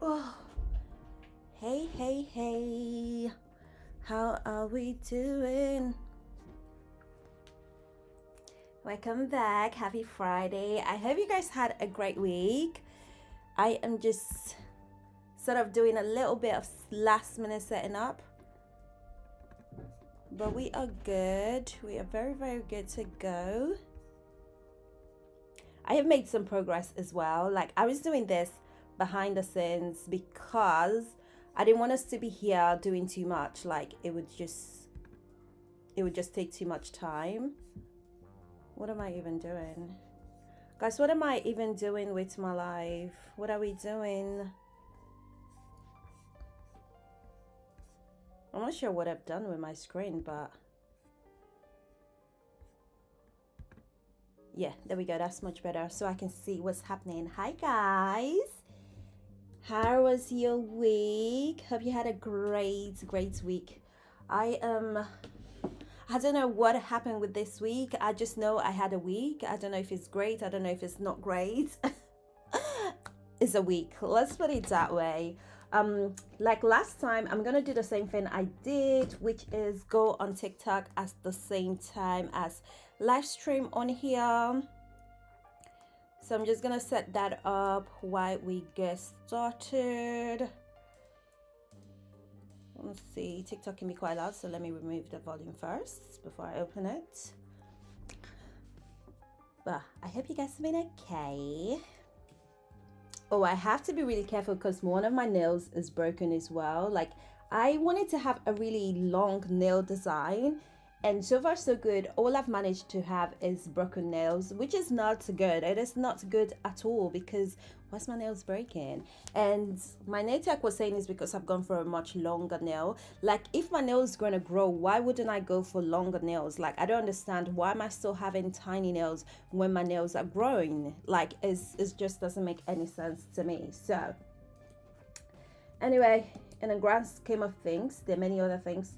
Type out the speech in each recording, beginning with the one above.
Oh, hey, hey, hey. How are we doing? Welcome back. Happy Friday. I hope you guys had a great week. I am just sort of doing a little bit of last minute setting up, but we are good. We are very, very good to go. I have made some progress as well. Like, I was doing this behind the scenes because I didn't want us to be here doing too much. Like, it would just take too much time. What am I even doing? Guys, what am I even doing with my life? What are we doing? I'm not sure what I've done with my screen, but yeah, there we go. That's much better, so I can see what's happening. Hi guys, how was your week? Hope you had a great week. I don't know what happened with this week. I just know I had a week. I don't know if it's great. I don't know if it's not great. It's a week. Let's put it that way. Like last time, I'm gonna do the same thing I did, which is go on TikTok at the same time as live stream on here. So I'm just gonna set that up while we get started. Let's see, TikTok can be quite loud, so let me remove the volume first before I open it. But I hope you guys have been okay. Oh, I have to be really careful because one of my nails is broken as well. Like, I wanted to have a really long nail design, and so far so good. All I've managed to have is broken nails, which is not good. It is not good at all because why's my nails breaking? And my nail tech was saying it's because I've gone for a much longer nail. Like, if my nail is going to grow, why wouldn't I go for longer nails? Like, I don't understand, why am I still having tiny nails when my nails are growing? Like, it just doesn't make any sense to me. So anyway, in the grand scheme of things, there are many other things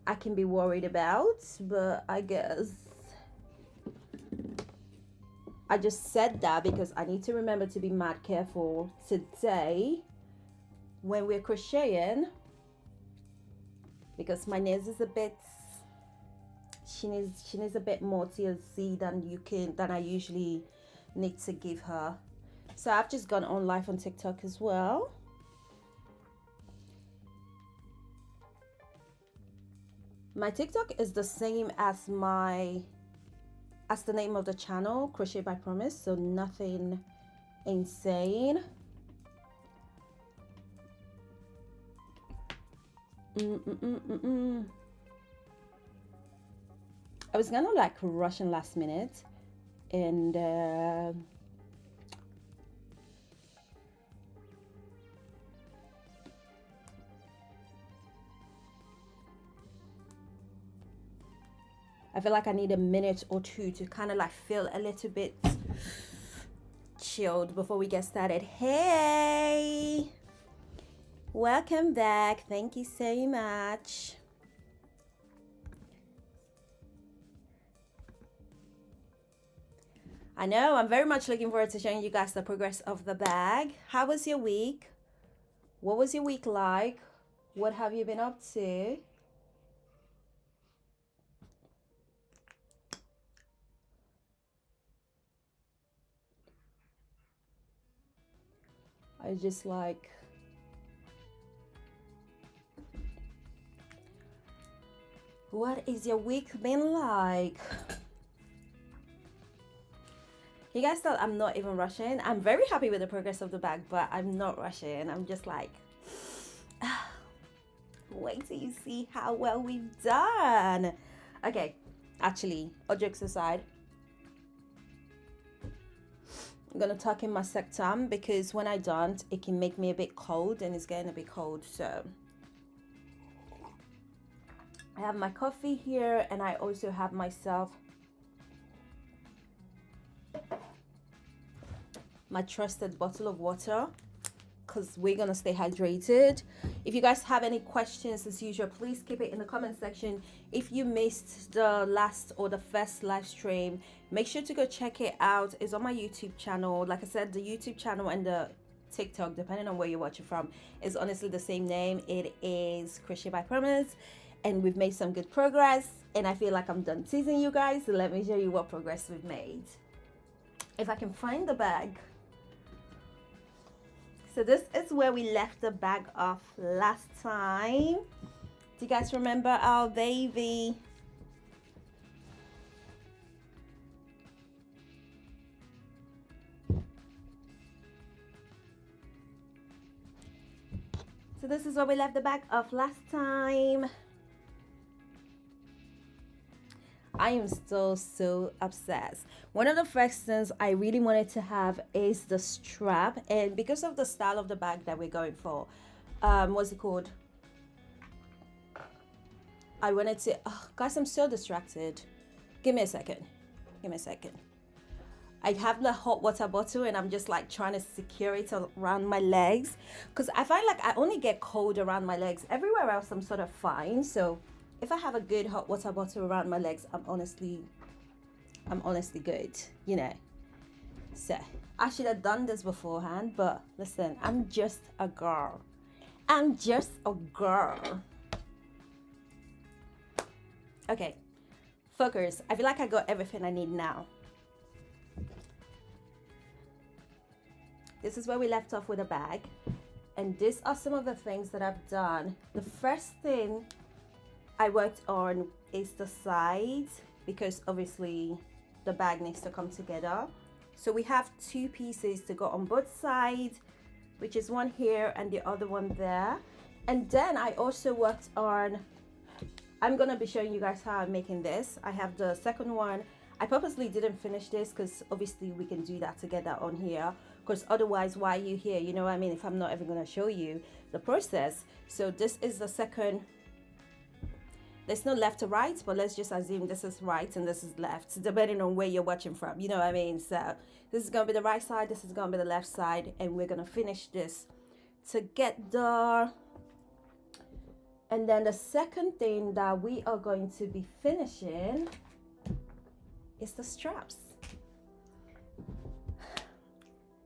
I can be worried about, but I guess I just said that because I need to remember to be mad careful today when we're crocheting, because my nails is a bit, she needs a bit more TLC than I usually need to give her. So I've just gone on live on TikTok as well. My TikTok is the same as the name of the channel, Crochet by Promise, so nothing insane. I was gonna like rush in last minute and I feel like I need a minute or two to kind of like feel a little bit chilled before we get started. Hey, welcome back. Thank you so much. I know, I'm very much looking forward to showing you guys the progress of the bag. How was your week? What was your week like? What have you been up to? I just like, what is your week been like? You guys thought I'm not even rushing. I'm very happy with the progress of the bag, but I'm not rushing. I'm just like, wait till you see how well we've done. Okay, actually, all jokes aside, I'm gonna tuck in my septum because when I don't, it can make me a bit cold, and it's getting a bit cold. So I have my coffee here, and I also have myself my trusted bottle of water because we're gonna stay hydrated. If you guys have any questions, as usual, please keep it in the comment section. If you missed the last or the first live stream, make sure to go check it out. It's on my YouTube channel. Like I said, the YouTube channel and the TikTok, depending on where you're watching from. It's honestly the same name. It is Crochet by Promise, and we've made some good progress, and I feel like I'm done teasing you guys, so let me show you what progress we've made. If I can find the bag. So this is where we left the bag off last time. Do you guys remember our baby? So this is where we left the bag off last time. I am still so obsessed. One of the first things I really wanted to have is the strap, and because of the style of the bag that we're going for, what's it called? I wanted to, oh, guys, I'm so distracted. Give me a second. Give me a second. I have the hot water bottle and I'm just like trying to secure it around my legs, because I find like I only get cold around my legs. Everywhere else I'm sort of fine. So if I have a good hot water bottle around my legs, I'm honestly good, you know. So I should have done this beforehand, but listen, I'm just a girl. I'm just a girl. Okay, focus. I feel like I got everything I need now. This is where we left off with a bag, and these are some of the things that I've done. The first thing I worked on is the sides, because obviously the bag needs to come together. So we have two pieces to go on both sides, which is one here and the other one there. And then I also worked on, I'm gonna be showing you guys how I'm making this. I have the second one. I purposely didn't finish this because obviously we can do that together on here, because otherwise why are you here, you know what I mean, if I'm not even gonna show you the process. So this is the second. There's no left to right, but let's just assume this is right and this is left, depending on where you're watching from, you know what I mean. So this is gonna be the right side, this is gonna be the left side, and we're gonna finish this together. And then the second thing that we are going to be finishing is the straps.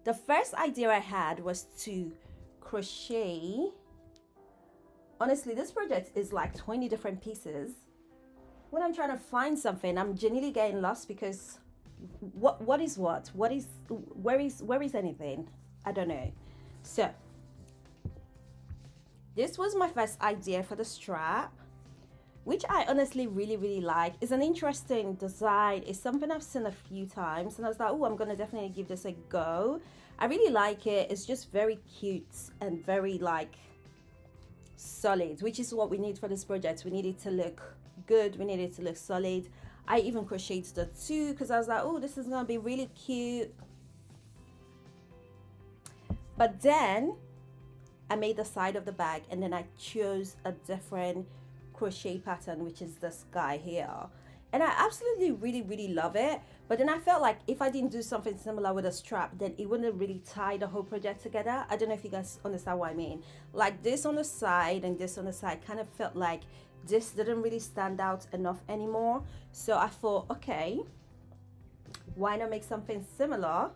The first idea I had was to crochet. Honestly, this project is like 20 different pieces. When I'm trying to find something, I'm genuinely getting lost, because what is what? What is, where is anything? I don't know. So this was my first idea for the strap, which I honestly really like. It's an interesting design. It's something I've seen a few times, and I was like, oh, I'm gonna definitely give this a go. I really like it. It's just very cute and very like solid, which is what we need for this project. We need it to look good, we need it to look solid. I even crocheted the two because I was like, oh, this is gonna be really cute. But then I made the side of the bag, and then I chose a different crochet pattern, which is this guy here, and I absolutely really love it. But then I felt like if I didn't do something similar with a strap, then it wouldn't really tie the whole project together. I don't know if you guys understand what I mean. Like this on the side and this on the side kind of felt like this didn't really stand out enough anymore. So I thought, okay, why not make something similar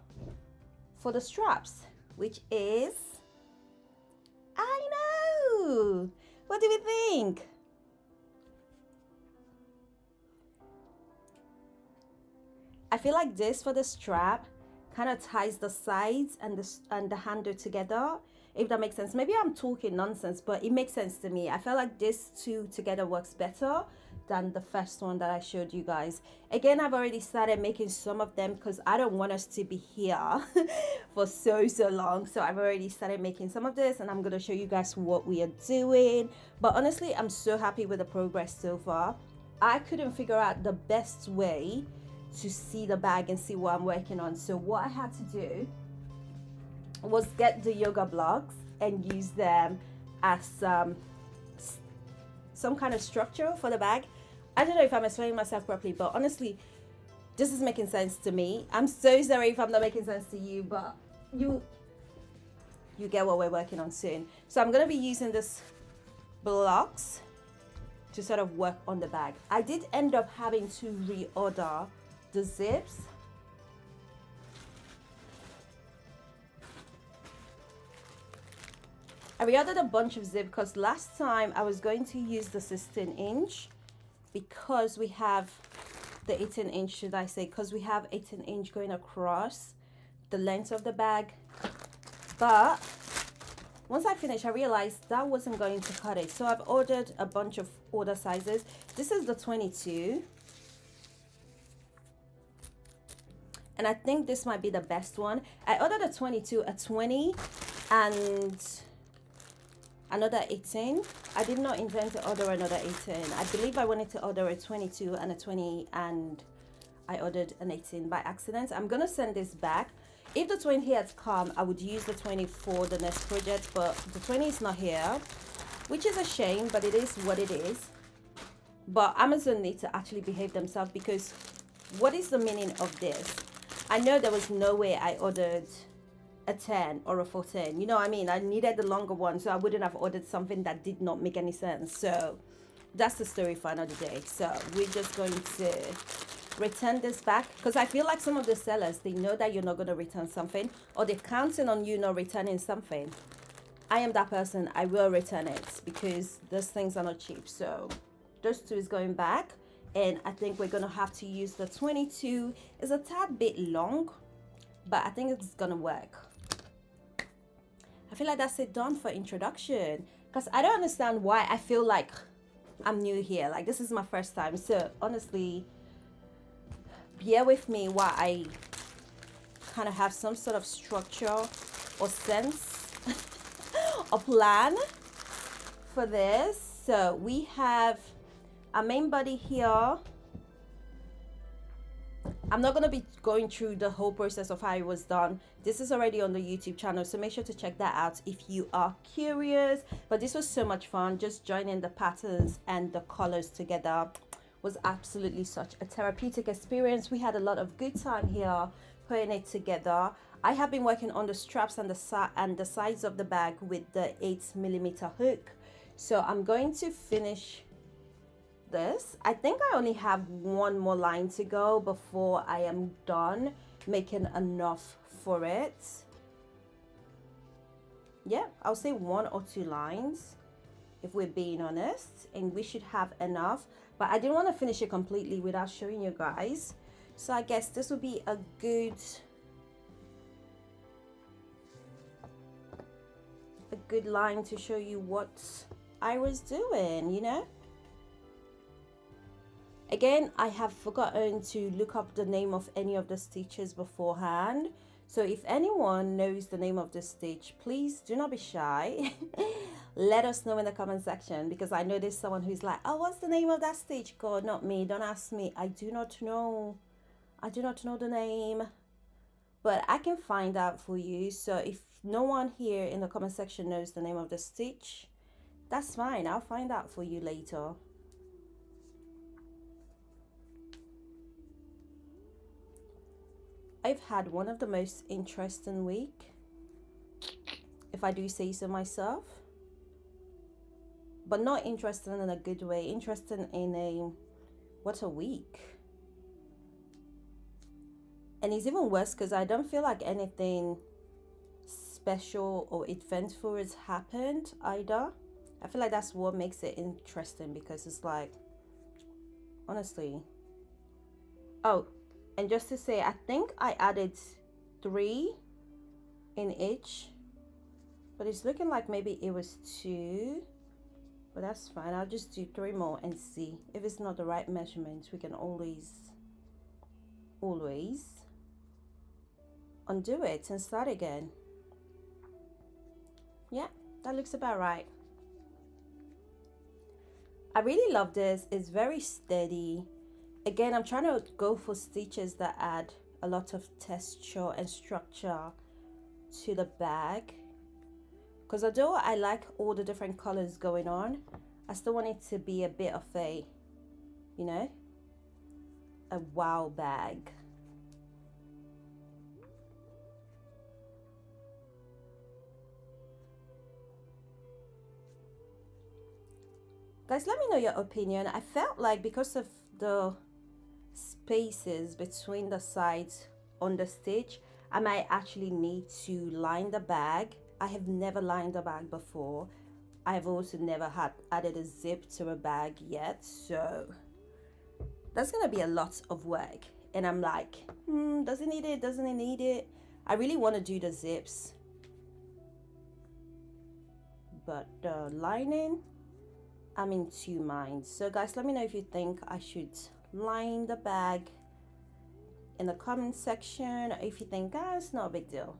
for the straps, which is, I know, what do we think? I feel like this for the strap kind of ties the sides and the handle together, if that makes sense. Maybe I'm talking nonsense, but it makes sense to me. I feel like this two together works better than the first one that I showed you guys. Again, I've already started making some of them because I don't want us to be here for so long. So I've already started making some of this, and I'm going to show you guys what we are doing. But honestly, I'm so happy with the progress so far. I couldn't figure out the best way to see the bag and see what I'm working on. So what I had to do was get the yoga blocks and use them as some kind of structure for the bag. I don't know if I'm explaining myself properly, but honestly, this is making sense to me. I'm so sorry if I'm not making sense to you, but you get what we're working on soon. So I'm gonna be using this blocks to sort of work on the bag. I did end up having to reorder the zips, I reordered a bunch of zip because last time I was going to use the 16-inch because we have the 18-inch, should I say, because we have 18-inch going across the length of the bag. But once I finished, I realized that wasn't going to cut it. So I've ordered a bunch of order sizes. This is the 22. And I think this might be the best one. I ordered a 22, a 20, and another 18. I did not intend to order another 18. I believe I wanted to order a 22 and a 20, and I ordered an 18 by accident. I'm gonna send this back. If the 20 had come, I would use the 20 for the next project, but the 20 is not here, which is a shame, but it is what it is. But Amazon needs to actually behave themselves, because what is the meaning of this? I know there was no way I ordered a 10 or a 14. You know what I mean? I needed the longer one, so I wouldn't have ordered something that did not make any sense. So that's the story for another day. So we're just going to return this back, because I feel like some of the sellers, they know that you're not going to return something, or they're counting on you not returning something. I am that person. I will return it because those things are not cheap. So those two is going back. And I think we're gonna have to use the 22. It's a tad bit long, but I think it's gonna work. I feel like that's it done for introduction, because I don't understand why I feel like I'm new here. Like, this is my first time. So honestly, bear with me while I kind of have some sort of structure or sense or plan for this. So we have our main body here. I'm not going to be going through the whole process of how it was done. This is already on the YouTube channel, so make sure to check that out if you are curious. But this was so much fun. Just joining the patterns and the colors together was absolutely such a therapeutic experience. We had a lot of good time here putting it together. I have been working on the straps and the sides of the bag with the 8mm hook. So I'm going to finish this. I think I only have one more line to go before I am done making enough for it. Yeah, I'll say 1 or 2 lines if we're being honest, and we should have enough. But I didn't want to finish it completely without showing you guys, so I guess this would be a good line to show you what I was doing, you know. Again, I have forgotten to look up the name of any of the stitches beforehand. So if anyone knows the name of this stitch, please do not be shy. Let us know in the comment section, because I know there's someone who's like, oh, what's the name of that stitch? God, not me. Don't ask me. I do not know. I do not know the name. But I can find out for you. So if no one here in the comment section knows the name of the stitch, that's fine. I'll find out for you later. I've had one of the most interesting week, if I do say so myself, but not interesting in a good way, interesting in a, what a week. And it's even worse because I don't feel like anything special or eventful has happened either. I feel like that's what makes it interesting, because it's like, honestly, oh, and just to say, I think I added 3 in each, but it's looking like maybe it was 2, but that's fine. I'll just do 3 more and see. If it's not the right measurement, we can always undo it and start again. Yeah, that looks about right. I really love this. It's very steady. Again, I'm trying to go for stitches that add a lot of texture and structure to the bag, because although I like all the different colors going on, I still want it to be a bit of a, you know, a wow bag. Guys, let me know your opinion. I felt like because of the spaces between the sides on the stitch, I might actually need to line the bag I have never lined a bag before. I've also never had added a zip to a bag yet, so that's gonna be a lot of work. And I'm like, does it need it? Doesn't it need it? I really want to do the zips, but the lining, I'm in two minds. So guys, let me know if you think I should line the bag in the comment section, or if you think, it's not a big deal.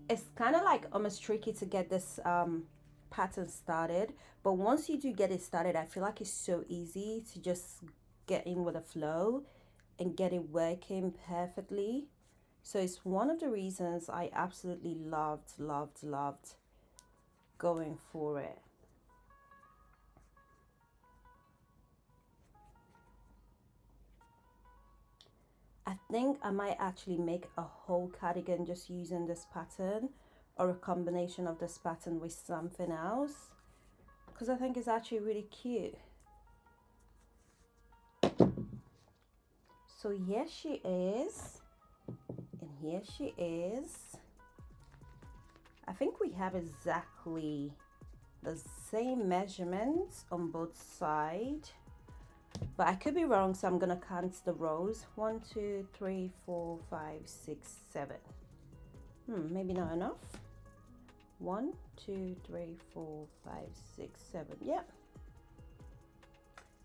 It's kind of like almost tricky to get this pattern started, but once you do get it started, I feel like it's so easy to just get in with the flow and get it working perfectly. So it's one of the reasons I absolutely loved going for it. I think I might actually make a whole cardigan just using this pattern, or a combination of this pattern with something else, because I think it's actually really cute. So here she is, and here she is. I think we have exactly the same measurements on both sides, but I could be wrong, so I'm gonna count the rows. 1 2 3 4 5 6 7. Maybe not enough. 1 2 3 4 5 6 7. Yep,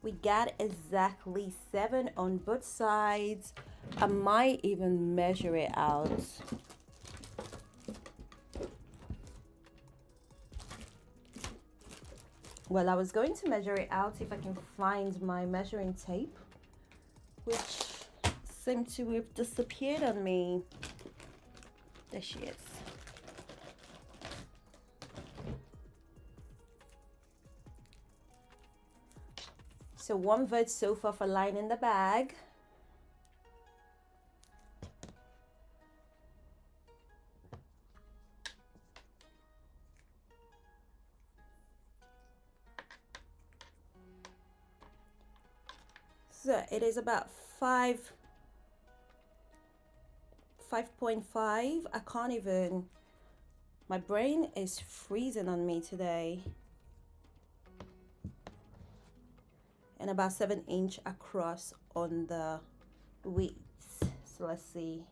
we got exactly 7 on both sides. I might even measure it out. Well, I was going to measure it out if I can find my measuring tape, which seemed to have disappeared on me. There she is. So 1 vote so far for lining the bag. So it is about 5.5. I can't even, my brain is freezing on me today. And about 7-inch across on the width. So let's see.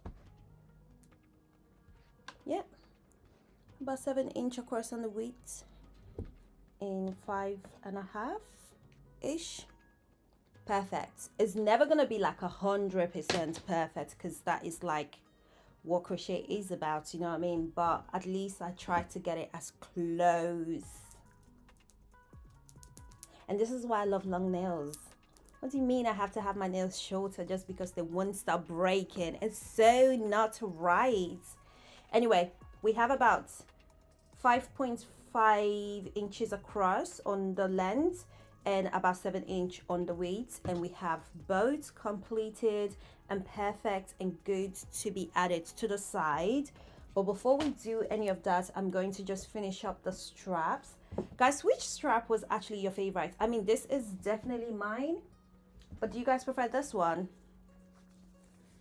Yep, about 7-inch across on the width, in 5.5 ish. Perfect. It's never gonna be like 100% perfect, because that is like what crochet is about, you know what I mean? But at least I try to get it as close. And this is why I love long nails. What do you mean I have to have my nails shorter just because they won't stop breaking? It's so not right. Anyway, we have about 5.5 inches across on the length and about 7-inch on the width, and we have both completed and perfect and good to be added to the side. But before we do any of that, I'm going to just finish up the straps. Guys, which strap was actually your favorite? I mean, this is definitely mine, but do you guys prefer this one?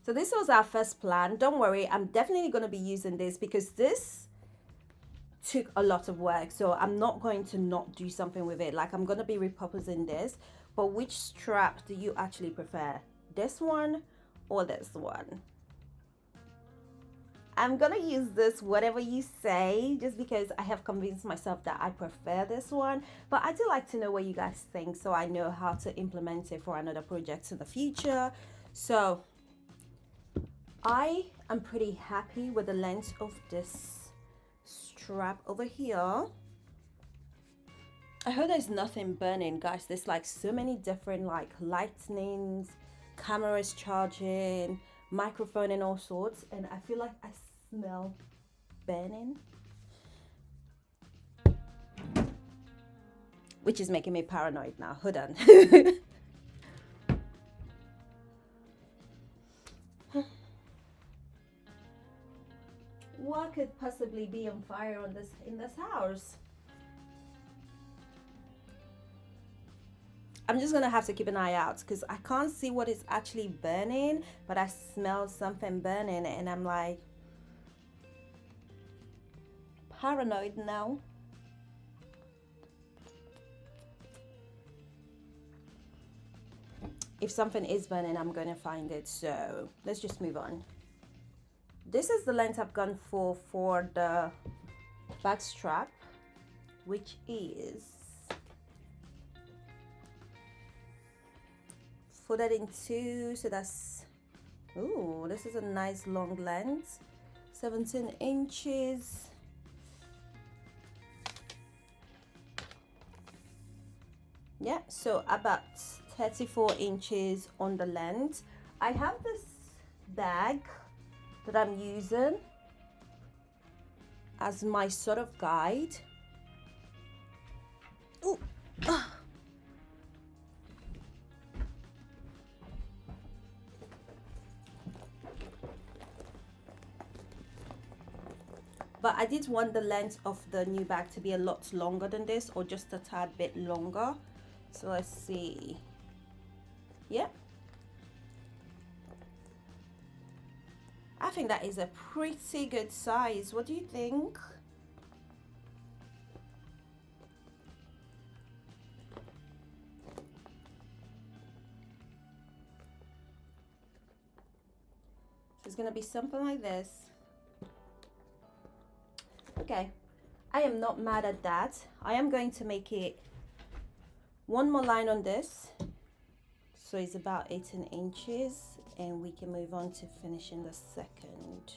So this was our first plan. Don't worry, I'm definitely going to be using this because this took a lot of work, so I'm not going to not do something with it. Like, I'm going to be repurposing this. But which strap do you actually prefer? This one or this one? I'm gonna use this, whatever you say, just because I have convinced myself that I prefer this one. But I do like to know what you guys think, so I know how to implement it for another project in the future. So I am pretty happy with the length of this strap over here. I hope there's nothing burning, guys. There's like so many different like lightnings, cameras charging, microphone and all sorts, and I feel like I smell burning, which is making me paranoid now. Hold on. What could possibly be on fire on this in this house? I'm just gonna have to keep an eye out because I can't see what is actually burning, but I smell something burning and I'm like paranoid now. If something is burning, I'm gonna find it, so let's just move on. This is the length I've gone for the back strap, which is folded in two, so that's, ooh, this is a nice long length, 17 inches. Yeah, so about 34 inches on the length. I have this bag that I'm using as my sort of guide. Ooh. But I did want the length of the new bag to be a lot longer than this, or just a tad bit longer. So let's see. Yeah, I think that is a pretty good size. What do you think? So it's gonna be something like this. Okay, I am not mad at that. I am going to make it one more line on this, so it's about 18 inches, and we can move on to finishing the second.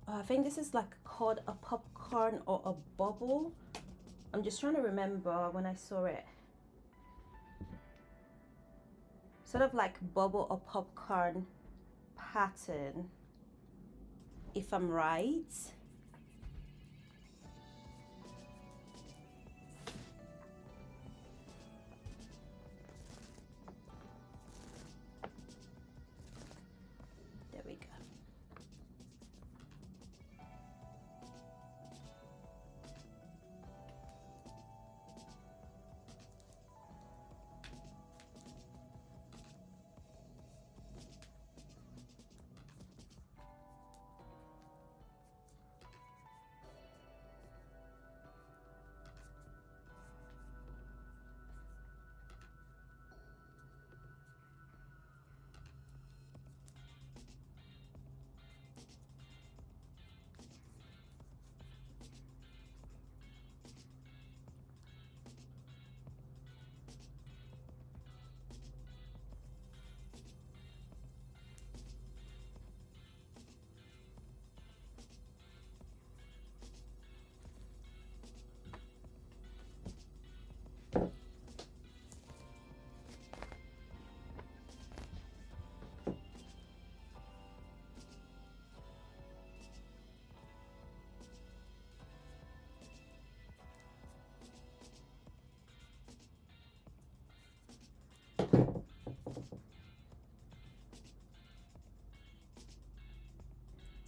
I think this is like called a popcorn or a bubble. I'm just trying to remember when I saw it. Sort of like bubble or popcorn pattern, if I'm right. There we go.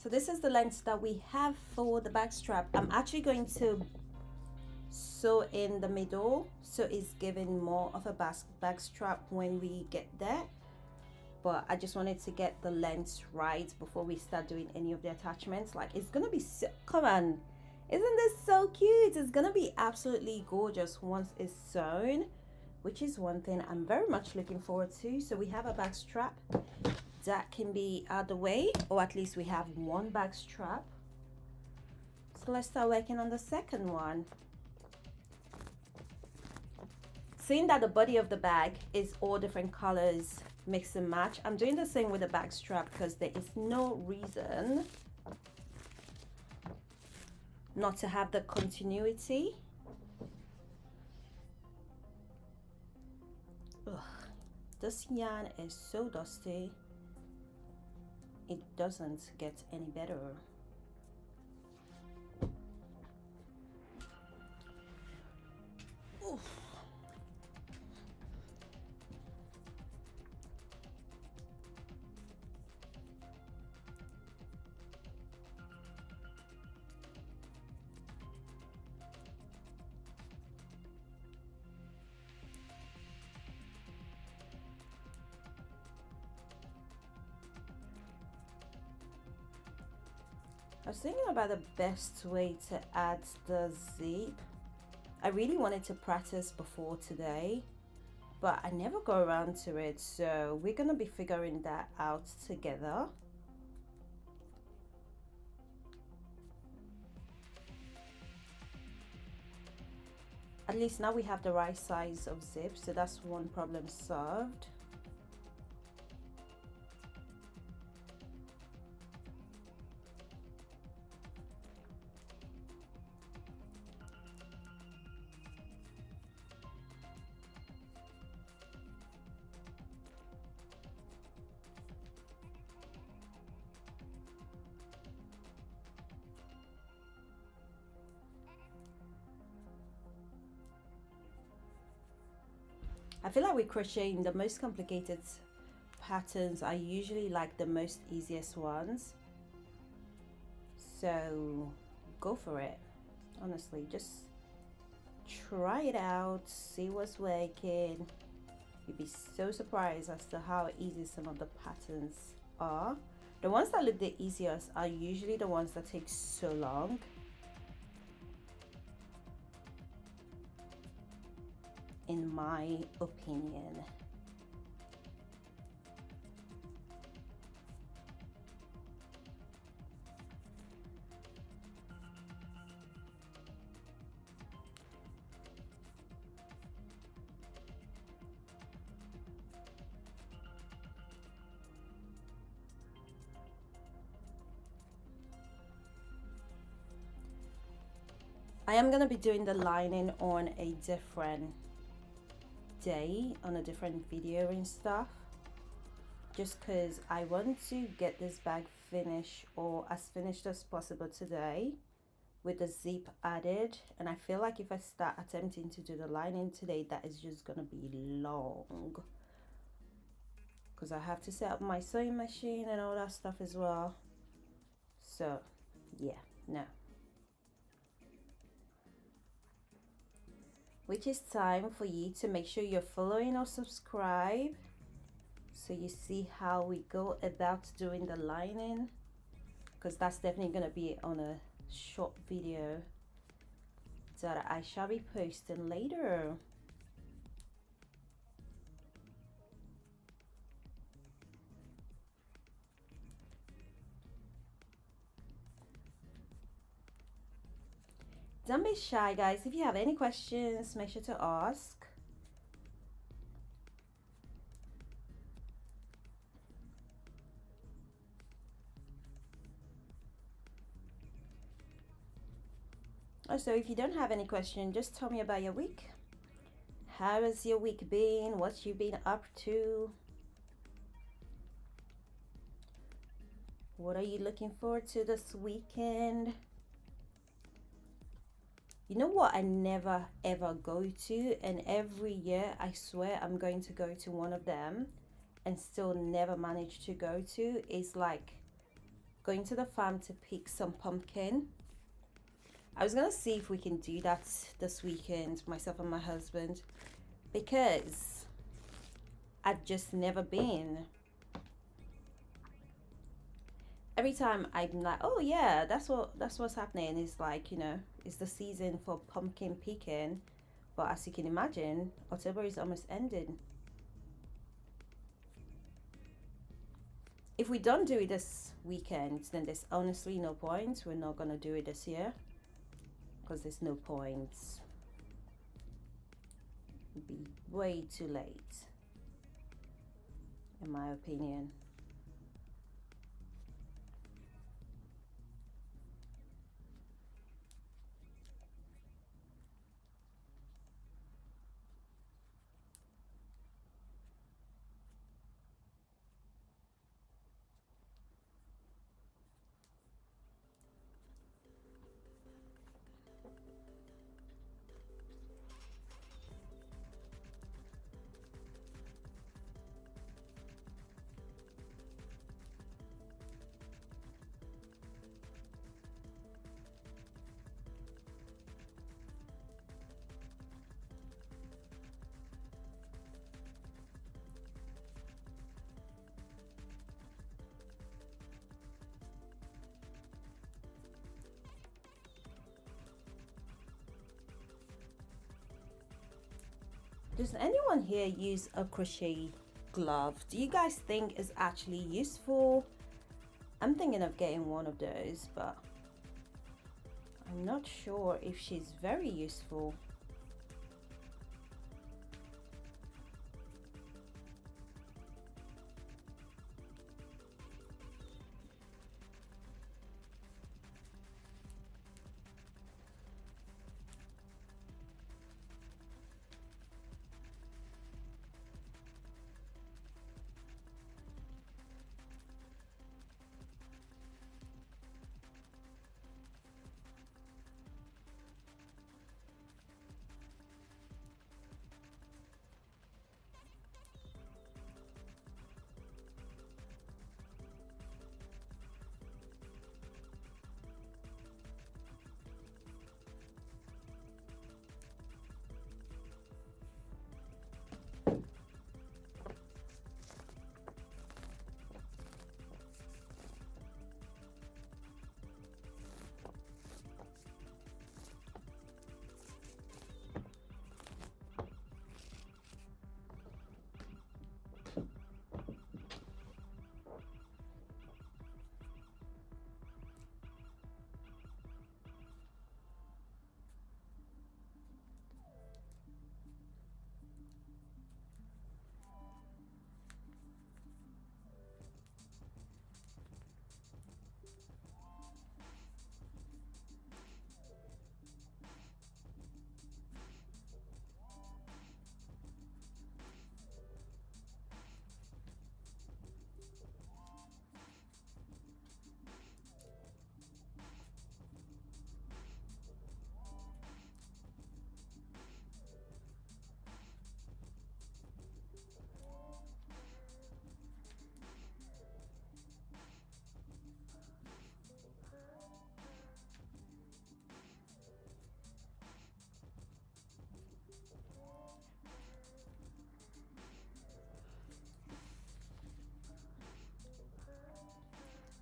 So this is the length that we have for the back strap. I'm actually going to sew in the middle, so it's giving more of a back strap when we get there. But I just wanted to get the length right before we start doing any of the attachments. Like, it's gonna be so, come on, isn't this so cute? It's gonna be absolutely gorgeous once it's sewn, which is one thing I'm very much looking forward to. So we have a back strap, that can be out the way, or at least we have one back strap. So let's start working on the second one. Seeing that the body of the bag is all different colors, mix and match, I'm doing the same with the back strap because there is no reason not to have the continuity. Ugh, this yarn is so dusty, it doesn't get any better. Oof. I was thinking about the best way to add the zip. I really wanted to practice before today, but I never go around to it, so we're gonna be figuring that out together. At least now we have the right size of zip, so that's one problem solved. I feel like with crocheting, the most complicated patterns are usually like the most easiest ones. So go for it. Honestly, just try it out, see what's working. You'd be so surprised as to how easy some of the patterns are. The ones that look the easiest are usually the ones that take so long. In my opinion. I am going to be doing the lining on a different day, on a different video and stuff, just because I want to get this bag finished, or as finished as possible today, with the zip added. And I feel like if I start attempting to do the lining today, that is just gonna be long, because I have to set up my sewing machine and all that stuff as well. So yeah, no. Which is time for you to make sure you're following or subscribe, so you see how we go about doing the lining, because that's definitely going to be on a short video that I shall be posting later. Don't be shy, guys. If you have any questions, make sure to ask. Also, if you don't have any question, just tell me about your week. How has your week been? What you been up to? What are you looking forward to this weekend? You know what I never ever go to, and every year I swear I'm going to go to one of them and still never manage to go to, is like going to the farm to pick some pumpkin. I was gonna see if we can do that this weekend, myself and my husband, because I've just never been. Every time I'm like, oh yeah, that's what's happening. It's like, you know, it's the season for pumpkin picking, but as you can imagine, October is almost ending. if we don't do it this weekend, then there's honestly no point. We're not gonna do it this year because there's no point. It'd be way too late, in my opinion. Does anyone here use a crochet glove? Do you guys think it's actually useful? I'm thinking of getting one of those, but I'm not sure if she's very useful.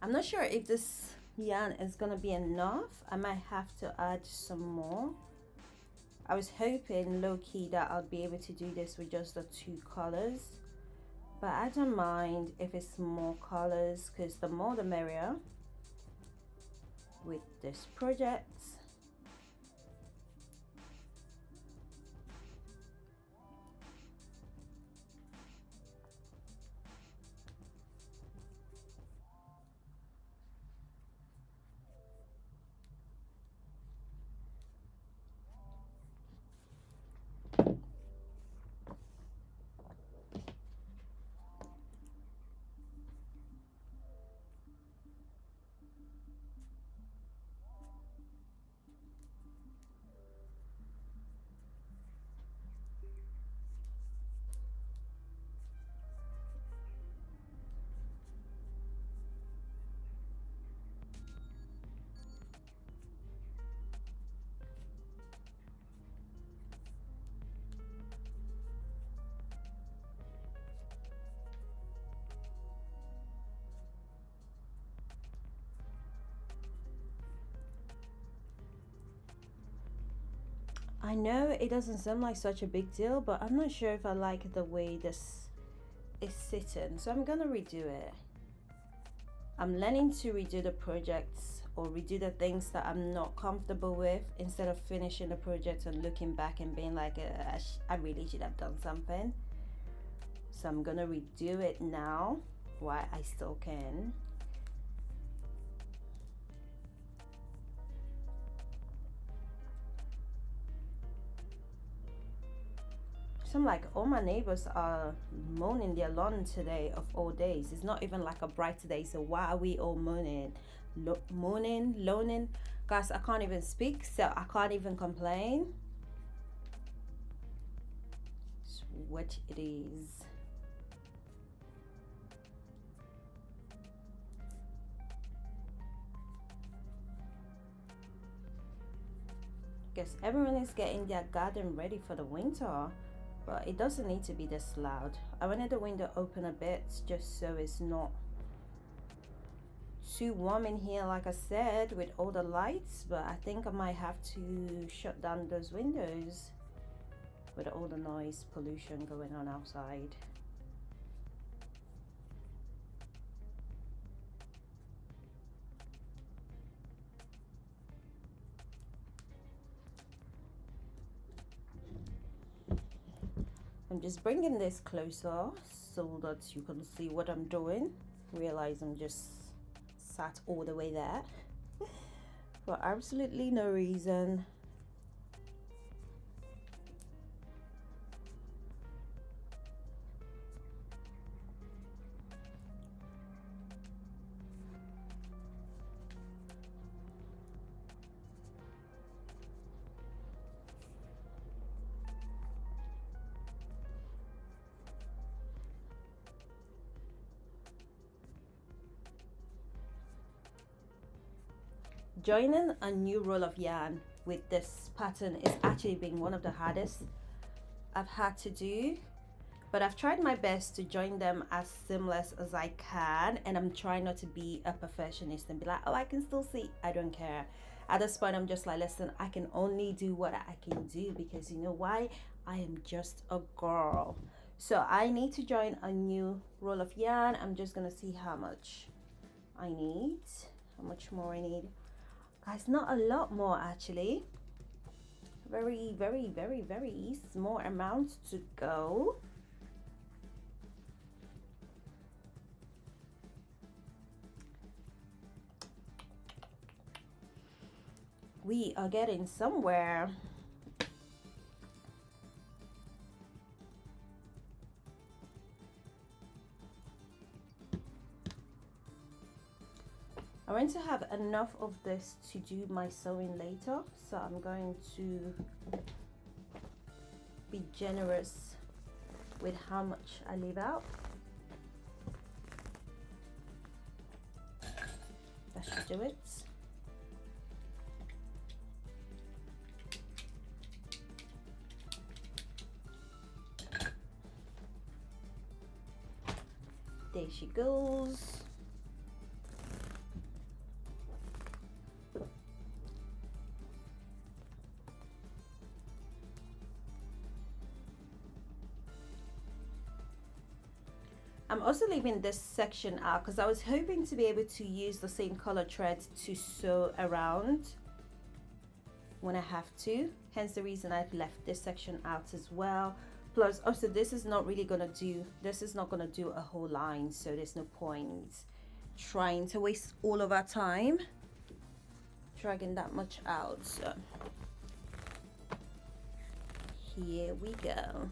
I'm not sure if this yarn is gonna be enough. I might have to add some more. I was hoping low-key that I'll be able to do this with just the 2 colors, but I don't mind if it's more colors, because the more the merrier with this project. I know it doesn't seem like such a big deal, but I'm not sure if I like the way this is sitting, so I'm gonna redo it. I'm learning to redo the projects or redo the things that I'm not comfortable with instead of finishing the project and looking back and being like, I really should have done something. So I'm gonna redo it now while I still can. So I'm like, all my neighbors are moaning their lawn today of all days. It's not even like a bright day, so why are we all moaning? Moaning, loaning? Guys, I can't even speak, so I can't even complain. It's what it is. Guess everyone is getting their garden ready for the winter, but it doesn't need to be this loud. I wanted the window open a bit just so it's not too warm in here, like I said, with all the lights, but I think I might have to shut down those windows with all the noise pollution going on outside. I'm just bringing this closer so that you can see what I'm doing. Realize I'm just sat all the way there for absolutely no reason. Joining a new roll of yarn with this pattern is actually been one of the hardest I've had to do, but I've tried my best to join them as seamless as I can, and I'm trying not to be a perfectionist and be like, oh, I can still see. I don't care. At this point, I'm just like, listen, I can only do what I can do, because you know why? I am just a girl. So I need to join a new roll of yarn. I'm just gonna see how much I need, how much more I need. Guys, not a lot more actually. Very, very, very, very small amount to go. We are getting somewhere. I want to have enough of this to do my sewing later, so I'm going to be generous with how much I leave out. That should do it. There she goes. I'm also leaving this section out because I was hoping to be able to use the same color thread to sew around when I have to. Hence the reason I've left this section out as well. Plus also this is not really gonna do, this is not gonna do a whole line, so there's no point trying to waste all of our time dragging that much out. So here we go.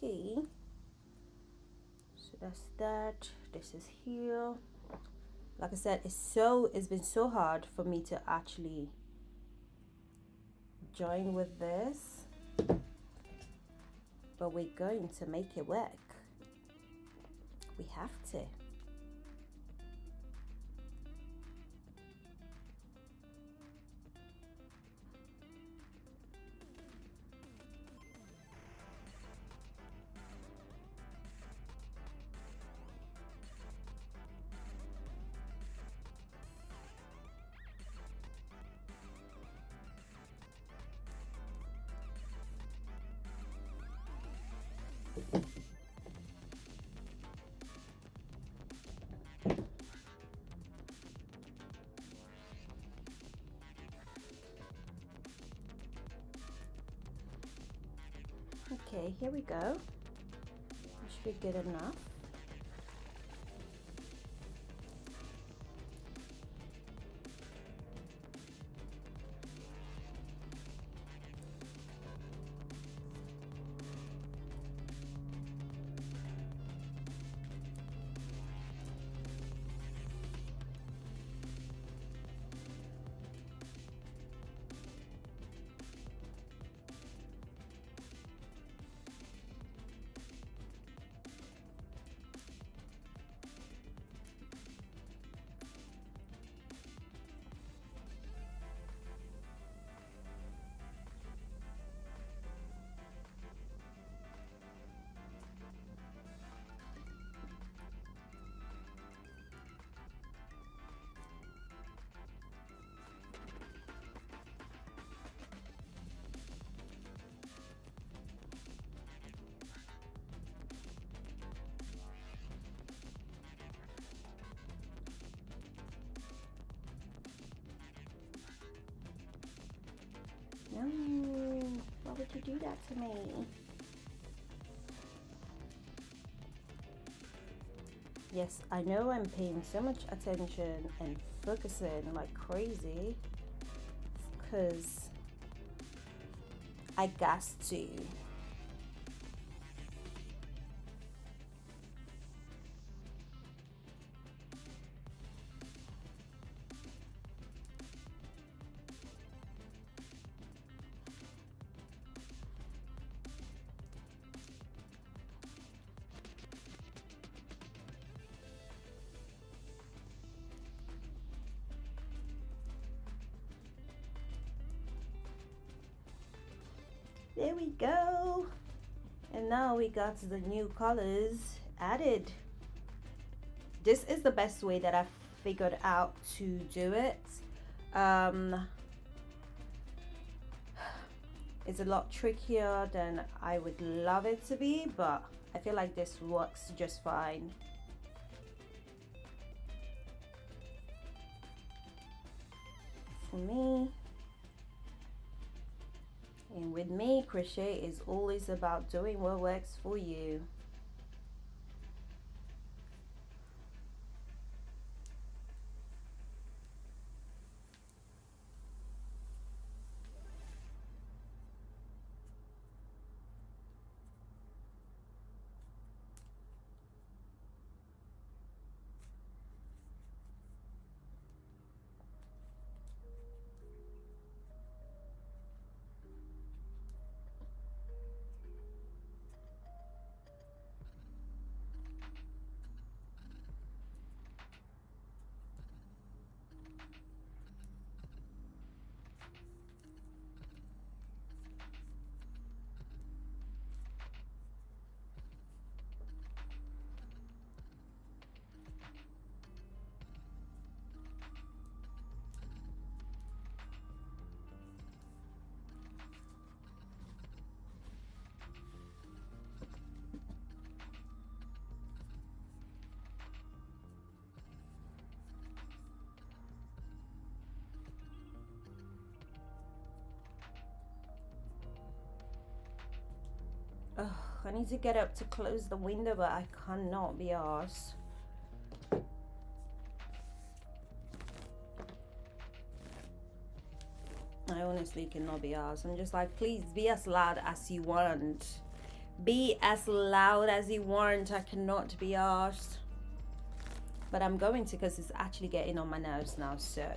Okay, so that's that. This is here. Like I said, it's been so hard for me to actually join with this, but we're going to make it work. We have to. Okay, here we go. That should be good enough. No, why would you do that to me? Yes, I know I'm paying so much attention and focusing like crazy because I got to. There we go. And now we got the new colors added. This is the best way that I've figured out to do it. It's a lot trickier than I would love it to be, but I feel like this works just fine. For me. And with me, crochet is always about doing what works for you. Ugh, I need to get up to close the window, but I cannot be arsed. I honestly cannot be arsed. I'm just like, please be as loud as you want. Be as loud as you want. I cannot be asked. But I'm going to, because it's actually getting on my nerves now. So,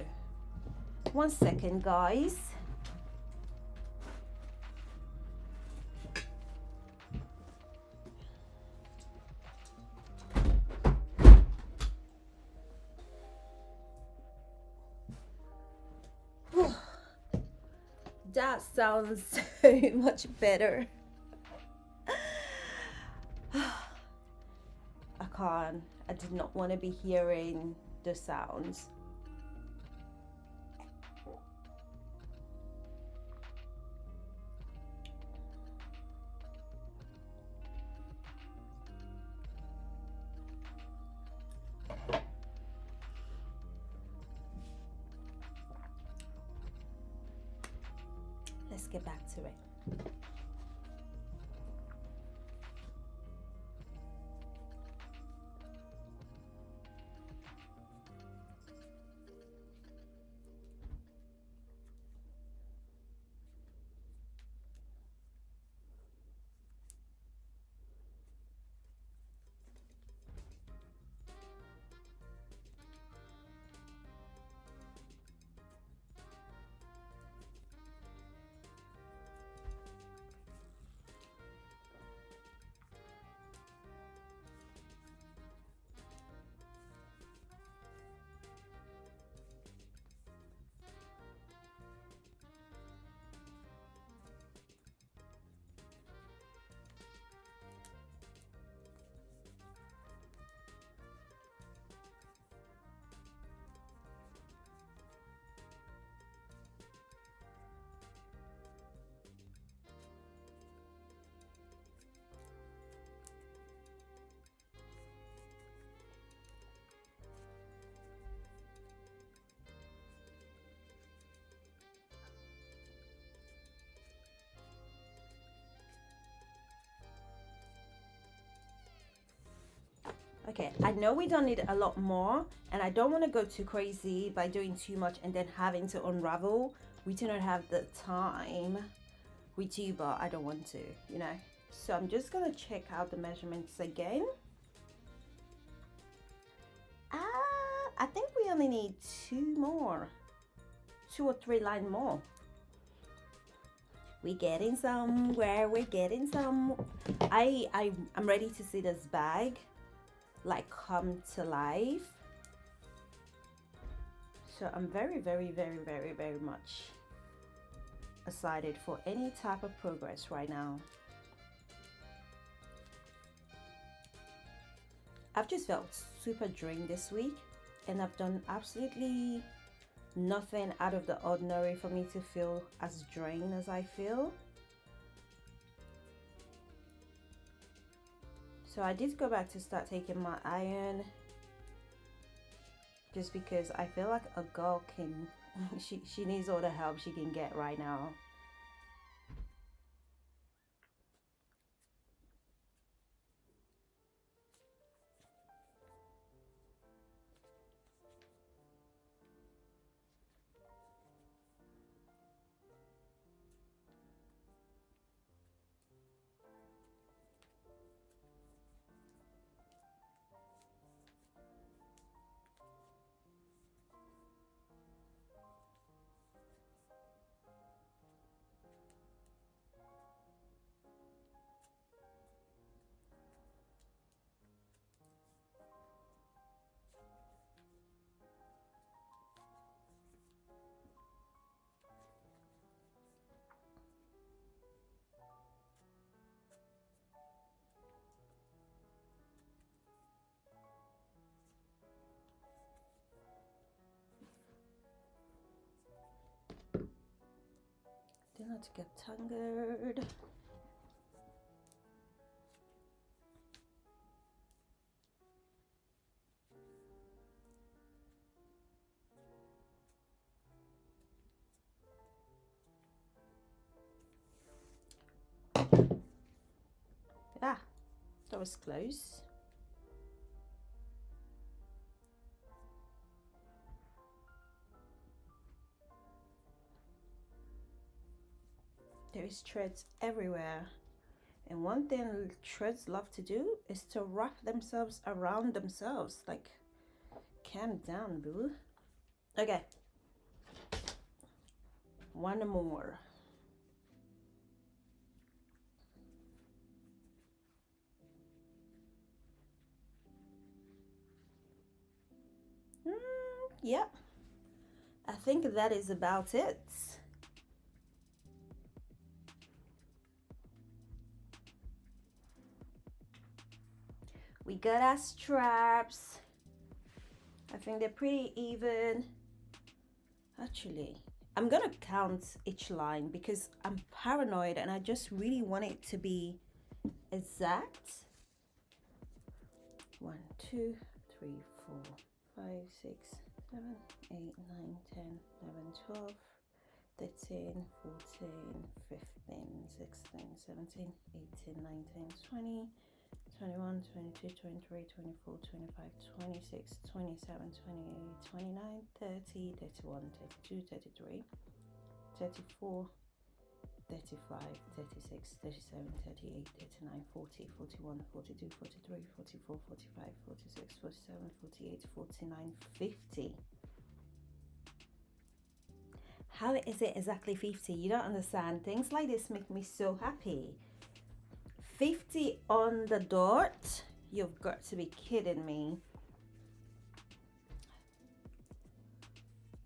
1 second, guys. That sounds so much better. I can't. I did not want to be hearing the sounds. Let's get back to it. Okay, I know we don't need a lot more, and I don't want to go too crazy by doing too much and then having to unravel. We do not have the time. We do, but I don't want to, you know. So I'm just gonna check out the measurements again. I think we only need 2 or 3 lines more. We're getting somewhere. We're getting some. I'm ready to see this bag like come to life. So I'm very much excited for any type of progress right now. I've just felt super drained this week, and I've done absolutely nothing out of the ordinary for me to feel as drained as I feel. So I did go back to start taking my iron, just because I feel like a girl can, she needs all the help she can get right now. Do not get tangled. Ah, that was close. There is threads everywhere, And one thing threads love to do is to wrap themselves around themselves. Like, calm down, boo. Okay. One more. Yep. I think that is about it. We got our straps. I think they're pretty even. Actually, I'm gonna count each line because I'm paranoid and I just really want it to be exact. 1, 2, 3, 4, 5, 6, 7, 8, 9, 10, 11, 12, 13, 14, 15, 16, 17, 18, 19, 20, 21, 22, 23, 24, 25, 26, 27, 28, 29, 30, 31, 32, 33, 34, 35, 36, 37, 38, 39, 40, 41, 42, 43, 44, 45, 46, 47, 48, 49, 50. How is it exactly 50? You don't understand. Things like this make me so happy. 50 on the dot? You've got to be kidding me.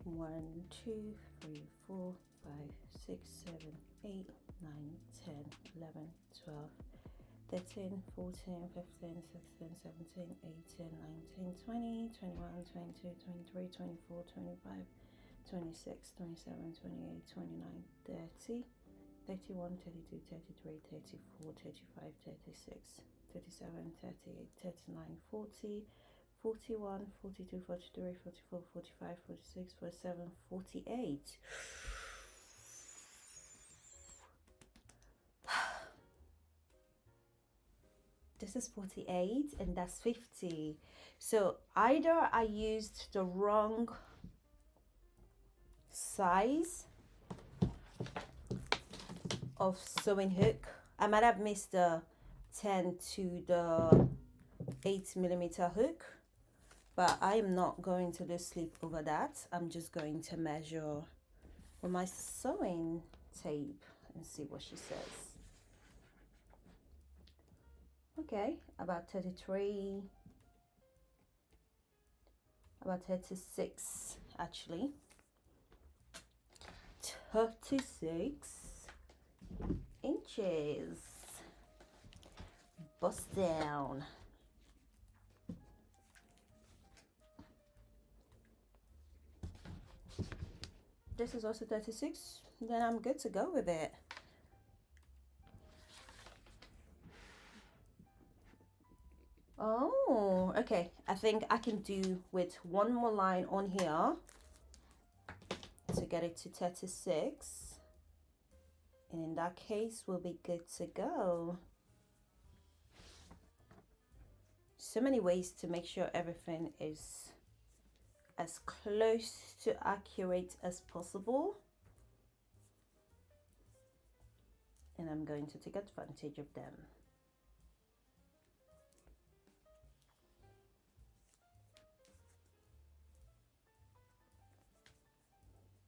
1, 2, 3, 4, 5, 6, 7, 8, 9, 10, 11, 12, 13, 14, 15, 16, 17, 18, 19, 20, 21, 22, 23, 24, 25, 26, 27, 28, 29, 30, 31, 32, 33, 34, 35, 36, 37, 38, 39, 40, 41, 42, 43, 44, 45, 46, 47, 48. This is 48 and that's 50. So either I used the wrong size of sewing hook. I might have missed the 10 to the 8mm hook, but I am not going to lose sleep over that. I'm just going to measure with my sewing tape and see what she says. Okay, about 33, about 36 actually. 36 inches. Bust down. This is also 36. Then I'm good to go with it. Oh, okay. I think I can do with one more line on here to get it to 36. And in that case, we'll be good to go. So many ways to make sure everything is as close to accurate as possible. And I'm going to take advantage of them.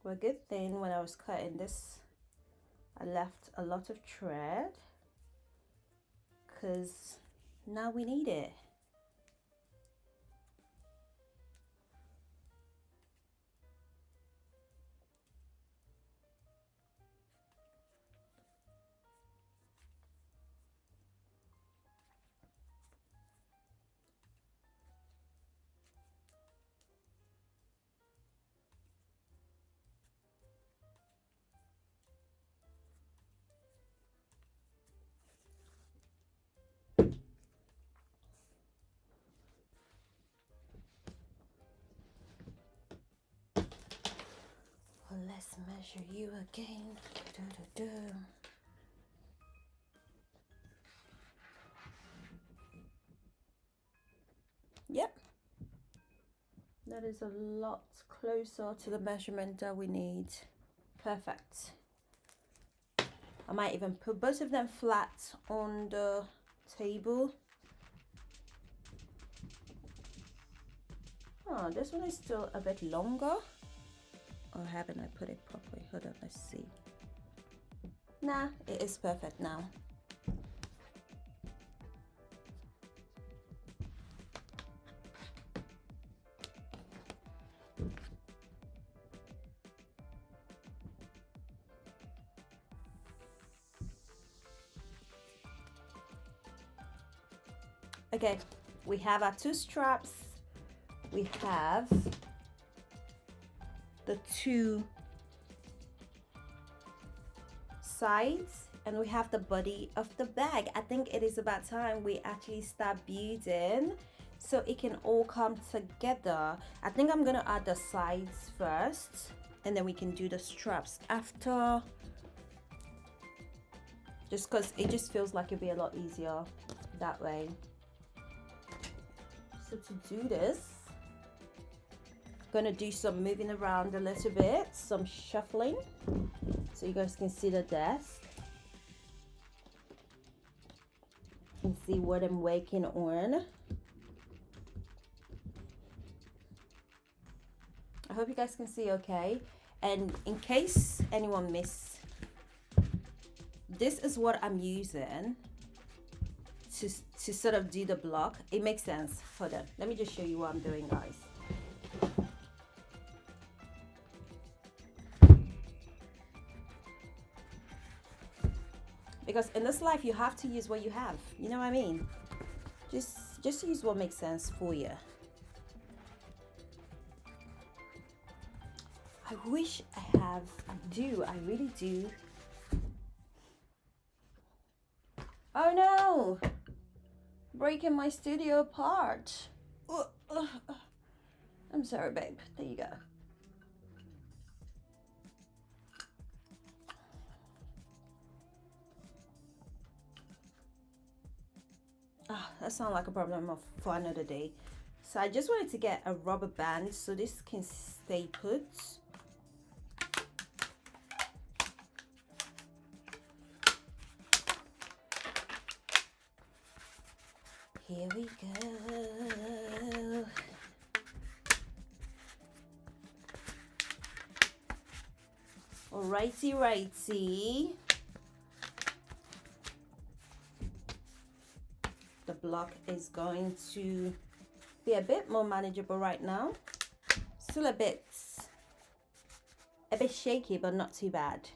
Well, good thing when I was cutting this, I left a lot of thread because now we need it. Well, let's measure you again. Yep, that is a lot closer to the measurement that we need. Perfect. I might even put both of them flat on the table. Oh, this one is still a bit longer. Or haven't I put it properly? Hold on, let's see. Nah, it is perfect now. Okay, we have our two straps. We have the two sides, and we have the body of the bag. I think it is about time we actually start building so it can all come together. I think I'm gonna add the sides first, and then we can do the straps after, just because it just feels like it'd be a lot easier that way. So to do this, gonna do some moving around a little bit, some shuffling, so you guys can see the desk and see what I'm working on. I hope you guys can see okay. And in case anyone missed, this is what I'm using to sort of do the block. It makes sense. Hold on, let me just show you what I'm doing, guys. Because in this life you have to use what you have, you know what I mean? Just use what makes sense for you. I wish I really do. Oh no, breaking my studio apart. I'm sorry, babe. There you go. That sounds like a problem for another day. So I just wanted to get a rubber band so this can stay put. Here we go. Alrighty, righty. The block is going to be a bit more manageable right now. Still a bit shaky, but not too bad.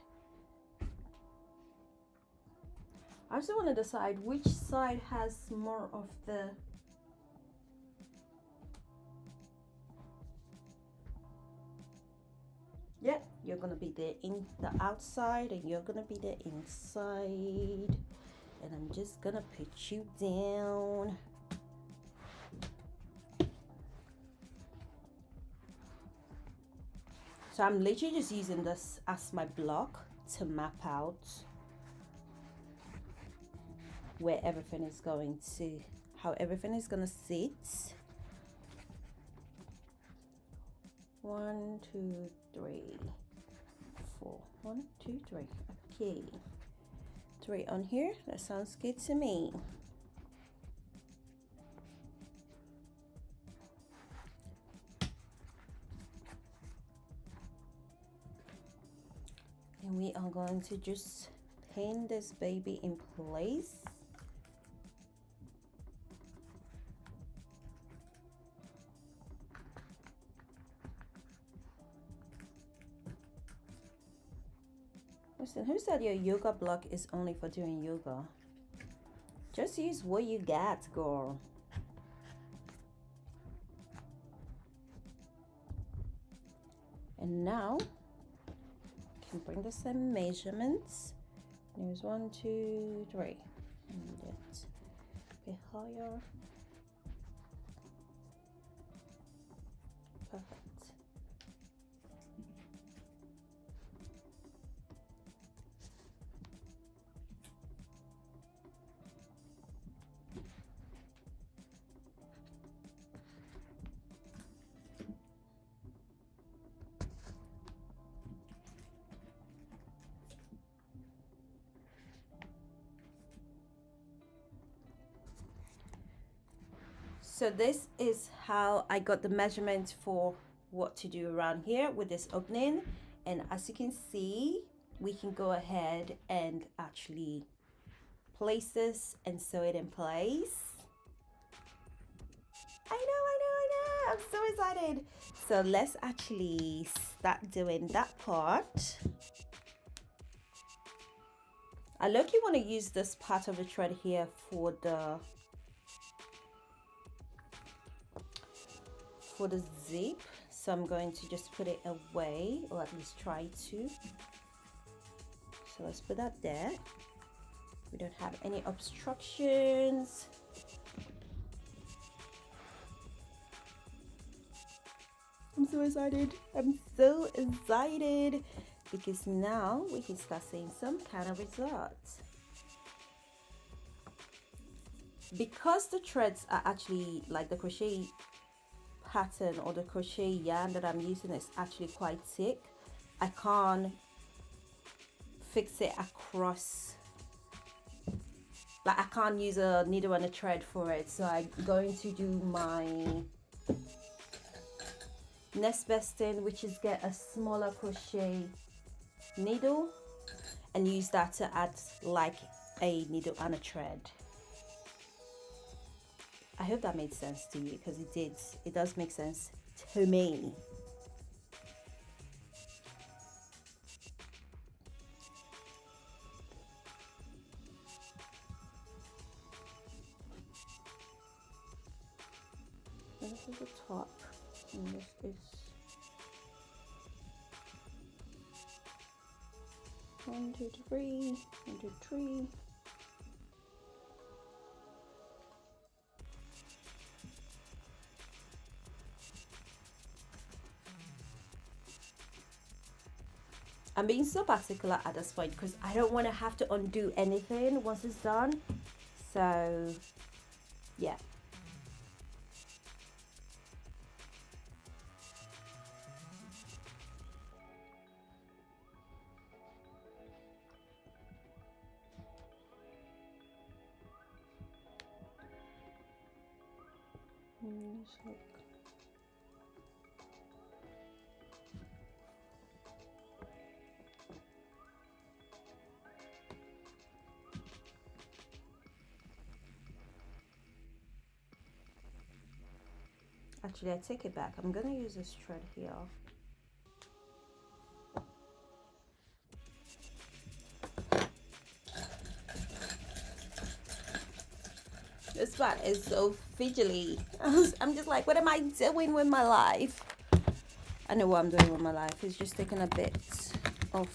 I also want to decide which side has more of the you're gonna be the outside and you're gonna be the inside, and I'm just gonna put you down. So I'm literally just using this as my block to map out where everything is going to, how everything is gonna sit. 1, 2, 3, 4. 1, 2, 3. Okay, 3 on here. That sounds good to me. And we are going to just pin this baby in place. Listen, who said your yoga block is only for doing yoga? Just use what you got, girl. And now you can bring the same measurements. There's 1, 2, 3. And it's a bit higher. Perfect. So this is how I got the measurement for what to do around here with this opening. And as you can see, we can go ahead and actually place this and sew it in place. I know, I'm so excited. So let's actually start doing that part. I look, you want to use this part of the thread here for the zip, so I'm going to just put it away, or at least try to. So let's put that there. We don't have any obstructions. I'm so excited. I'm so excited because now we can start seeing some kind of results. Because the threads are actually like the crochet pattern or the crochet yarn that I'm using is actually quite thick, I can't fix it across, like I can't use a needle and a thread for it. So I'm going to do my next best thing, which is get a smaller crochet needle and use that to add like a needle and a thread. I hope that made sense to you, because it did. It does make sense to me. This is the top, and this is 1, 2, 3, 1, 2, 3. I'm being so particular at this point because I don't want to have to undo anything once it's done. So, yeah. Actually, I take it back. I'm gonna use this thread here. This part is so fidgety. I'm just like, what am I doing with my life? I know what I'm doing with my life. It's just taking a bit of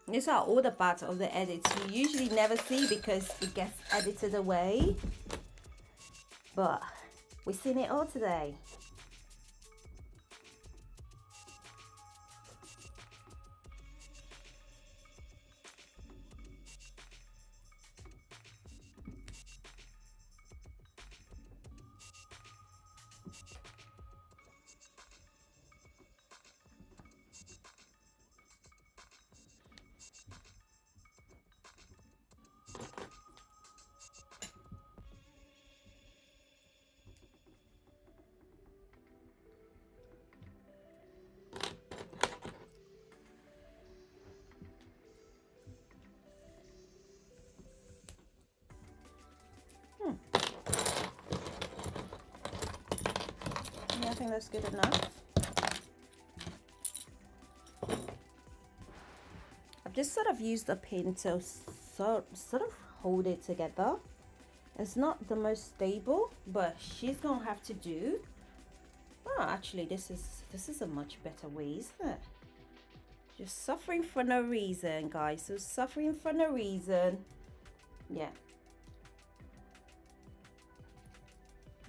these are all the parts of the edits you usually never see because it gets edited away, but we've seen it all today. I think that's good enough. I've just sort of used a pin to sort of hold it together. It's not the most stable, but she's gonna have to do. Oh, actually, this is a much better way, isn't it? Just suffering for no reason, guys. So suffering for no reason. Yeah.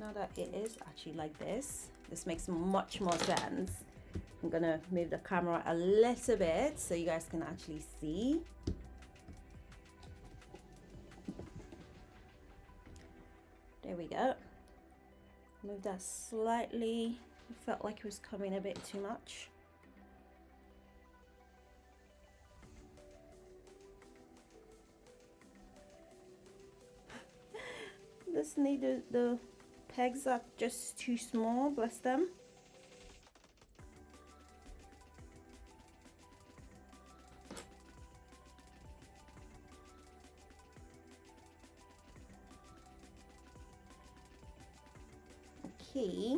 Now that it is actually like this makes much more sense. I'm gonna move the camera a little bit so you guys can actually see. There we go. Move that slightly. It felt like it was coming a bit too much. This needed, the pegs are just too small, bless them. Okay.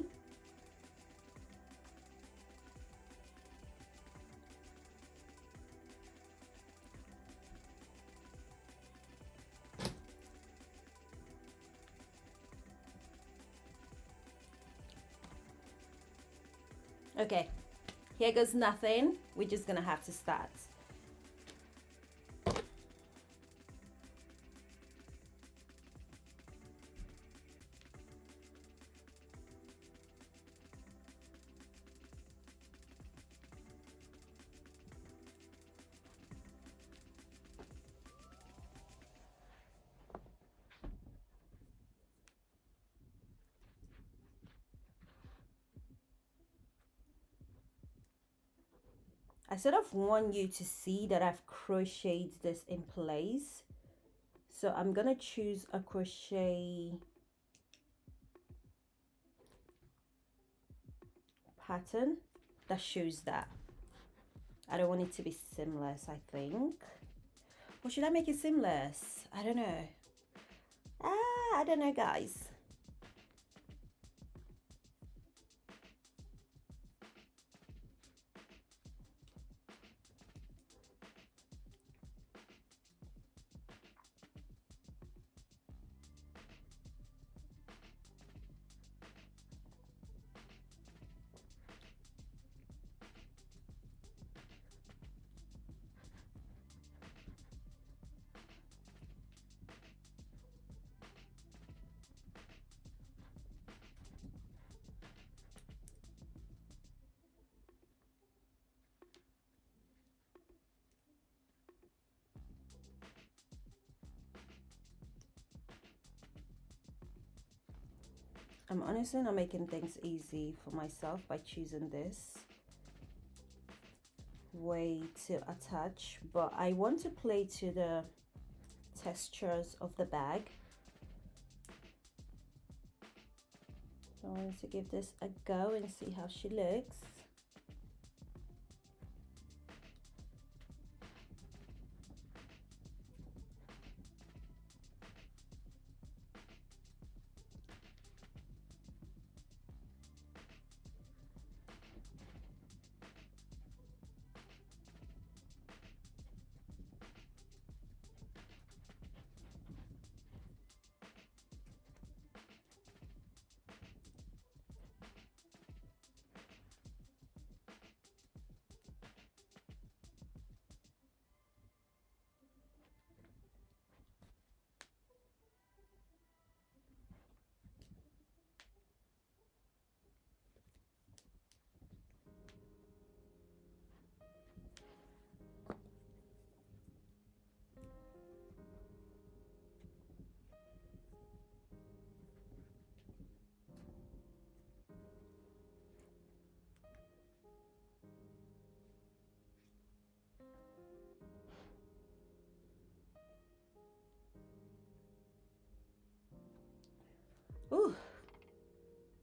Okay, here goes nothing. We're just gonna have to start. I sort of want you to see that I've crocheted this in place. So I'm gonna choose a crochet pattern that shows that. I don't want it to be seamless, I think. Or should I make it seamless? I don't know. I don't know, guys. I'm honestly not making things easy for myself by choosing this way to attach, but I want to play to the textures of the bag. So I want to give this a go and see how she looks. Ooh,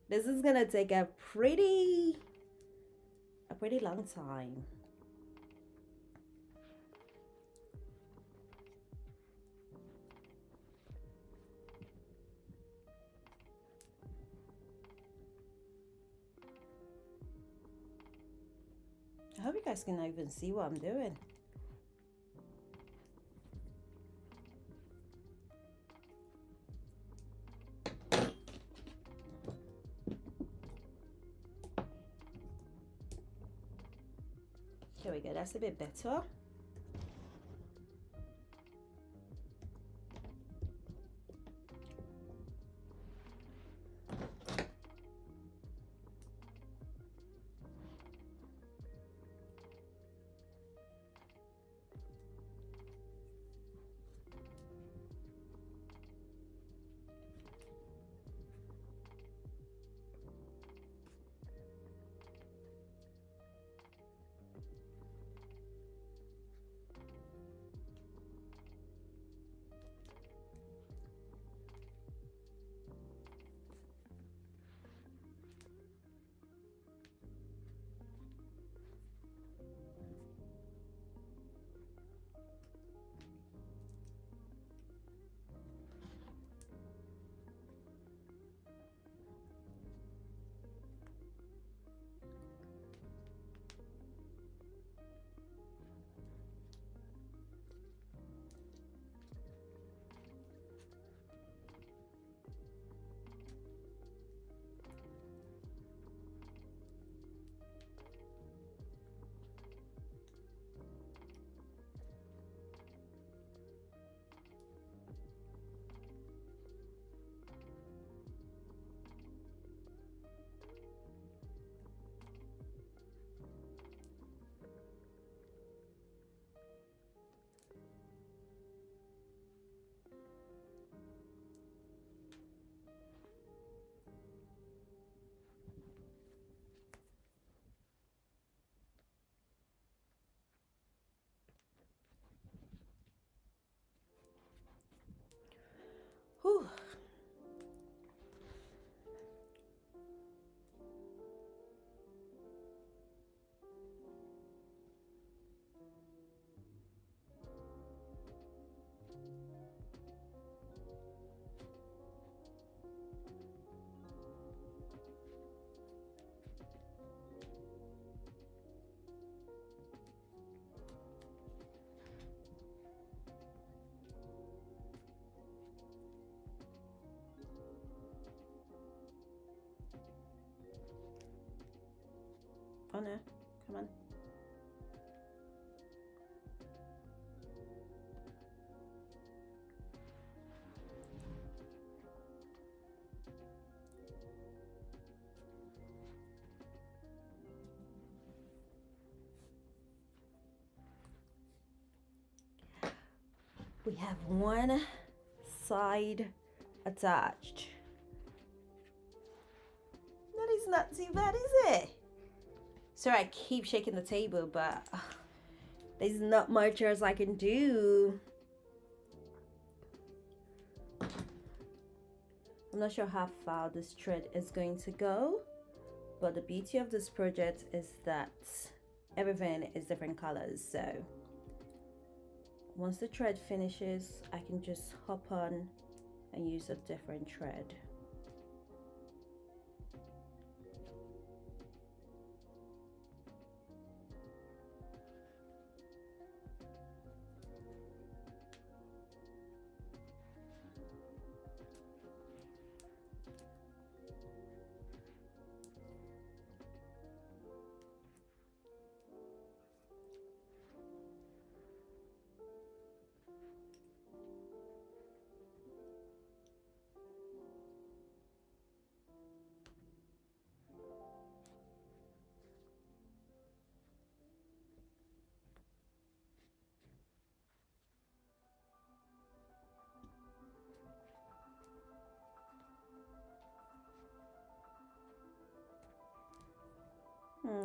this is gonna take a pretty long time. I hope you guys can even see what I'm doing. There we go, that's a bit better. Whew. Oh no, come on. We have one side attached. That is not too bad, is it? Sorry, I keep shaking the table, but there's not much else I can do. I'm not sure how far this thread is going to go, but the beauty of this project is that everything is different colors. So once the thread finishes, I can just hop on and use a different thread.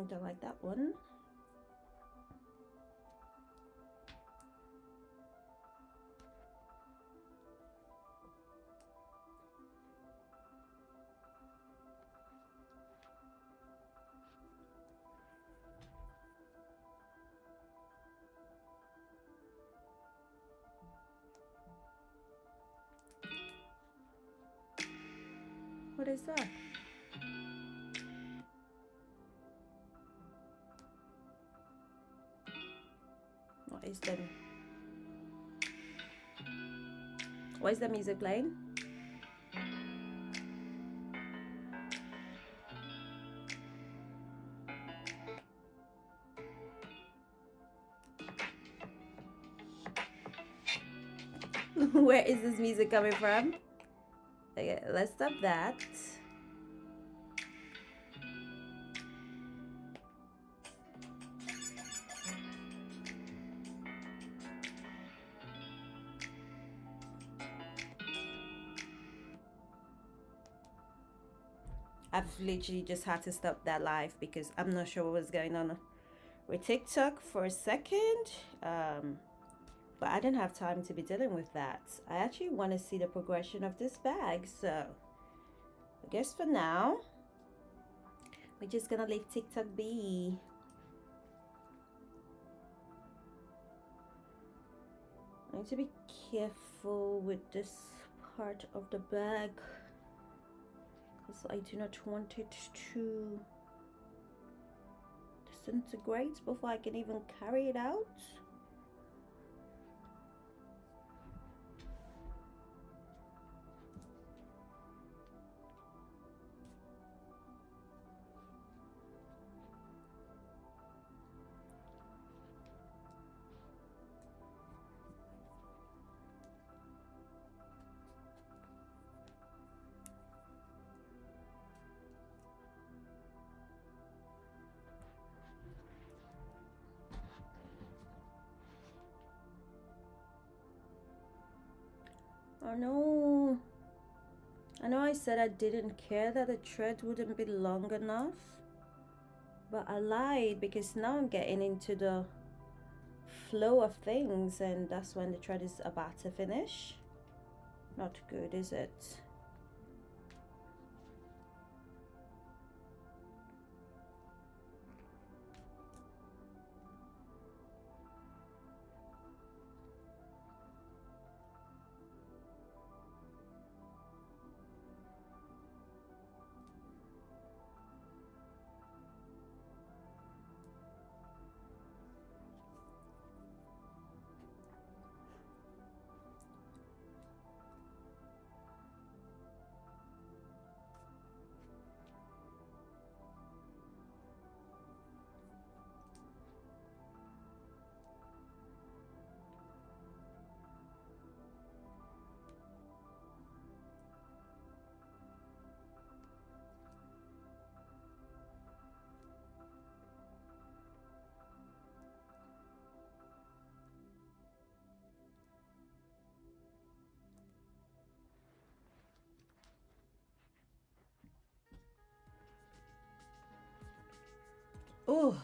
Don't like that one. What is that? What is the... Why is the music playing? Where is this music coming from? Okay, let's stop that. I've literally just had to stop that live because I'm not sure what was going on with TikTok for a second. But I didn't have time to be dealing with that. I actually want to see the progression of this bag. So I guess for now, we're just gonna leave TikTok be. I need to be careful with this part of the bag because I do not want it to disintegrate before I can even carry it out. Oh no. I know I said I didn't care that the thread wouldn't be long enough, but I lied because now I'm getting into the flow of things and that's when the thread is about to finish. Not good, is it? Oh,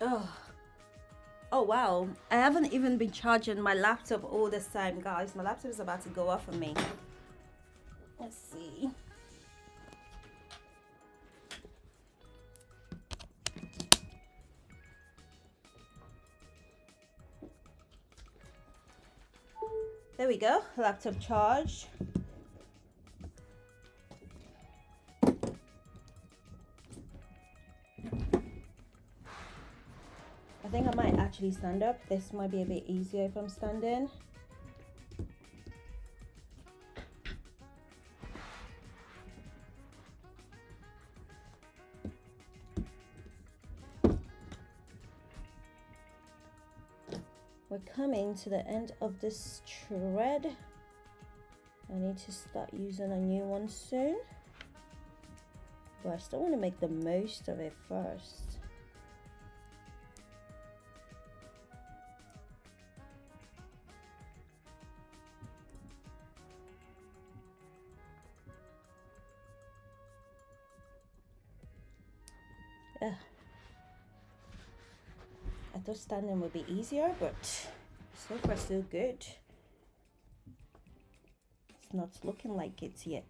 oh, oh wow. I haven't even been charging my laptop all this time, guys. My laptop is about to go off on me. Let's see. There we go, laptop charged. I think I might actually stand up. This might be a bit easier if I'm standing. We're coming to the end of this thread. I need to start using a new one soon, but I still want to make the most of it first. I thought standing would be easier, but so far so good. It's not looking like it yet.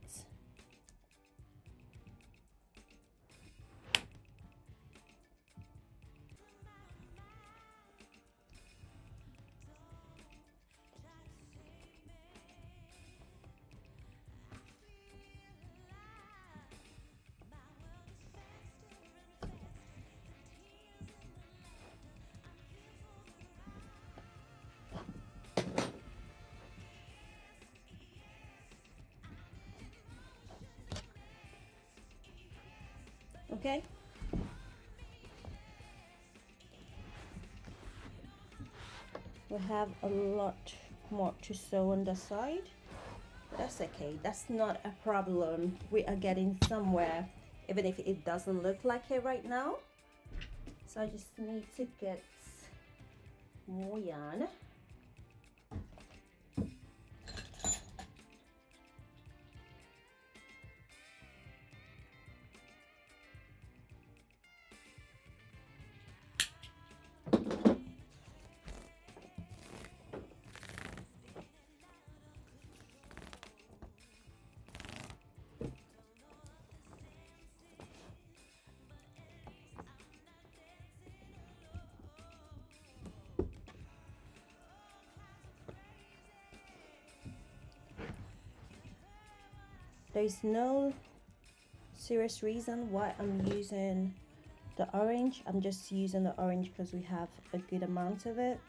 Okay. We have a lot more to sew on the side, but that's okay. That's not a problem. We are getting somewhere, even if it doesn't look like it right now. So I just need to get more yarn. There's no serious reason why I'm using the orange. I'm just using the orange because we have a good amount of it.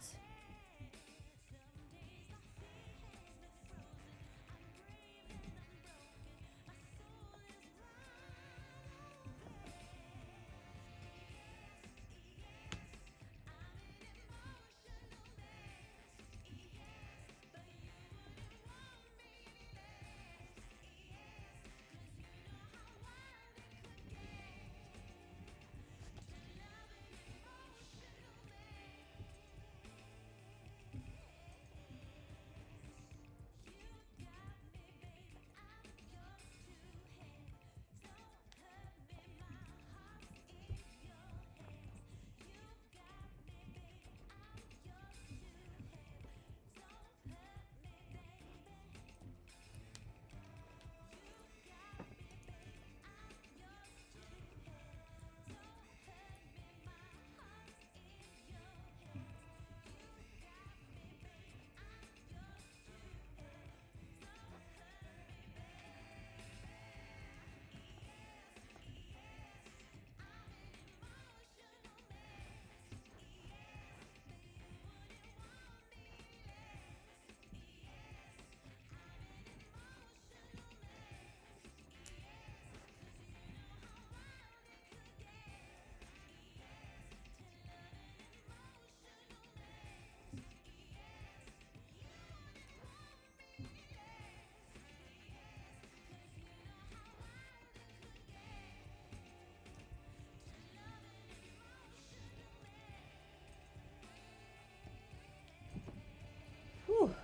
Whew.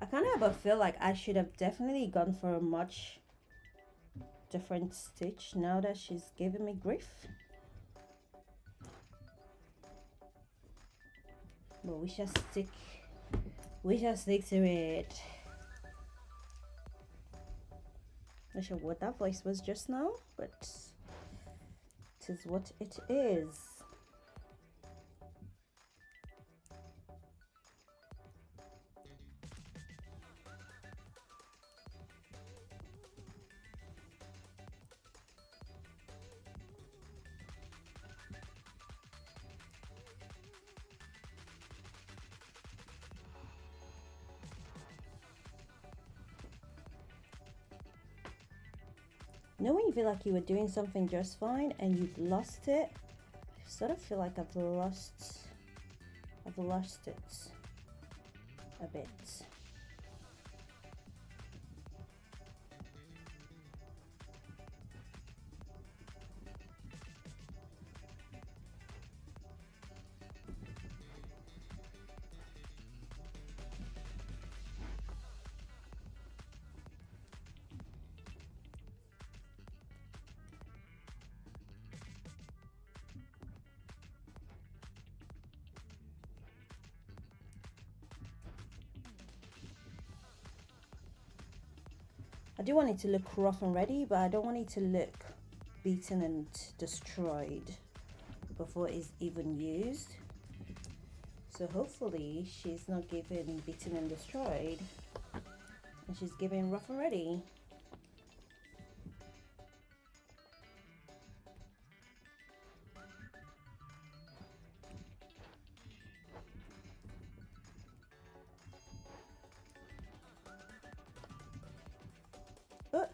I kind of feel like I should have definitely gone for a much different stitch now that she's giving me grief. But we shall stick to it. Not sure what that voice was just now, but it is what it is. You know when you feel like you were doing something just fine and you've lost it? I sort of feel like I've lost it a bit. I do want it to look rough and ready, but I don't want it to look beaten and destroyed before it's even used. So hopefully she's not giving beaten and destroyed, and she's giving rough and ready. Oh.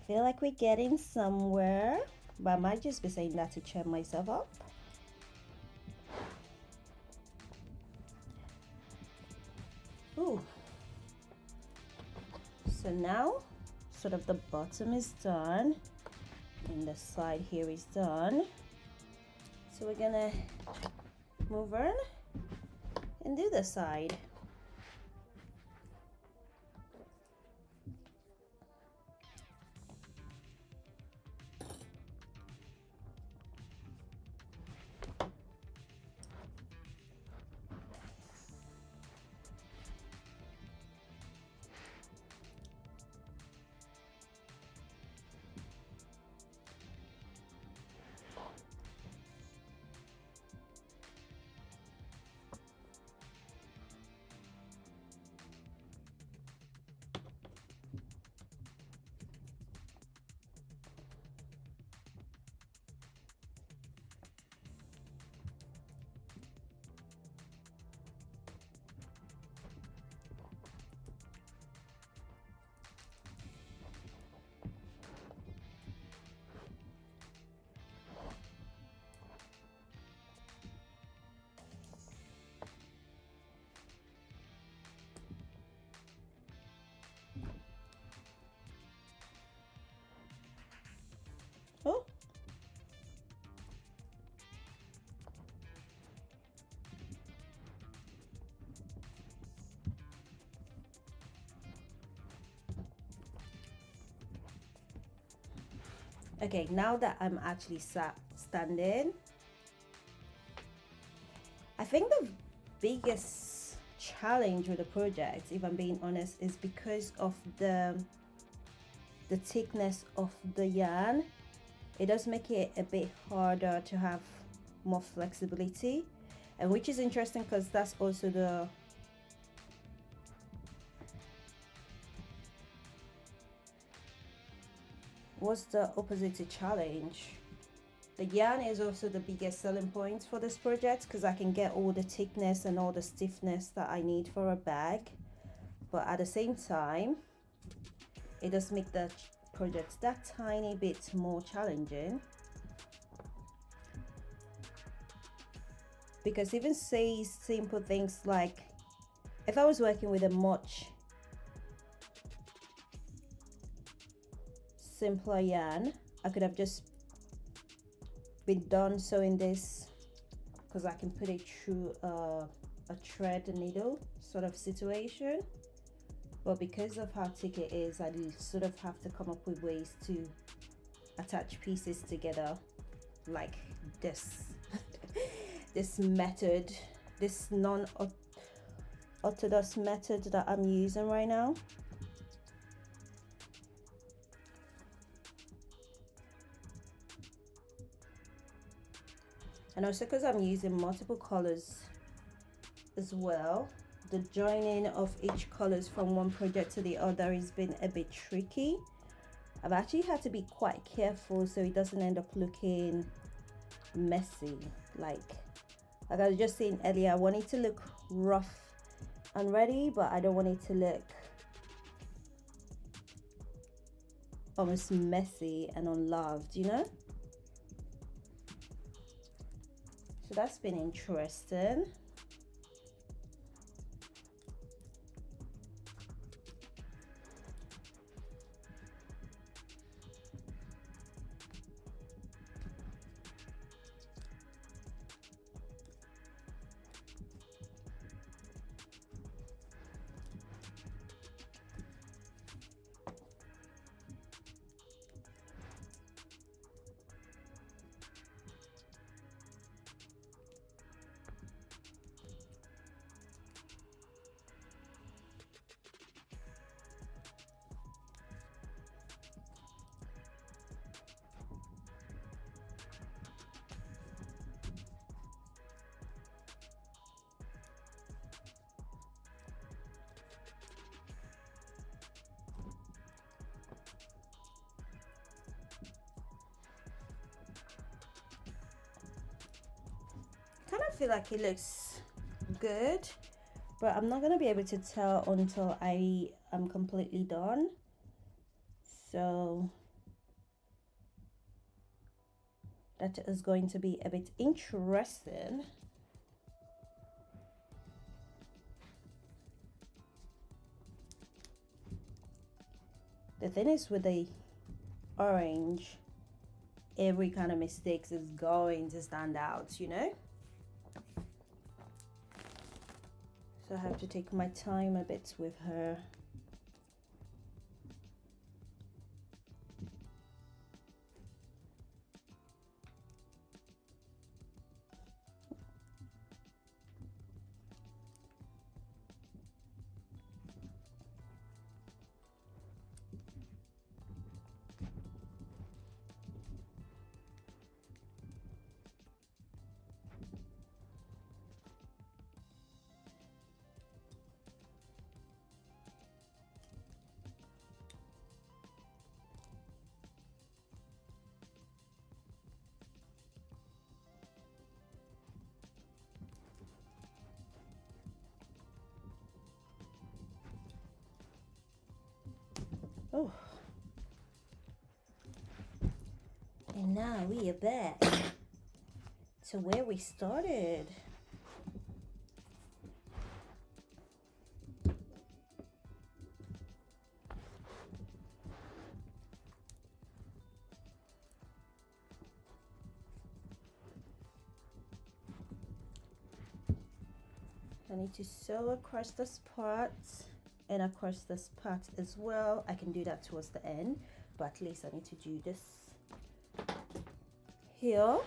Feel like we're getting somewhere, but I might just be saying that to cheer myself up. Ooh. So now sort of the bottom is done and the side here is done. So we're gonna move on and do the side. Oh. Okay, now that I'm actually standing, I think the biggest challenge with the project, if I'm being honest, is because of the thickness of the yarn. It does make it a bit harder to have more flexibility, and which is interesting because that's also the opposite to challenge. The yarn is also the biggest selling point for this project because I can get all the thickness and all the stiffness that I need for a bag, but at the same time it does make the project that tiny bit more challenging, because even say simple things like if I was working with a much simpler yarn, I could have just been done sewing this because I can put it through a thread needle sort of situation, but because of how thick it is, I sort of have to come up with ways to attach pieces together like this this method, this non-orthodox method that I'm using right now. And also because I'm using multiple colors as well, the joining of each colors from one project to the other has been a bit tricky. I've actually had to be quite careful so it doesn't end up looking messy. Like I was just saying earlier, I want it to look rough and ready, but I don't want it to look almost messy and unloved, you know? So that's been interesting. Kind of feel like it looks good, but I'm not gonna be able to tell until I am completely done. So that is going to be a bit interesting. The thing is with the orange, every kind of mistakes is going to stand out, you know? So I have to take my time a bit with her. Oh, and now we are back to where we started. I need to sew across this part and across this part as well. I can do that towards the end, but at least I need to do this here.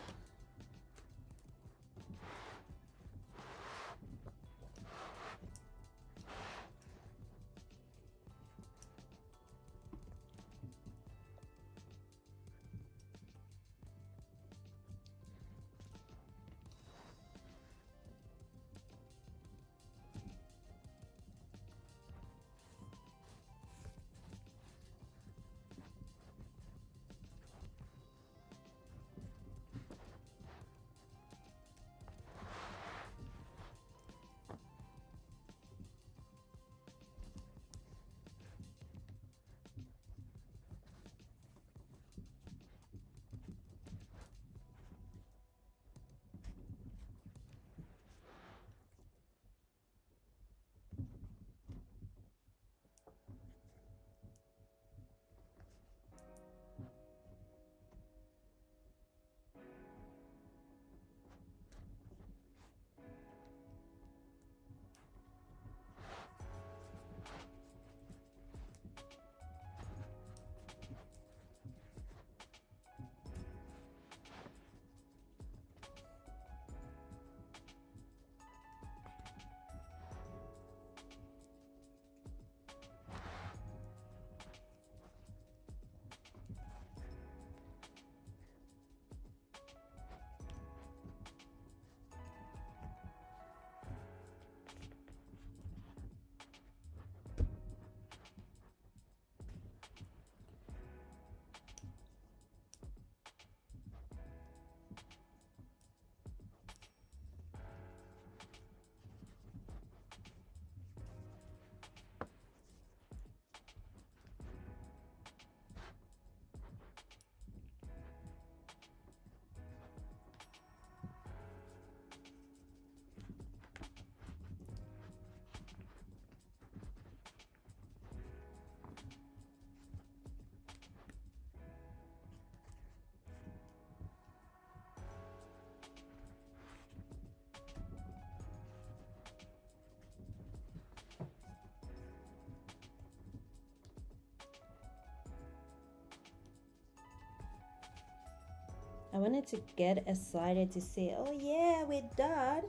I wanted to get excited to say, oh yeah, we're done,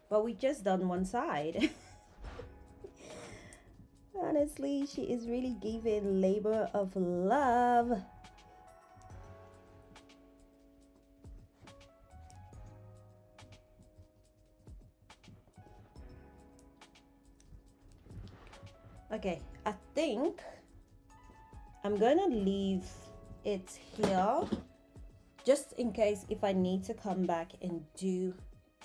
but we just done one side. Honestly, she is really giving labor of love. Okay, I think I'm gonna leave it here just in case if I need to come back and do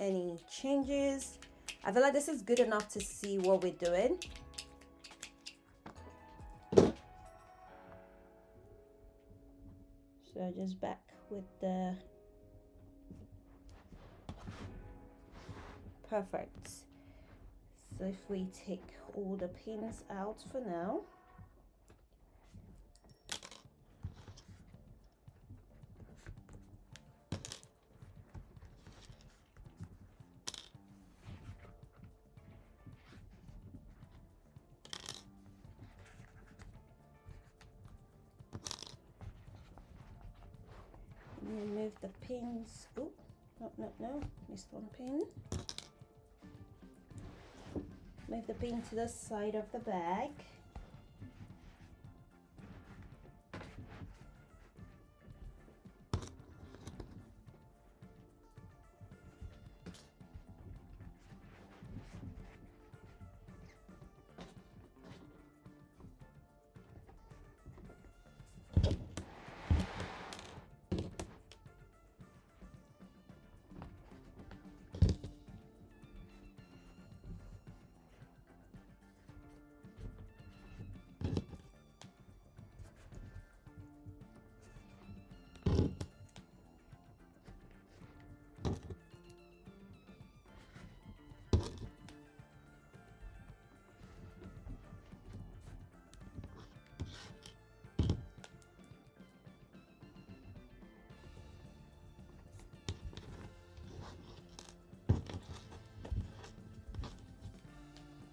any changes. I feel like this is good enough to see what we're doing. So just back with the perfect. So if we take all the pins out for now. Remove the pins. Oh, no, missed one pin. Move the pin to the side of the bag.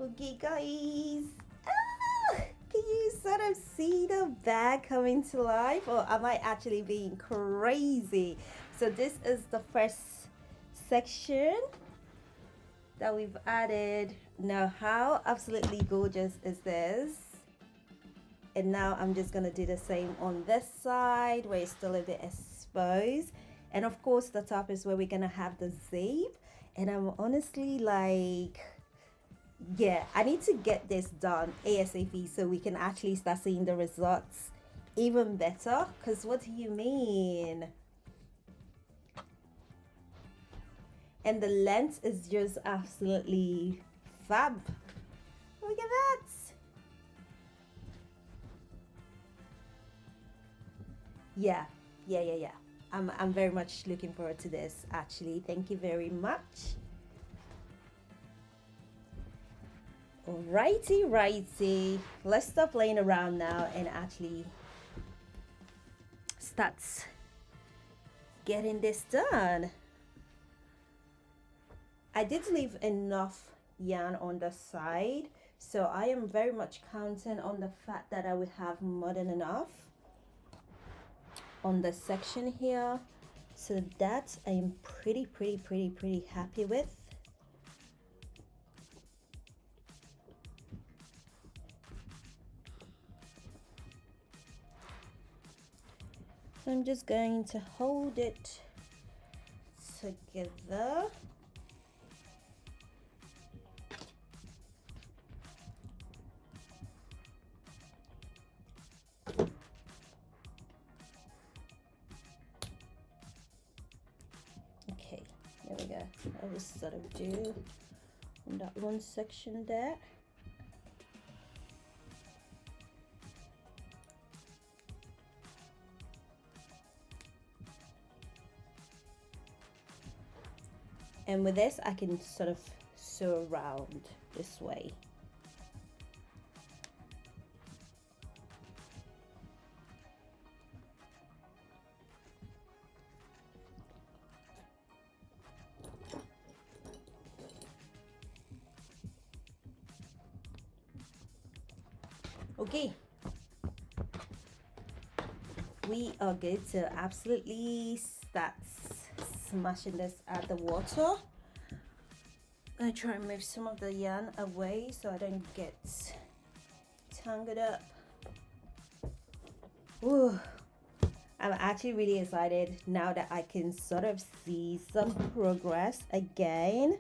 Okay guys, can you sort of see the bag coming to life, or am I actually being crazy? So this is the first section that we've added. Now how absolutely gorgeous is this? And now I'm just gonna do the same on this side where it's still a bit exposed, and of course the top is where we're gonna have the zip. And I'm honestly like, yeah, I need to get this done ASAP so we can actually start seeing the results even better. Because what do you mean? And the length is just absolutely fab. Look at that. Yeah. I'm very much looking forward to this actually. Thank you very much. Righty, let's stop playing around now and actually start getting this done. I did leave enough yarn on the side, so I am very much counting on the fact that I will have more than enough on the section here, so that I am pretty happy with. So I'm just going to hold it together. Okay, there we go. I will sort of do on that one section there. And with this, I can sort of sew around this way. Okay. we are good to absolutely start smashing this at the water. I'm gonna try and move some of the yarn away so I don't get tangled up. Ooh, I'm actually really excited now that I can sort of see some progress again.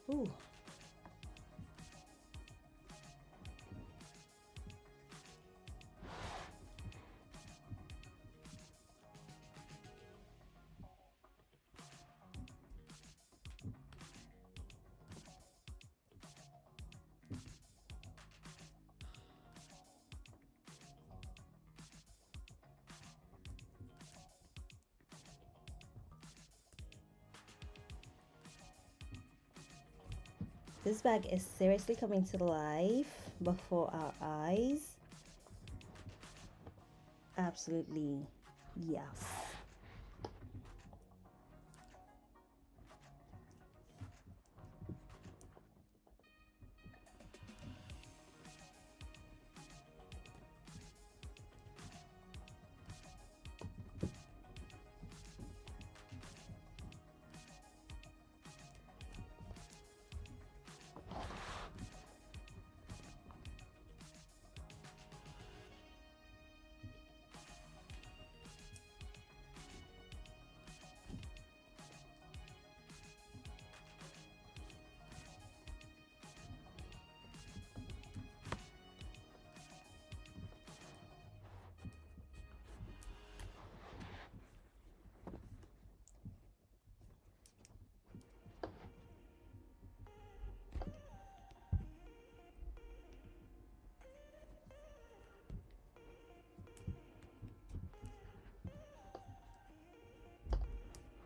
Ooh. This bag is seriously coming to life before our eyes. Absolutely, yes.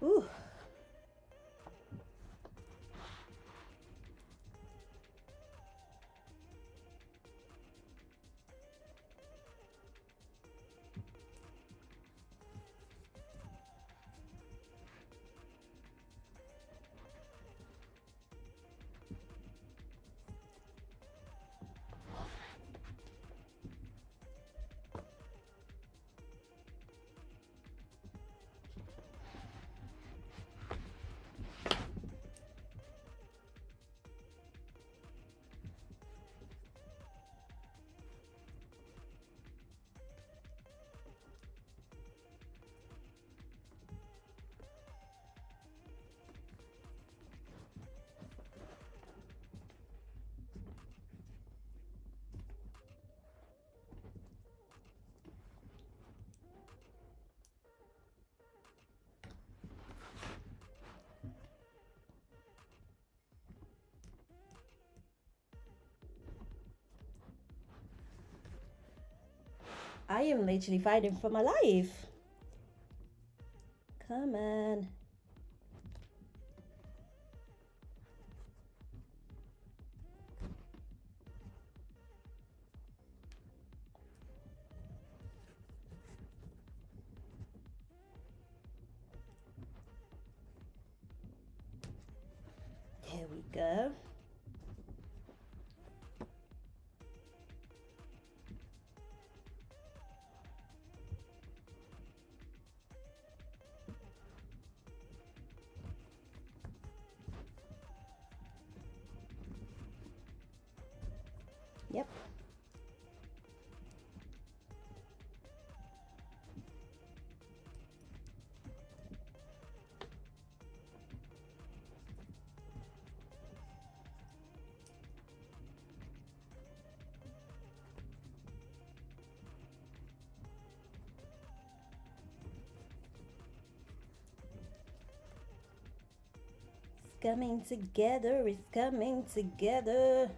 Ooh. I am literally fighting for my life. Come on. Here we go. Yep. It's coming together, it's coming together.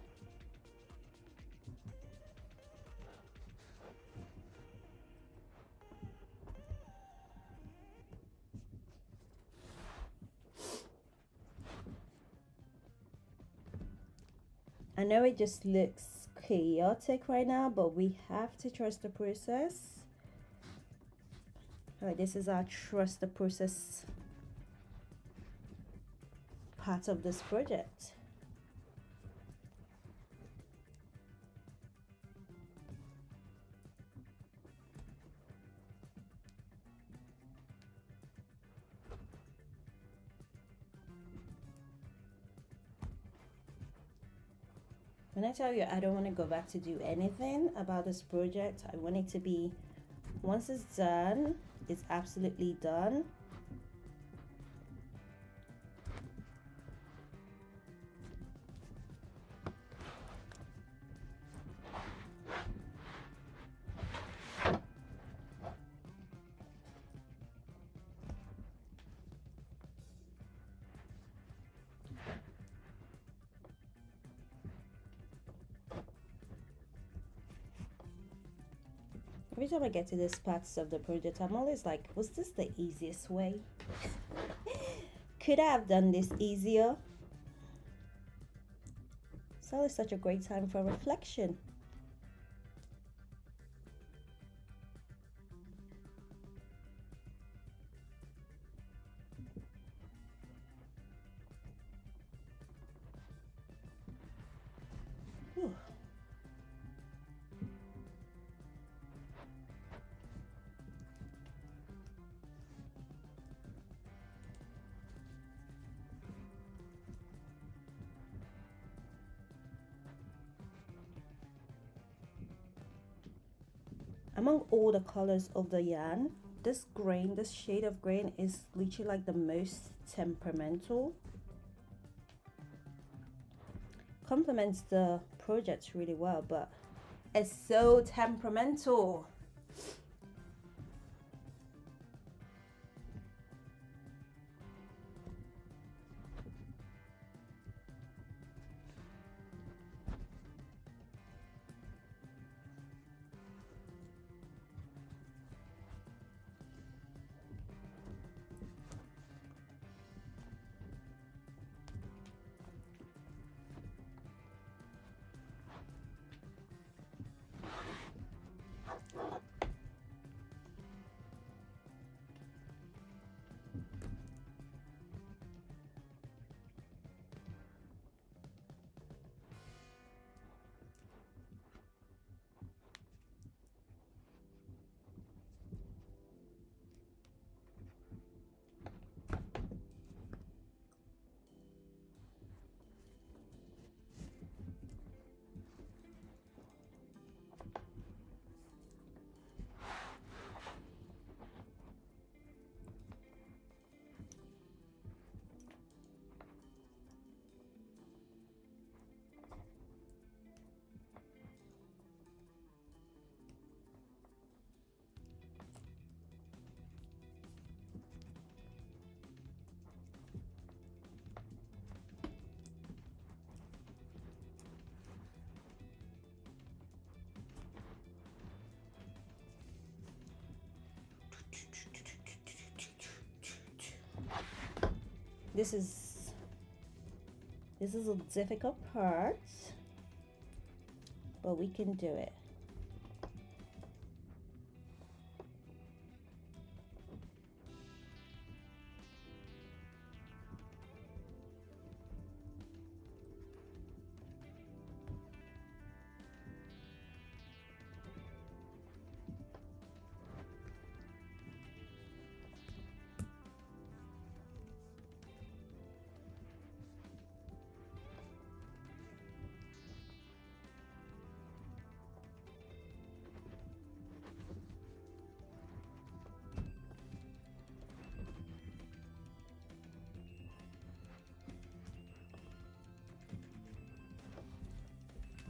I know it just looks chaotic right now, but we have to trust the process. All right, this is our trust the process part of this project. When I tell you I don't want to go back to do anything about this project, I want it to be, once it's done, it's absolutely done. Every time I get to this parts of the project, I'm always like, was this the easiest way? Could I have done this easier? It's always such a great time for reflection. Whew. Among all the colors of the yarn, this grain, this shade of grain is literally like the most temperamental. Complements the project really well, but it's so temperamental. This is a difficult part, but we can do it.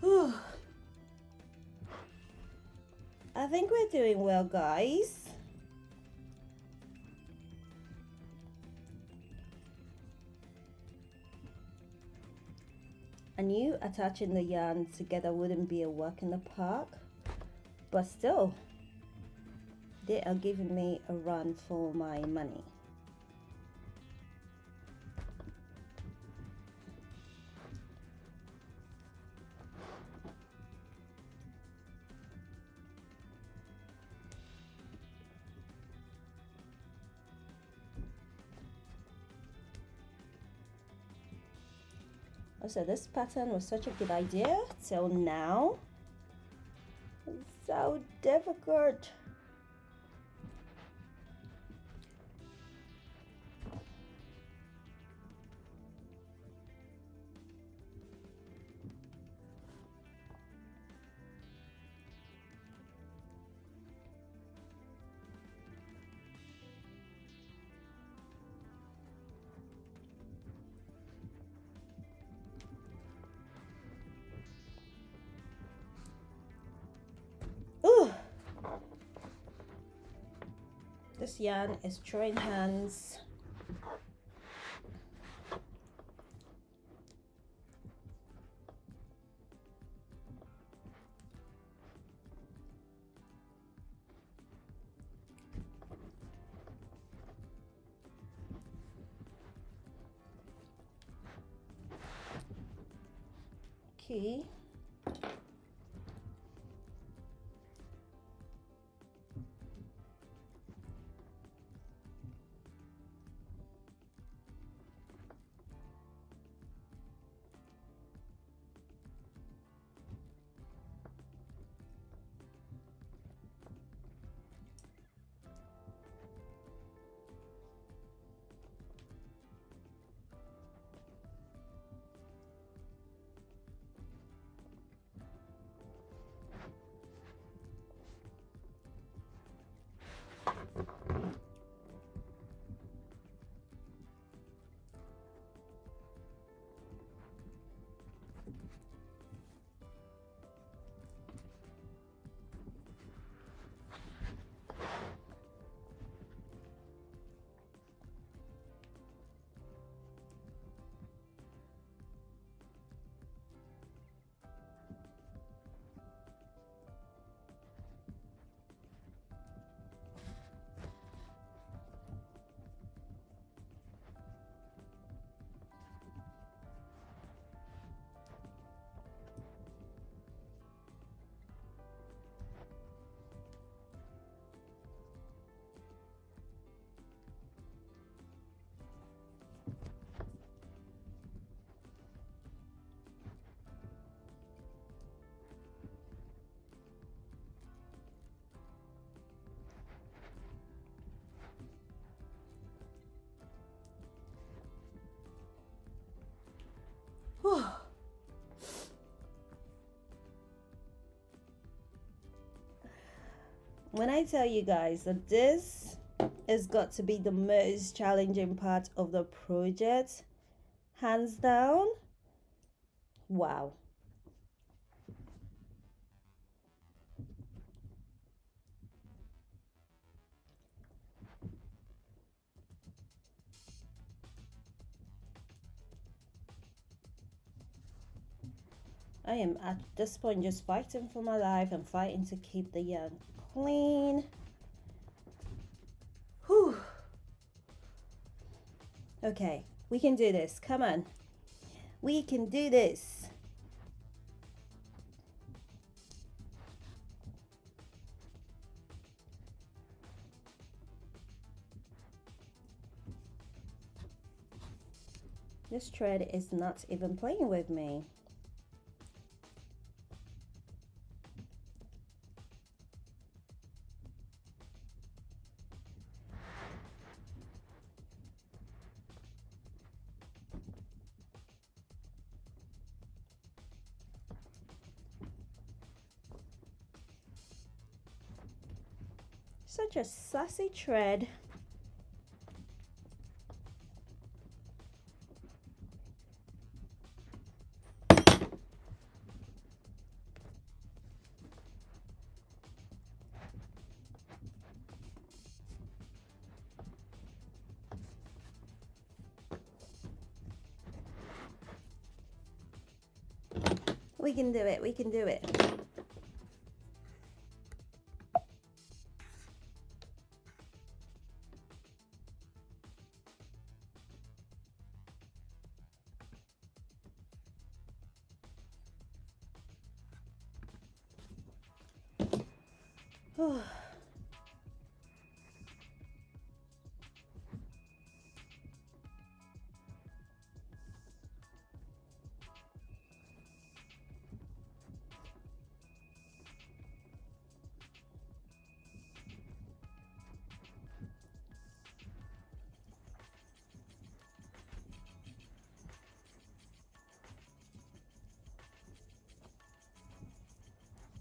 Whew. I think we're doing well, guys. I knew attaching the yarn together wouldn't be a walk in the park, but still, they are giving me a run for my money. Also, this pattern was such a good idea till now. It's so difficult. Ooh! This yarn is throwing hands. Okay. Whew. When I tell you guys that this has got to be the most challenging part of the project, hands down, wow. I am at this point just fighting for my life and fighting to keep the yarn clean. Whew. Okay, we can do this. Come on. We can do this. This thread is not even playing with me. Such a sassy thread. We can do it, we can do it.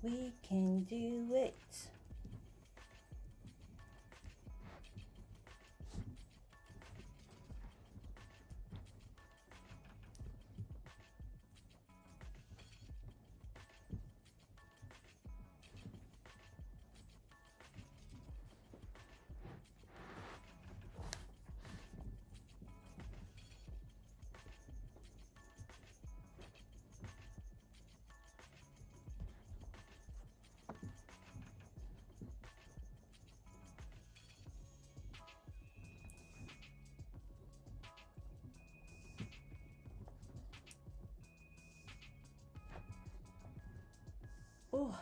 We can do it. Oh.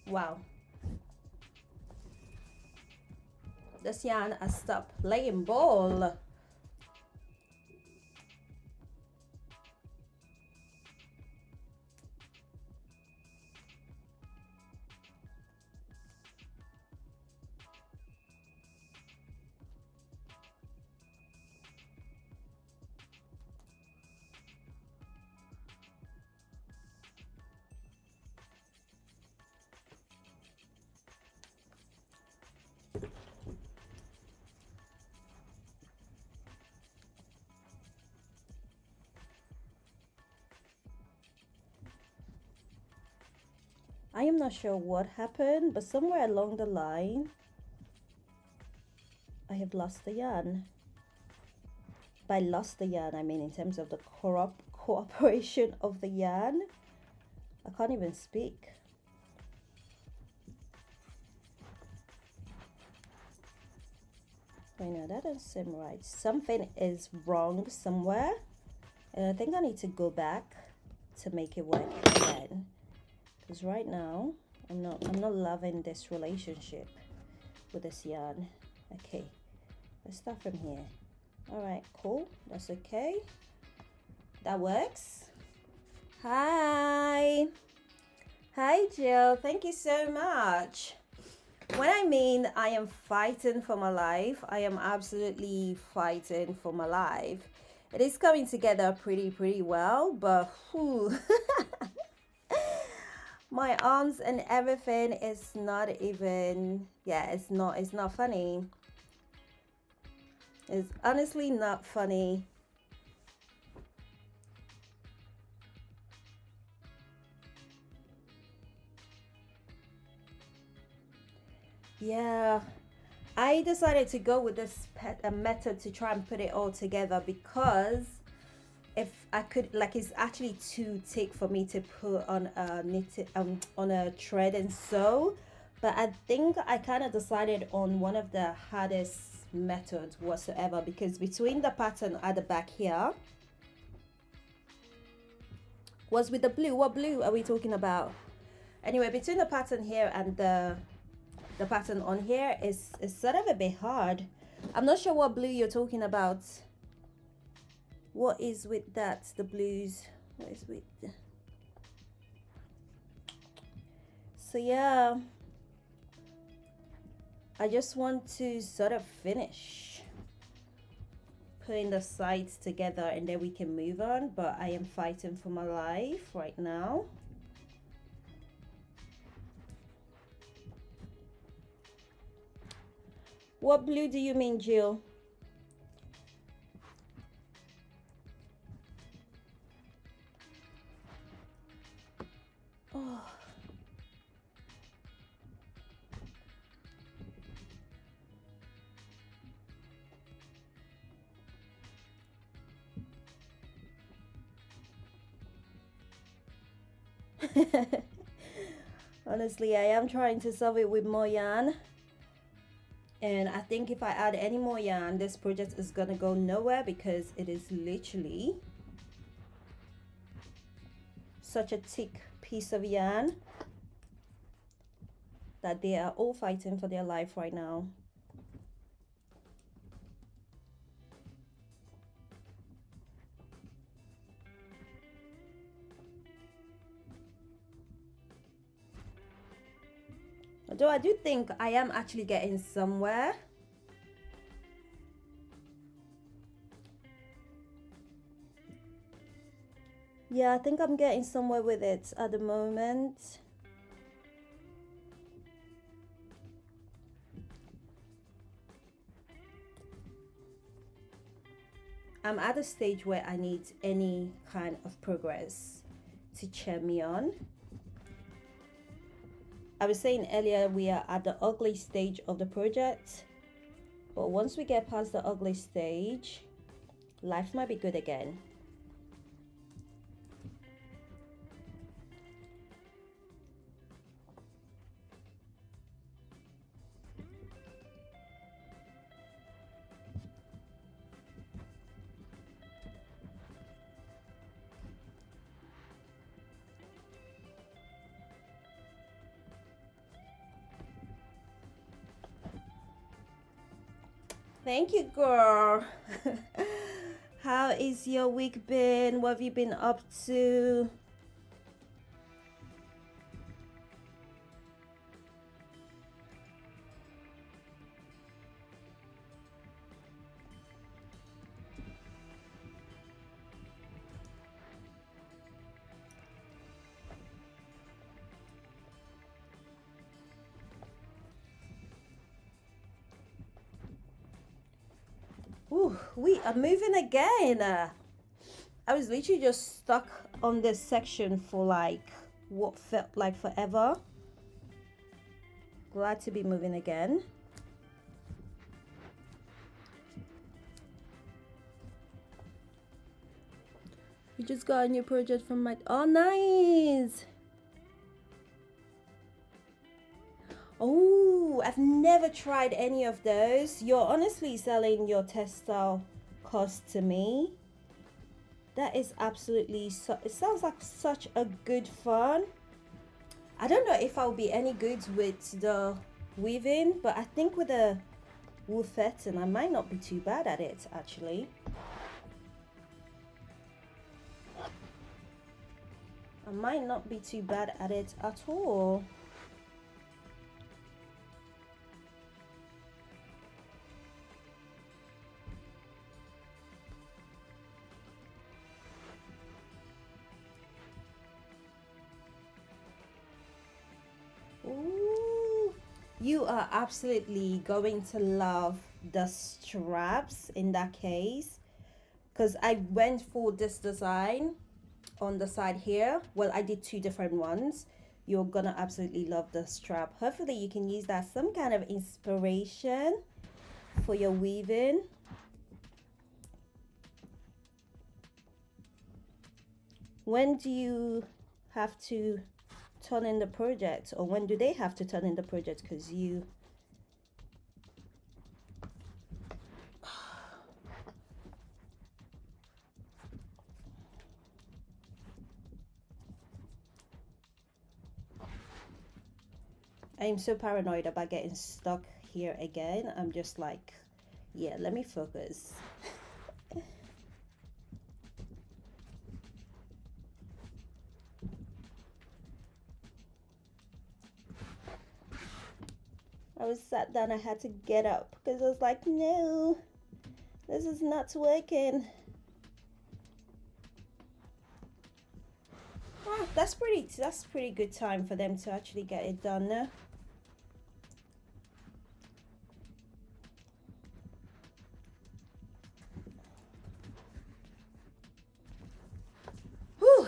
Wow. This yarn has stopped playing ball. I am not sure what happened, but somewhere along the line, I have lost the yarn. By lost the yarn, I mean in terms of the cooperation of the yarn. I can't even speak. I know that doesn't seem right. Something is wrong somewhere, and I think I need to go back to make it work again. Because right now, I'm not loving this relationship with this yarn. Okay, let's start from here. All right, cool. That's okay. That works. Hi. Hi, Jill. Thank you so much. When I mean I am fighting for my life, I am absolutely fighting for my life. It is coming together pretty well, but whew, my arms and everything is not even, yeah, it's not funny. It's honestly not funny. Yeah, I decided to go with this method to try and put it all together, because if I could, like, it's actually too thick for me to put on a knit on a thread and sew. But I think I kind of decided on one of the hardest methods whatsoever, because between the pattern at the back here was with the blue. What blue are we talking about? Anyway, between the pattern here and the pattern on here is sort of a bit hard. I'm not sure what blue you're talking about. What is with that? The blues. What is with the... So yeah, I just want to sort of finish putting the sides together and then we can move on, but I am fighting for my life right now. What blue do you mean, Jill? Oh. Honestly, I am trying to solve it with more yarn. And I think if I add any more yarn, this project is gonna go nowhere, because it is literally such a thick piece of yarn that they are all fighting for their life right now. Although I do think I am actually getting somewhere. Yeah, I think I'm getting somewhere with it at the moment. I'm at a stage where I need any kind of progress to cheer me on. I was saying earlier we are at the ugly stage of the project, but once we get past the ugly stage, life might be good again. Thank you, girl. How is your week been? What have you been up to? Ooh, we are moving again. I was literally just stuck on this section for like what felt like forever. Glad to be moving again. We just got a new project from my... Oh, nice. Oh, I've never tried any of those. You're honestly selling your textile course to me. That is absolutely... it sounds like such a good fun. I don't know if I'll be any good with the weaving, but I think with the woofeting, I might not be too bad at it, actually. I might not be too bad at it at all. Ooh, you are absolutely going to love the straps in that case, because I went for this design on the side here. Well, I did two different ones. You're gonna absolutely love the strap. Hopefully you can use that as some kind of inspiration for your weaving. When do you have to turn in the project, or when do they have to turn in the project? Because you... I'm so paranoid about getting stuck here again. I'm just like, yeah, let me focus. I was sat down, I had to get up because I was like, no, this is not working. Oh, that's pretty good time for them to actually get it done now. Whew.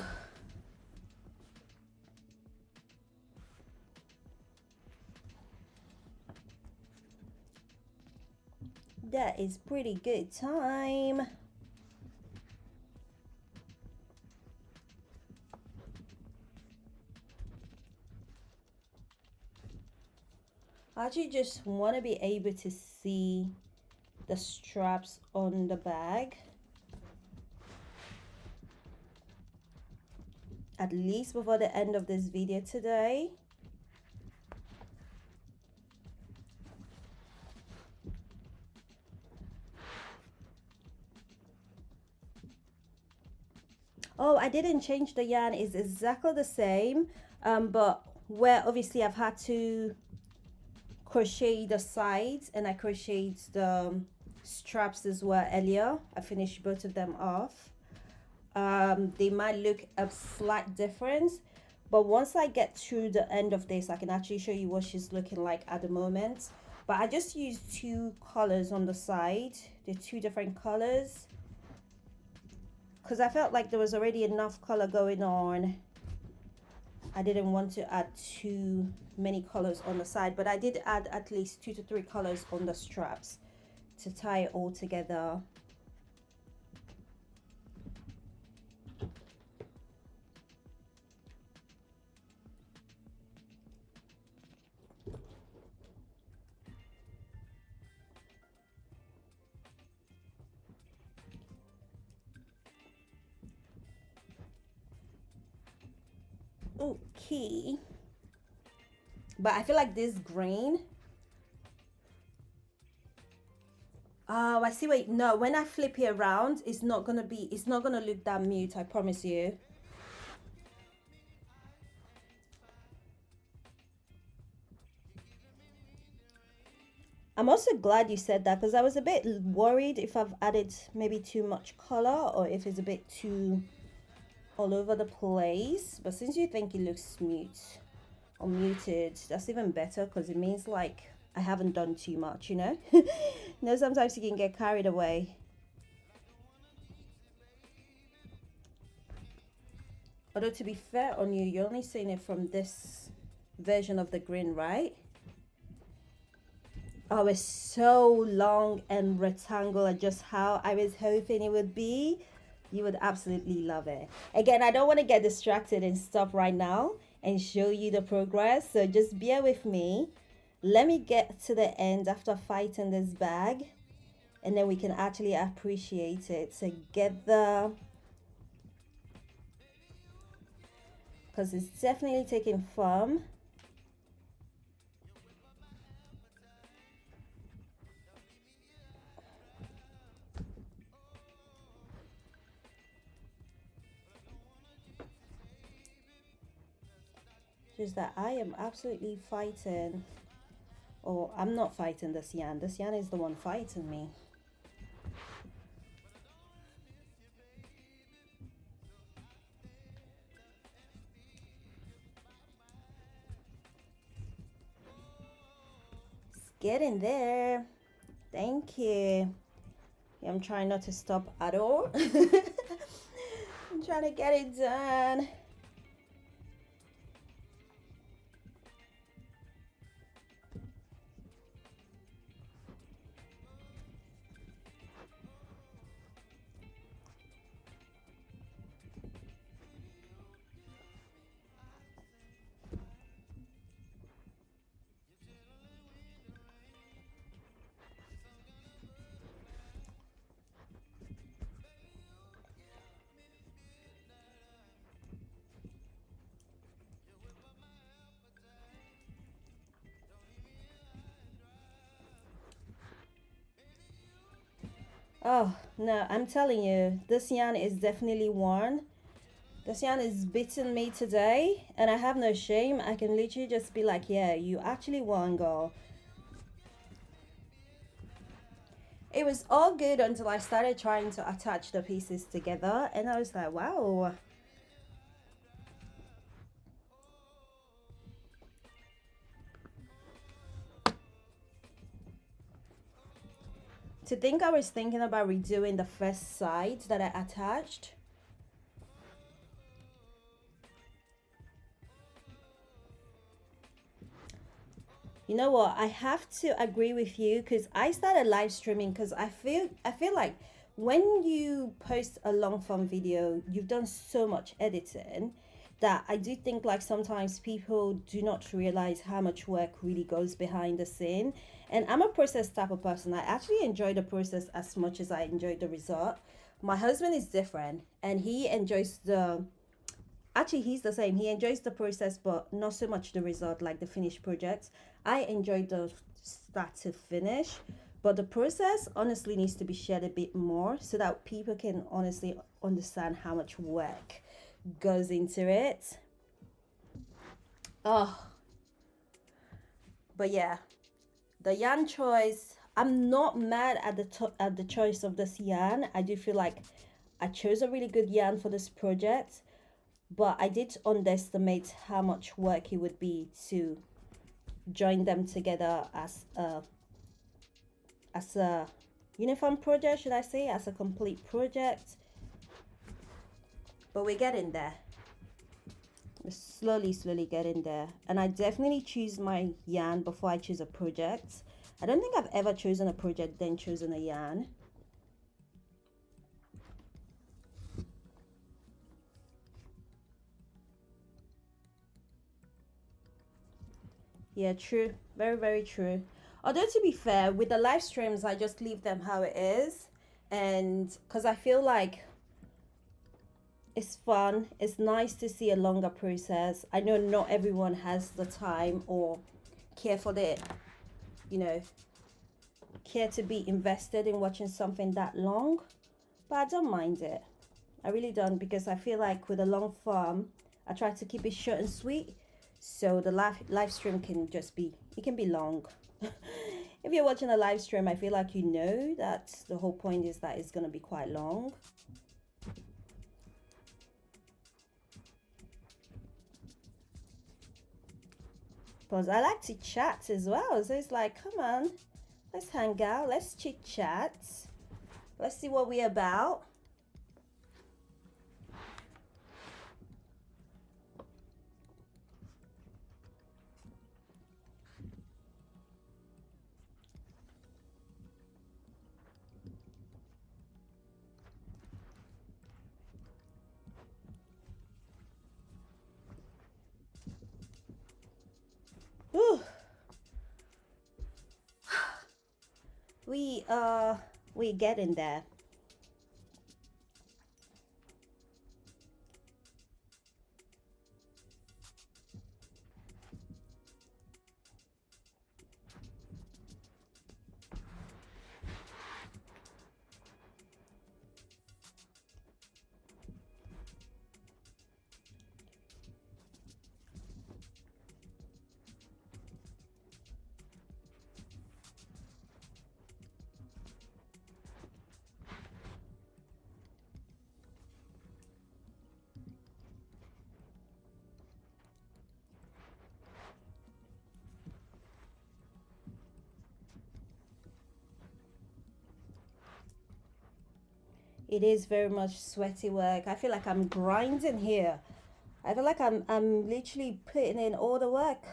That is pretty good time. I actually just want to be able to see the straps on the bag, at least before the end of this video today. Oh, I didn't change the yarn, it's exactly the same, but where obviously I've had to crochet the sides and I crocheted the straps as well earlier. I finished both of them off. they might look a slight difference, but once I get to the end of this, I can actually show you what she's looking like at the moment. But I just used two colors on the side. They're two different colors because I felt like there was already enough color going on. I didn't want to add too many colors on the side, but I did add at least 2 to 3 colors on the straps to tie it all together. Okay, but I feel like this green, oh, I see. Wait, no, when I flip it around, it's not gonna look that mute, I promise you. I'm also glad you said that because I was a bit worried if I've added maybe too much color or if it's a bit too all over the place. But since you think it looks mute or muted, that's even better because it means like I haven't done too much, you know. You know, sometimes you can get carried away. Although to be fair on you, you're only seeing it from this version of the green, right? Oh, it's so long and rectangular, just how I was hoping it would be. You would absolutely love it. Again, I don't want to get distracted and stop right now and show you the progress, so just bear with me. Let me get to the end after fighting this bag, and then we can actually appreciate it together, because it's definitely taking form. Just that I am absolutely fighting, or I'm not fighting this yarn. This yarn is the one fighting me. It's getting there. Thank you. I'm trying not to stop at all. I'm trying to get it done. Oh, no, I'm telling you, this yarn is definitely worn. This yarn is beating me today, and I have no shame. I can literally just be like, yeah, you actually won, girl. It was all good until I started trying to attach the pieces together, and I was like, wow. To think I was thinking about redoing the first side that I attached. You know what? I have to agree with you because I started live streaming because I feel like when you post a long form video, you've done so much editing that I do think like sometimes people do not realize how much work really goes behind the scene. And I'm a process type of person. I actually enjoy the process as much as I enjoy the result. My husband is different, and he enjoys the, actually he's the same, he enjoys the process but not so much the result, like the finished project. I enjoy the start to finish, but the process honestly needs to be shared a bit more so that people can honestly understand how much work goes into it. Oh, but yeah, the yarn choice, I'm not mad at the choice of this yarn. I do feel like I chose a really good yarn for this project, but I did underestimate how much work it would be to join them together as a uniform project, should I say, as a complete project. But we're getting there. We're slowly getting there. And I definitely choose my yarn before I choose a project. I don't think I've ever chosen a project then chosen a yarn. Yeah, true. Very, very true. Although to be fair, with the live streams, I just leave them how it is. And because I feel like it's fun, it's nice to see a longer process. I know not everyone has the time or care for the, you know, care to be invested in watching something that long. But I don't mind it. I really don't, because I feel like with a long form, I try to keep it short and sweet. So the live stream can just be, it can be long. If you're watching a live stream, I feel like you know that the whole point is that it's going to be quite long. Because I like to chat as well. So it's like, come on, let's hang out, let's chit chat. Let's see what we're about. Whew. We're getting there. It is very much sweaty work. I feel like I'm grinding here. I feel like I'm literally putting in all the work.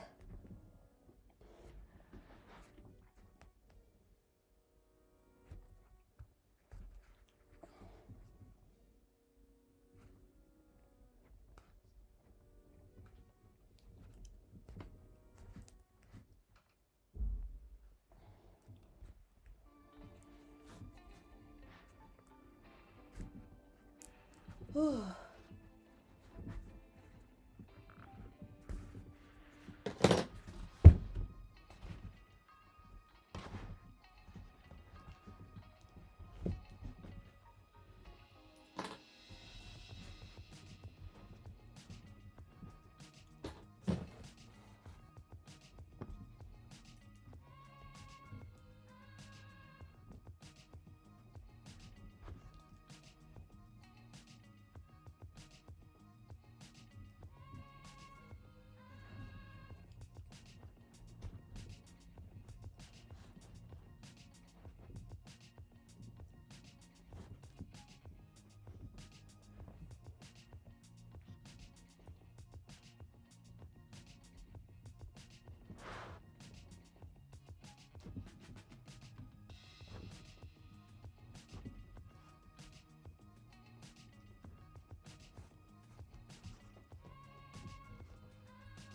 Whew.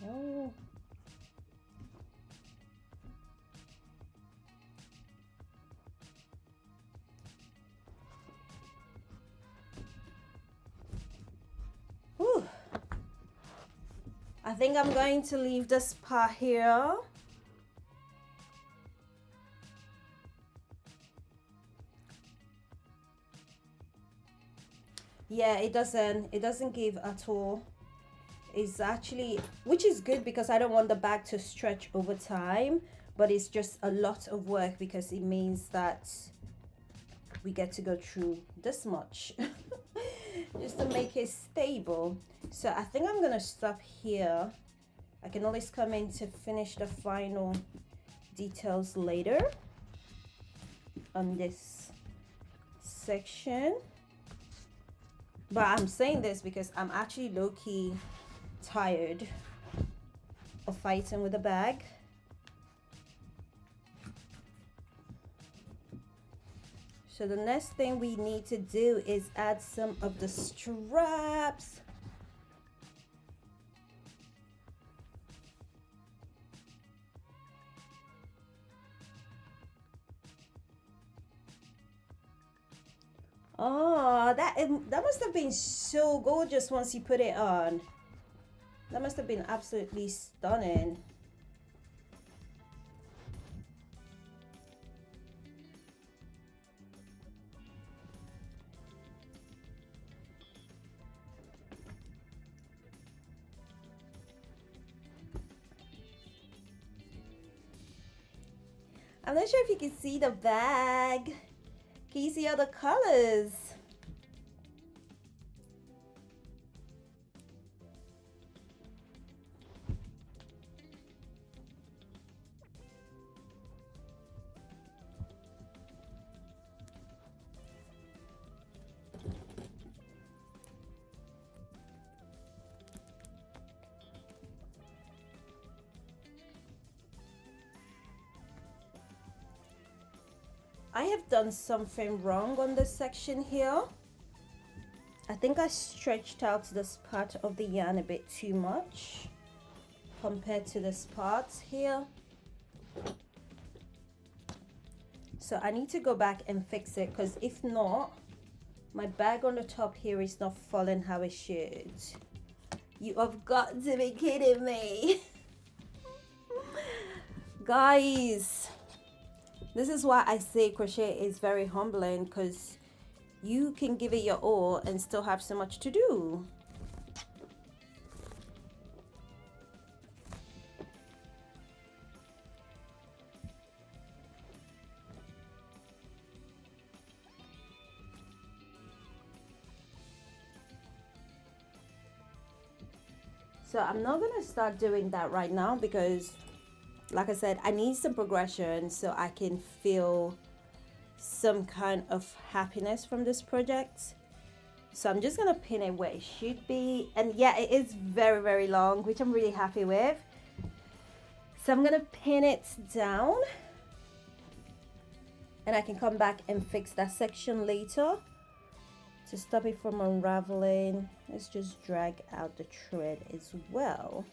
Oh. Whew. I think I'm going to leave this part here. Yeah, it doesn't give at all. It's actually, which is good because I don't want the bag to stretch over time, but it's just a lot of work because it means that we get to go through this much just to make it stable. So I think I'm gonna stop here. I can always come in to finish the final details later on this section. But I'm saying this because I'm actually low-key tired of fighting with the bag. So the next thing we need to do is add some of the straps. Oh, that must have been so gorgeous once you put it on. That must have been absolutely stunning. I'm not sure if you can see the bag. Can you see all the colors? I have done something wrong on this section here. I think I stretched out this part of the yarn a bit too much compared to this part here. So I need to go back and fix it, because if not, my bag on the top here is not falling how it should. You have got to be kidding me. Guys, this is why I say crochet is very humbling, because you can give it your all and still have so much to do. So I'm not gonna start doing that right now, because like I said, I need some progression so I can feel some kind of happiness from this project. So I'm just gonna pin it where it should be. And yeah, it is very, very long, which I'm really happy with. So I'm gonna pin it down, and I can come back and fix that section later. To stop it from unraveling, let's just drag out the thread as well.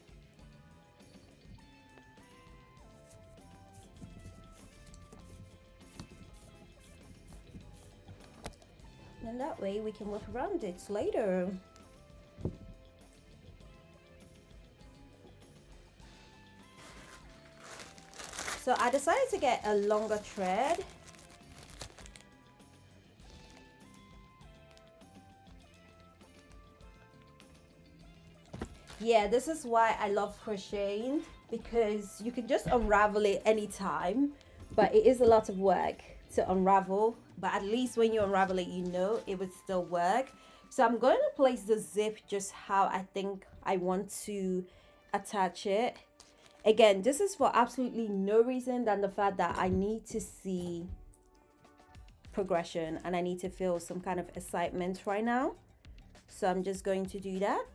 And that way we can work around it later. So I decided to get a longer thread. Yeah, this is why I love crocheting, because you can just unravel it anytime, but it is a lot of work to unravel. But at least when you unravel it, you know it would still work. So I'm going to place the zip just how I think I want to attach it. Again, this is for absolutely no reason than the fact that I need to see progression and I need to feel some kind of excitement right now. So I'm just going to do that.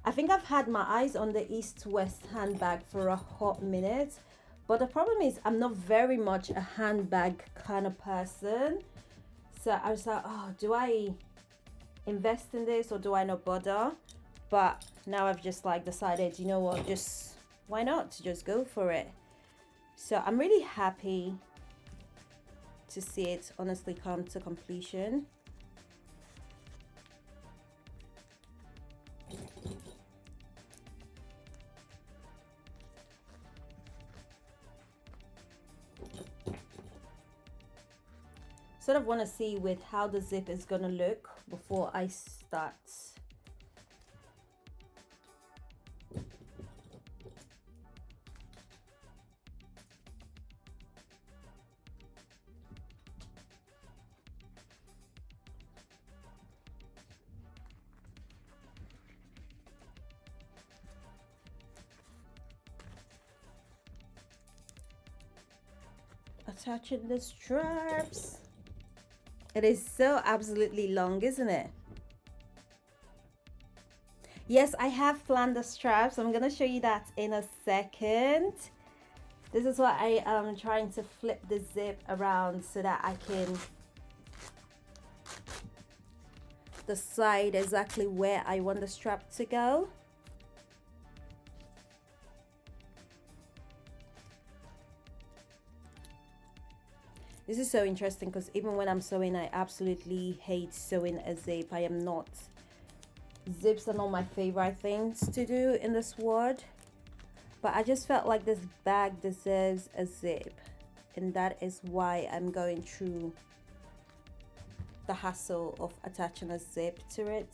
I think I've had my eyes on the East West handbag for a hot minute, but the problem is I'm not very much a handbag kind of person. So I was like, oh, do I invest in this or do I not bother? But now I've just like decided, you know what, just why not just go for it. So I'm really happy to see it honestly come to completion. Sort of want to see with how the zip is gonna look before I start attaching the straps. It is so absolutely long, isn't it? Yes, I have planned the straps. I'm gonna show you that in a second. This is what I am trying to flip the zip around so that I can decide exactly where I want the strap to go. This is so interesting because even when I'm sewing, I absolutely hate sewing a zip. I am not. Zips are not my favorite things to do in this world. But I just felt like this bag deserves a zip. And that is why I'm going through the hassle of attaching a zip to it.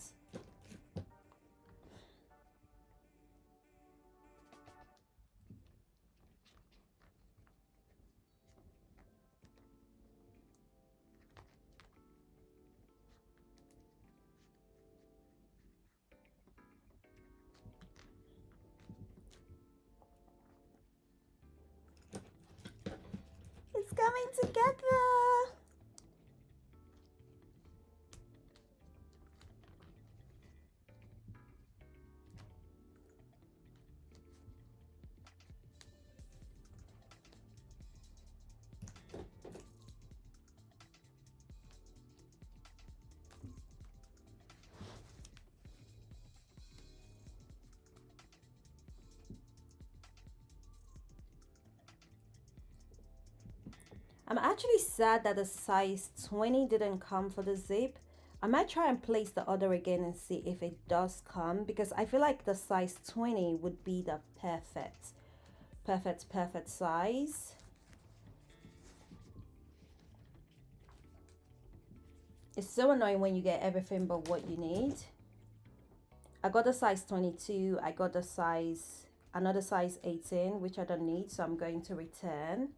It's coming together. I'm actually sad that the size 20 didn't come for the zip. I might try and place the order again and see if it does come, because I feel like the size 20 would be the perfect size. It's so annoying when you get everything but what you need. I got the size 22. I got the another size 18, which I don't need, so I'm going to return.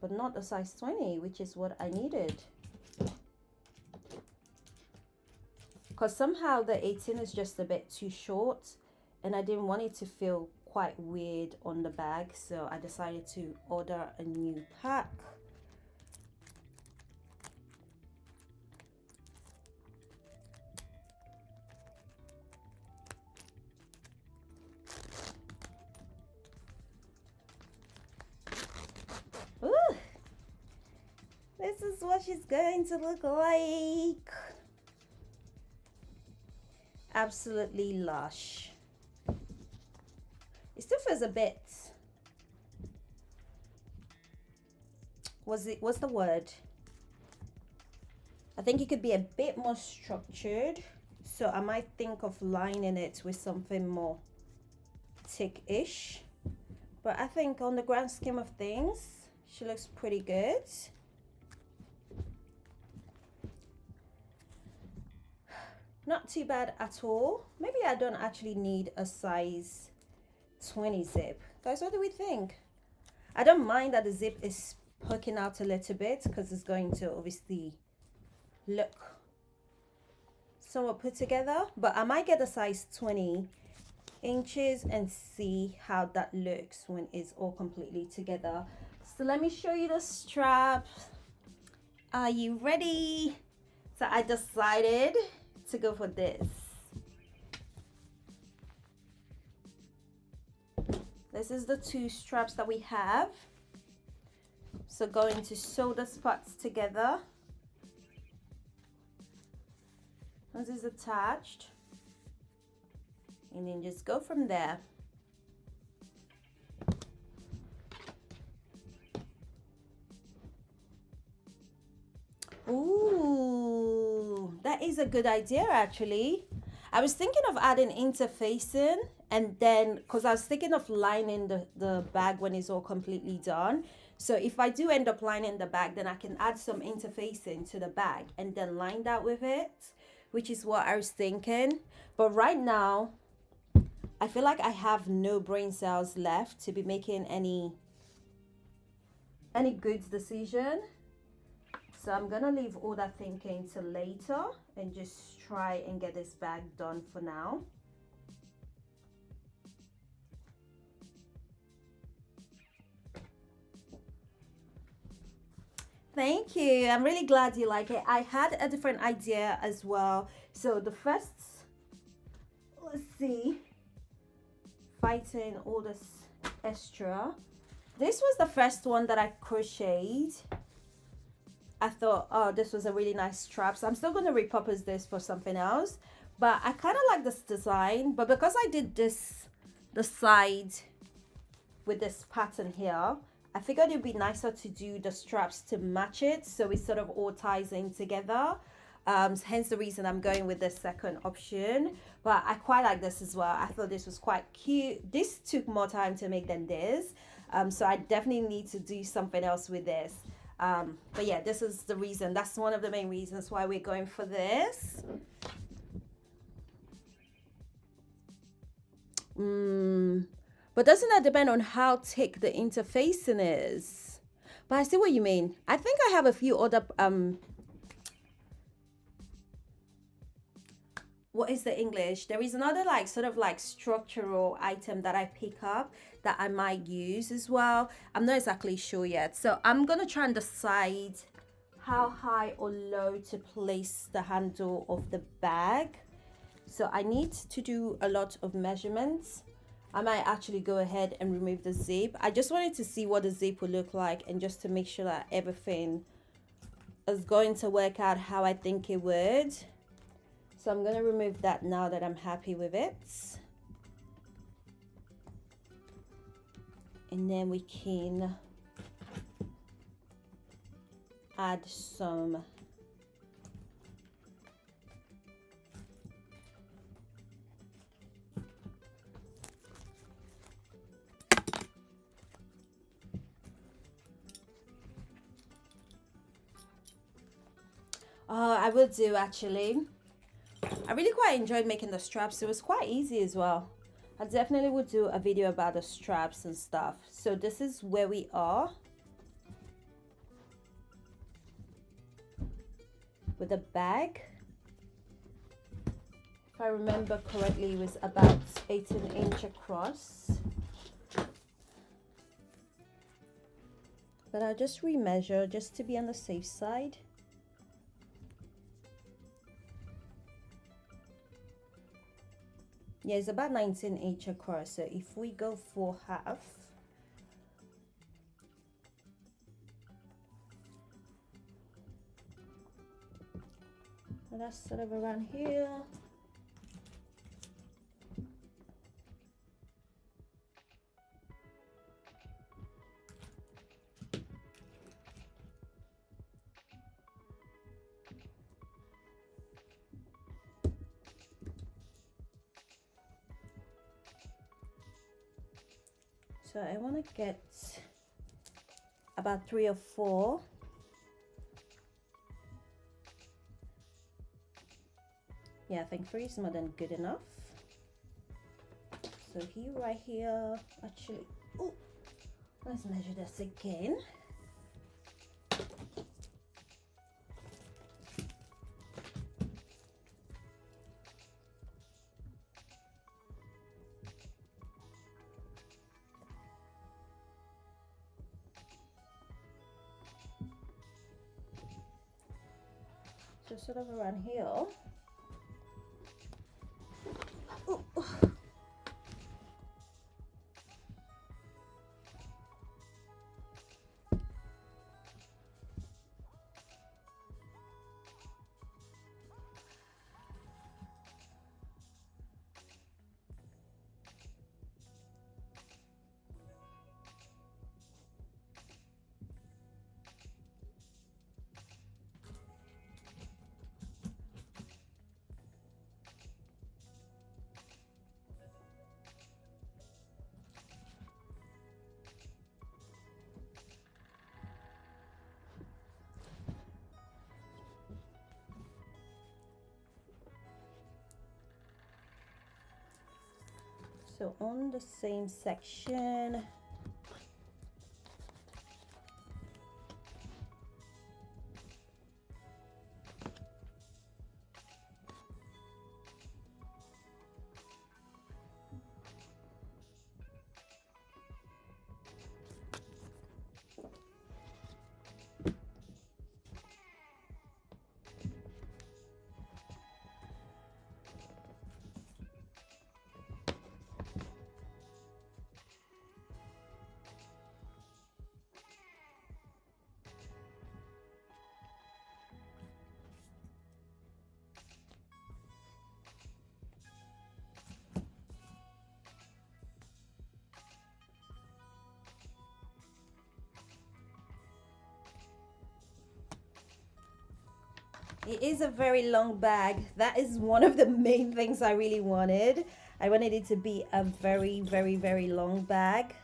But not the size 20, which is what I needed. Because somehow the 18 is just a bit too short, and I didn't want it to feel quite weird on the bag, so I decided to order a new pack. Ooh, this is what she's going to look like. Absolutely lush. It still feels a bit, what's the word? I think it could be a bit more structured, so I might think of lining it with something more thick-ish. But I think on the grand scheme of things, she looks pretty good. Not too bad at all. Maybe I don't actually need a size 20 zip. Guys, what do we think? I don't mind that the zip is poking out a little bit, because it's going to obviously look somewhat put together. But I might get a size 20 inches and see how that looks when it's all completely together. So let me show you the strap. Are you ready? So I decided to go for this. This is the two straps that we have. So going to sew the spots together. This is attached. And then just go from there. Ooh, that is a good idea actually. I was thinking of adding interfacing, and then because I was thinking of lining the bag when it's all completely done. So if I do end up lining the bag, then I can add some interfacing to the bag and then line that with it, which is what I was thinking. But right now, I feel like I have no brain cells left to be making any good decision. So I'm gonna leave all that thinking till later and just try and get this bag done for now. Thank you. I'm really glad you like it. I had a different idea as well. So the first, let's see, fighting all this extra. This was the first one that I crocheted. I thought, oh, this was a really nice strap. So I'm still going to repurpose this for something else. But I kind of like this design. But because I did this, the side with this pattern here, I figured it'd be nicer to do the straps to match it. So it sort of all ties in together. Hence the reason I'm going with the second option. But I quite like this as well. I thought this was quite cute. This took more time to make than this. So I definitely need to do something else with this. But yeah, this is the reason. That's one of the main reasons why we're going for this. But doesn't that depend on how thick the interfacing is? But I see what you mean. I think I have a few other what is the English? There is another like sort of like structural item that I pick up that I might use as well. I'm not exactly sure yet. So I'm gonna try and decide how high or low to place the handle of the bag. So I need to do a lot of measurements. I might actually go ahead and remove the zip. I just wanted to see what the zip would look like and just to make sure that everything is going to work out how I think it would. So I'm going to remove that now that I'm happy with it. And then we can add some I will do actually. I really quite enjoyed making the straps. It was quite easy as well. I definitely would do a video about the straps and stuff. So this is where we are with the bag. If I remember correctly, it was about 18" across. But I'll just remeasure just to be on the safe side. Yeah, it's about 19" across. So if we go for half, that's sort of around here. So I want to get about 3 or 4. Yeah, I think 3 is more than good enough. So here, right here, actually, oh, let's measure this again. So sort of around here. Ooh. So on the same section, It is a very long bag. That is one of the main things I really wanted. I wanted it to be a very, very, very long bag.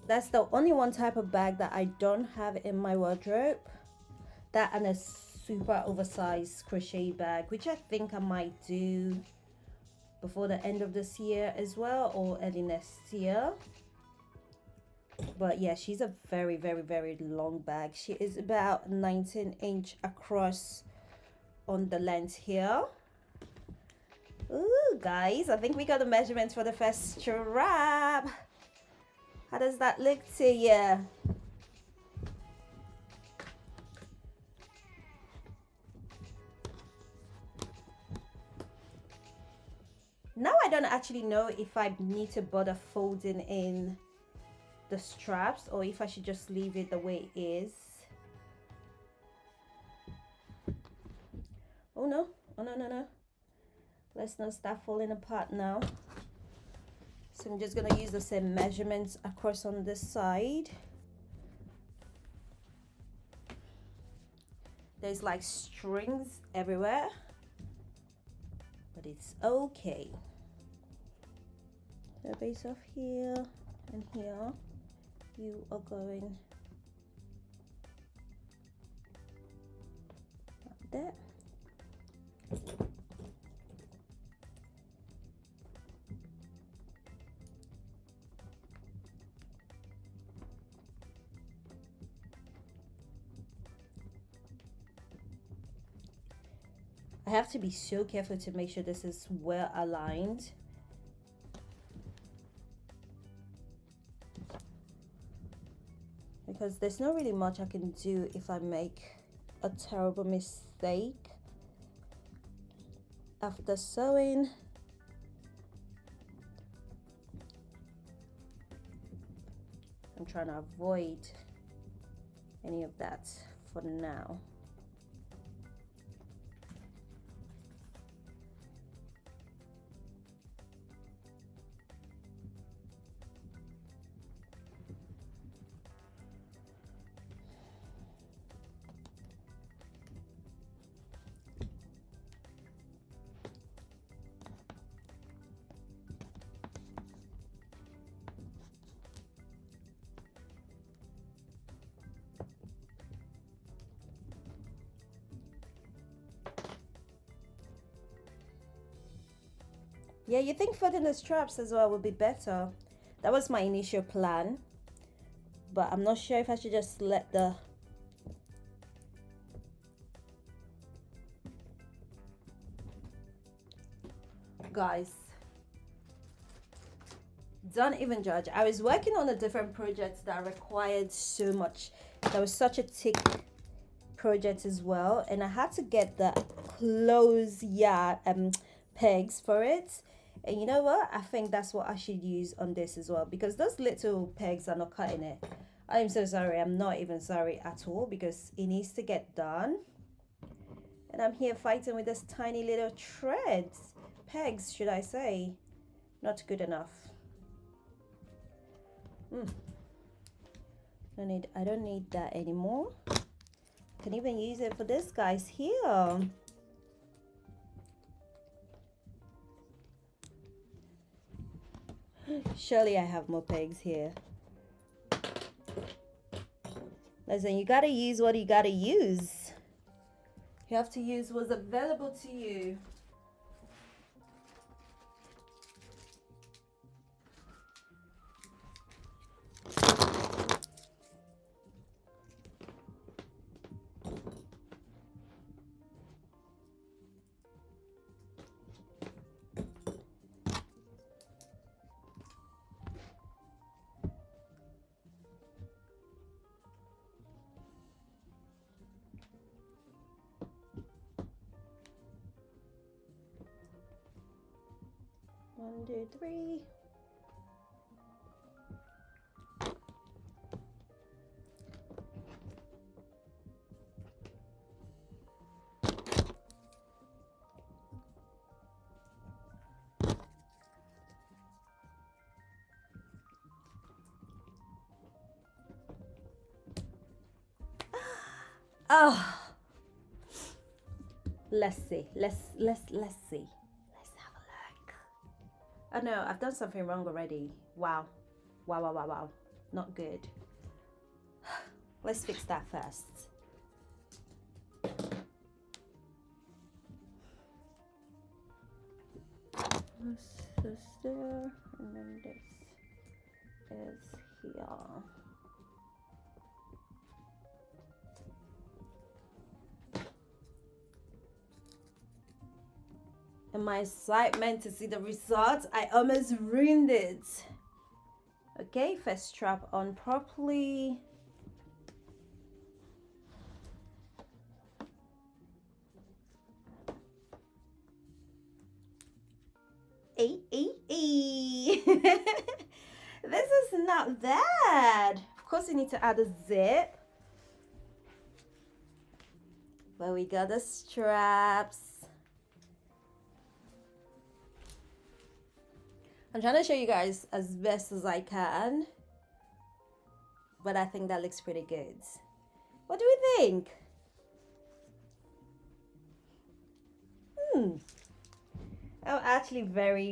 That's the only one type of bag that I don't have in my wardrobe. That and a super oversized crochet bag, which I think I might do before the end of this year as well, or early next year. But yeah, she's a very, very, very long bag. She is about 19-inch across on the length here. Ooh, guys, I think we got the measurements for the first strap. How does that look to you? Now I don't actually know if I need to bother folding in the straps or if I should just leave it the way it is. Oh no, oh no, no, no. Let's not start falling apart now. So I'm just gonna use the same measurements across on this side. There's like strings everywhere, but it's okay. The base of here and here, you are going like that. I have to be so careful to make sure this is well aligned. Because there's not really much I can do if I make a terrible mistake after sewing. I'm trying to avoid any of that for now. Yeah, you think folding the straps as well would be better. That was my initial plan, but I'm not sure if I should just let the guys, don't even judge. I was working on a different project that required so much. That was such a thick project as well, and I had to get the close pegs for it. And you know what? I think that's what I should use on this as well, because those little pegs are not cutting it. I'm so sorry. I'm not even sorry at all, because it needs to get done. And I'm here fighting with this tiny little threads. Pegs, should I say. Not good enough. I don't need that anymore. I can even use it for this guys here. Surely I have more pegs here. Listen, you gotta use what you gotta use. You have to use what's available to you. One, two, three. Oh, let's see. Let's see. Let's have a look. Oh no, I've done something wrong already. Wow. Wow. Not good. Let's fix that first. This is there, and then this is here. And my excitement to see the result, I almost ruined it. Okay, first strap on properly. This is not bad. Of course, you need to add a zip. But we got the straps. I'm trying to show you guys as best as I can, but I think that looks pretty good. What do we think? I'm actually very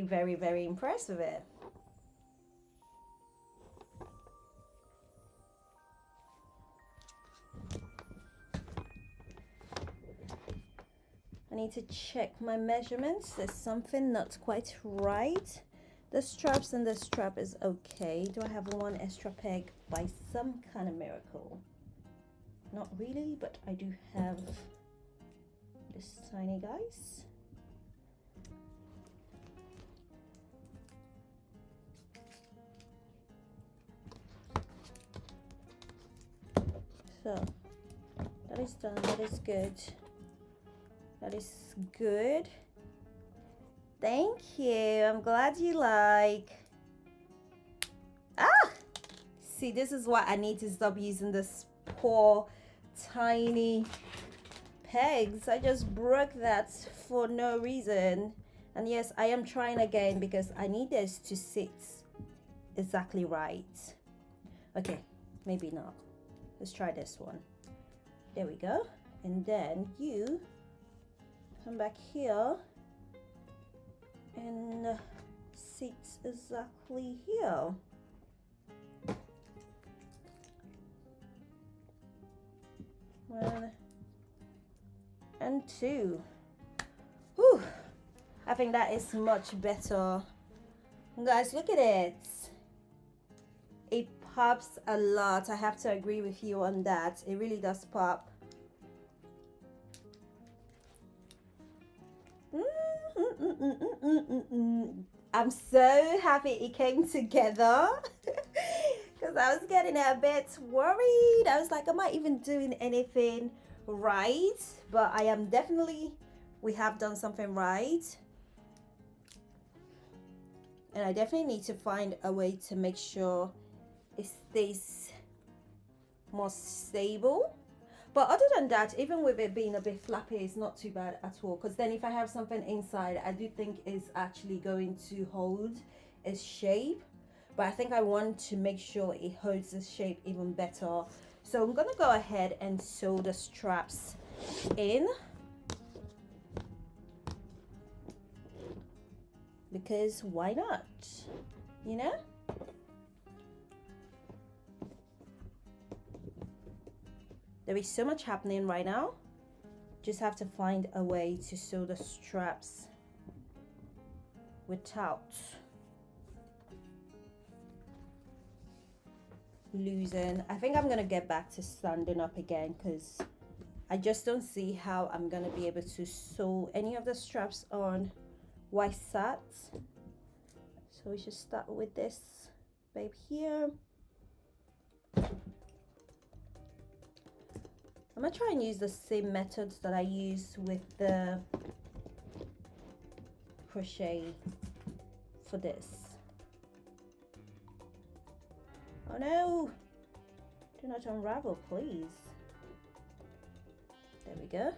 impressed with it. I need to check my measurements. There's something not quite right. The straps and the strap is okay. Do I have one extra peg by some kind of miracle? Not really, but I do have this tiny guys. So that is done. That is good. That is good. Thank you. I'm glad you like. See, this is why I need to stop using this poor tiny pegs. I just broke that for no reason. And yes, I am trying again because I need this to sit exactly right. Okay, maybe not. Let's try this one. There we go. And then you come back here and sit exactly here. 1 and 2. Whew. I think that is much better. Guys, look at it. It pops a lot. I have to agree with you on that. It really does pop. I'm so happy it came together because I was getting a bit worried. I was like, am I even doing anything right? But I am definitely, we have done something right. And I definitely need to find a way to make sure it stays more stable. But other than that, even with it being a bit flappy, it's not too bad at all. Because then if I have something inside, I do think it's actually going to hold its shape. But I think I want to make sure it holds its shape even better. So I'm going to go ahead and sew the straps in. Because why not? You know? There is so much happening right now. Just have to find a way to sew the straps without losing. I think I'm gonna get back to standing up again because I just don't see how I'm gonna be able to sew any of the straps on while sat. So we should start with this babe here. I'm gonna try and use the same methods that I use with the crochet for this. Oh no! Do not unravel, please. There we go.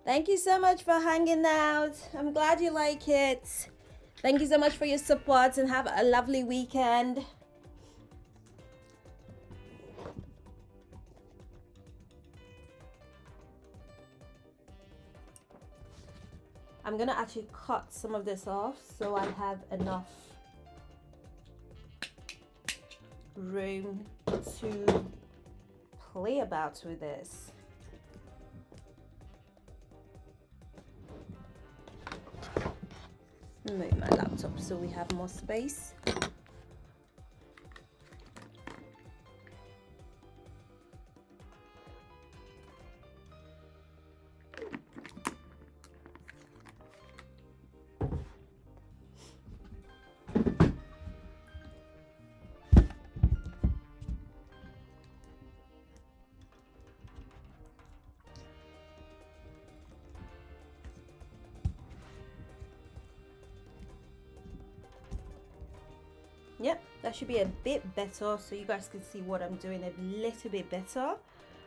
Thank you so much for hanging out. I'm glad you like it. Thank you so much for your support and have a lovely weekend. I'm gonna actually cut some of this off so I have enough room to play about with this. Move my laptop so we have more space. Yep, that should be a bit better so you guys can see what I'm doing a little bit better,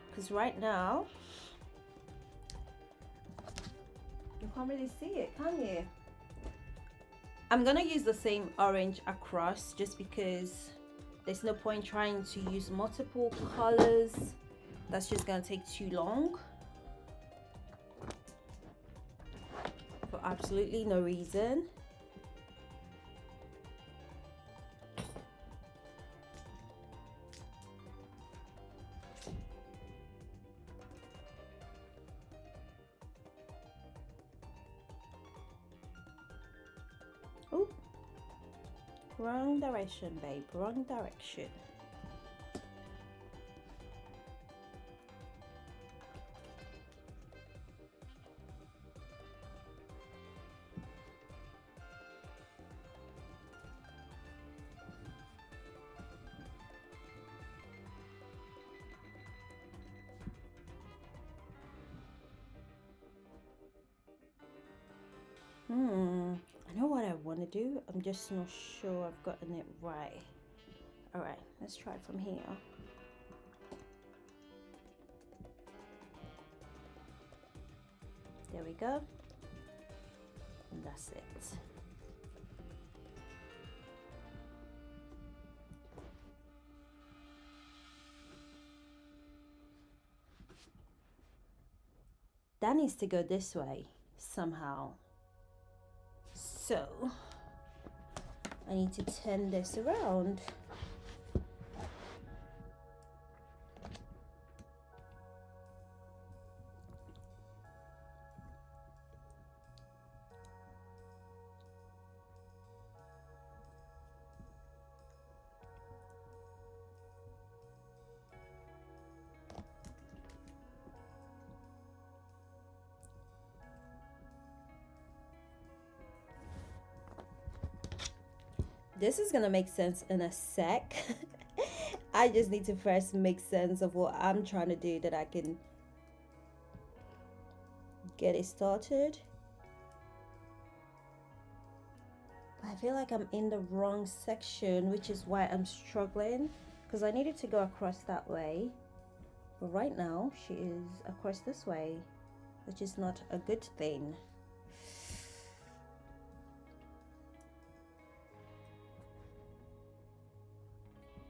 because right now you can't really see it, can you? I'm gonna use the same orange across just because there's no point trying to use multiple colors. That's just gonna take too long for absolutely no reason. Oh, wrong direction, babe, wrong direction. I know what I want to do. I'm just not sure I've gotten it right. All right, let's try from here. There we go. And that's it. That needs to go this way somehow. So I need to turn this around. This is gonna make sense in a sec. I just need to first make sense of what I'm trying to do that I can get it started. But I feel like I'm in the wrong section, which is why I'm struggling, because I needed to go across that way. But right now she is across this way, which is not a good thing.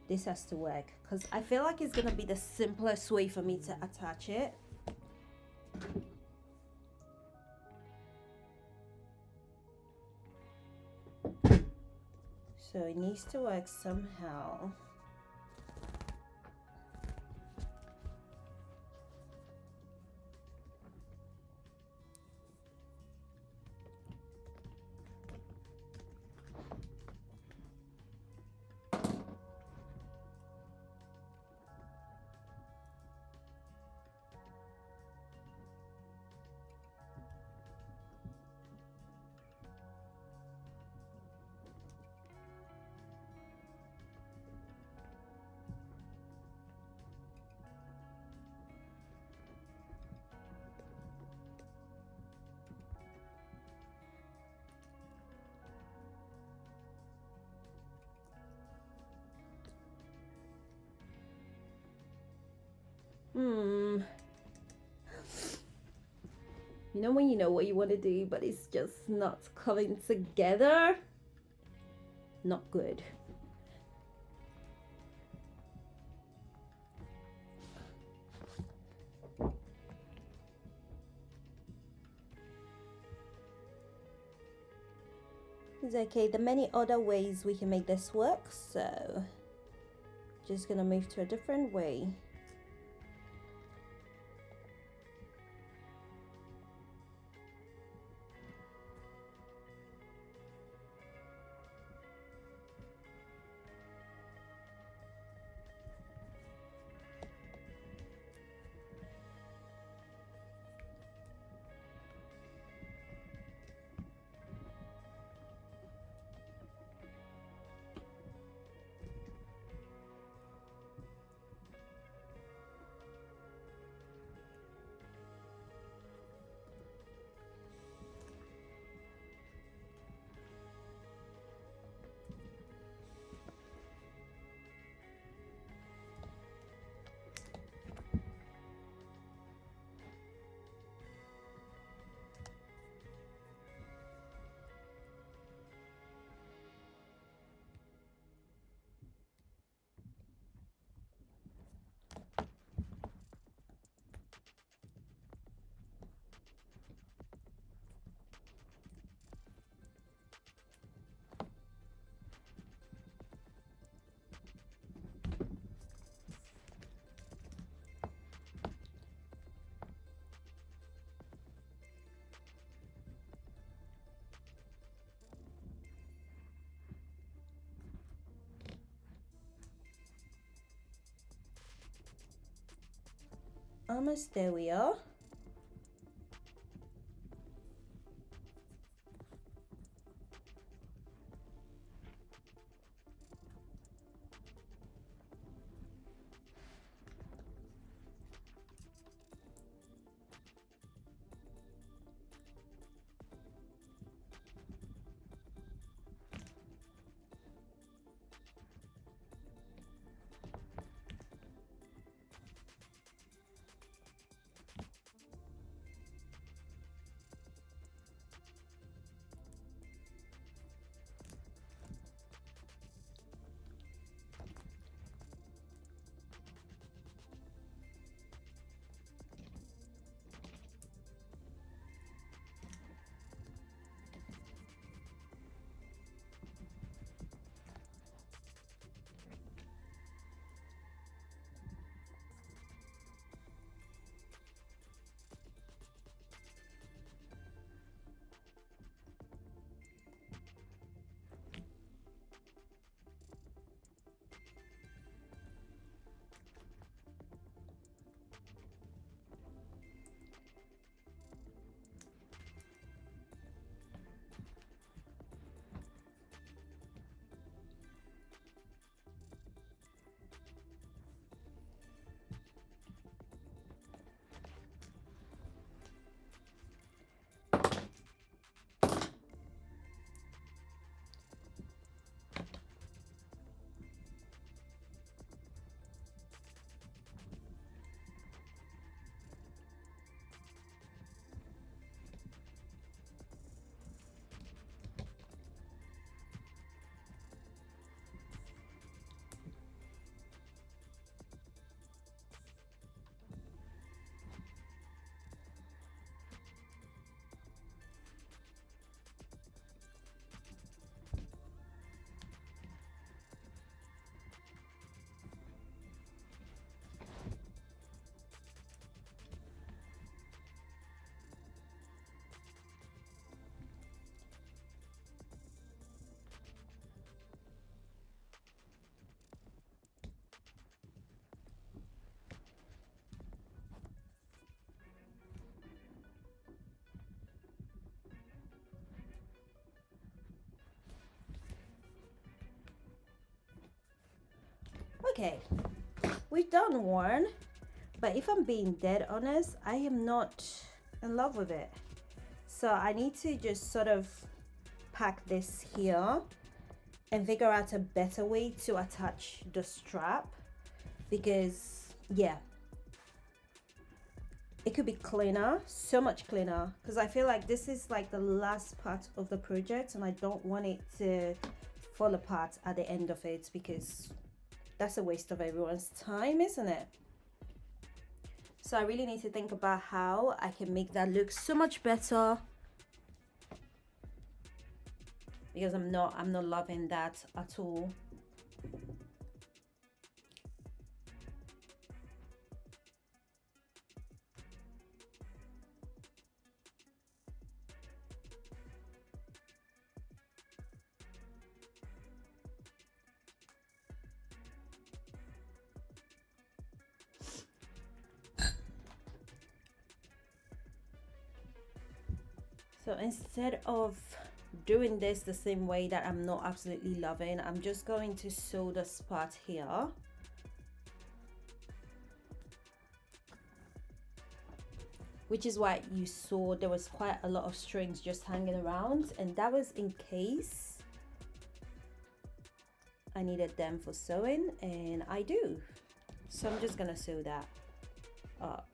This has to work because I feel like it's gonna be the simplest way for me to attach it. So it needs to work somehow. You know when you know what you want to do, but it's just not coming together? Not good. It's okay, there are many other ways we can make this work, so just gonna move to a different way. Almost there we are. Okay, we've done one, but if I'm being dead honest, I am not in love with it. So I need to just sort of pack this here and figure out a better way to attach the strap, because yeah, it could be cleaner, so much cleaner, because I feel like this is like the last part of the project and I don't want it to fall apart at the end of it, because that's a waste of everyone's time, isn't it? So I really need to think about how I can make that look so much better, because I'm not loving that at all. So instead of doing this the same way that I'm not absolutely loving, I'm just going to sew the spot here. Which is why you saw there was quite a lot of strings just hanging around, and that was in case I needed them for sewing, and I do. So I'm just gonna sew that up.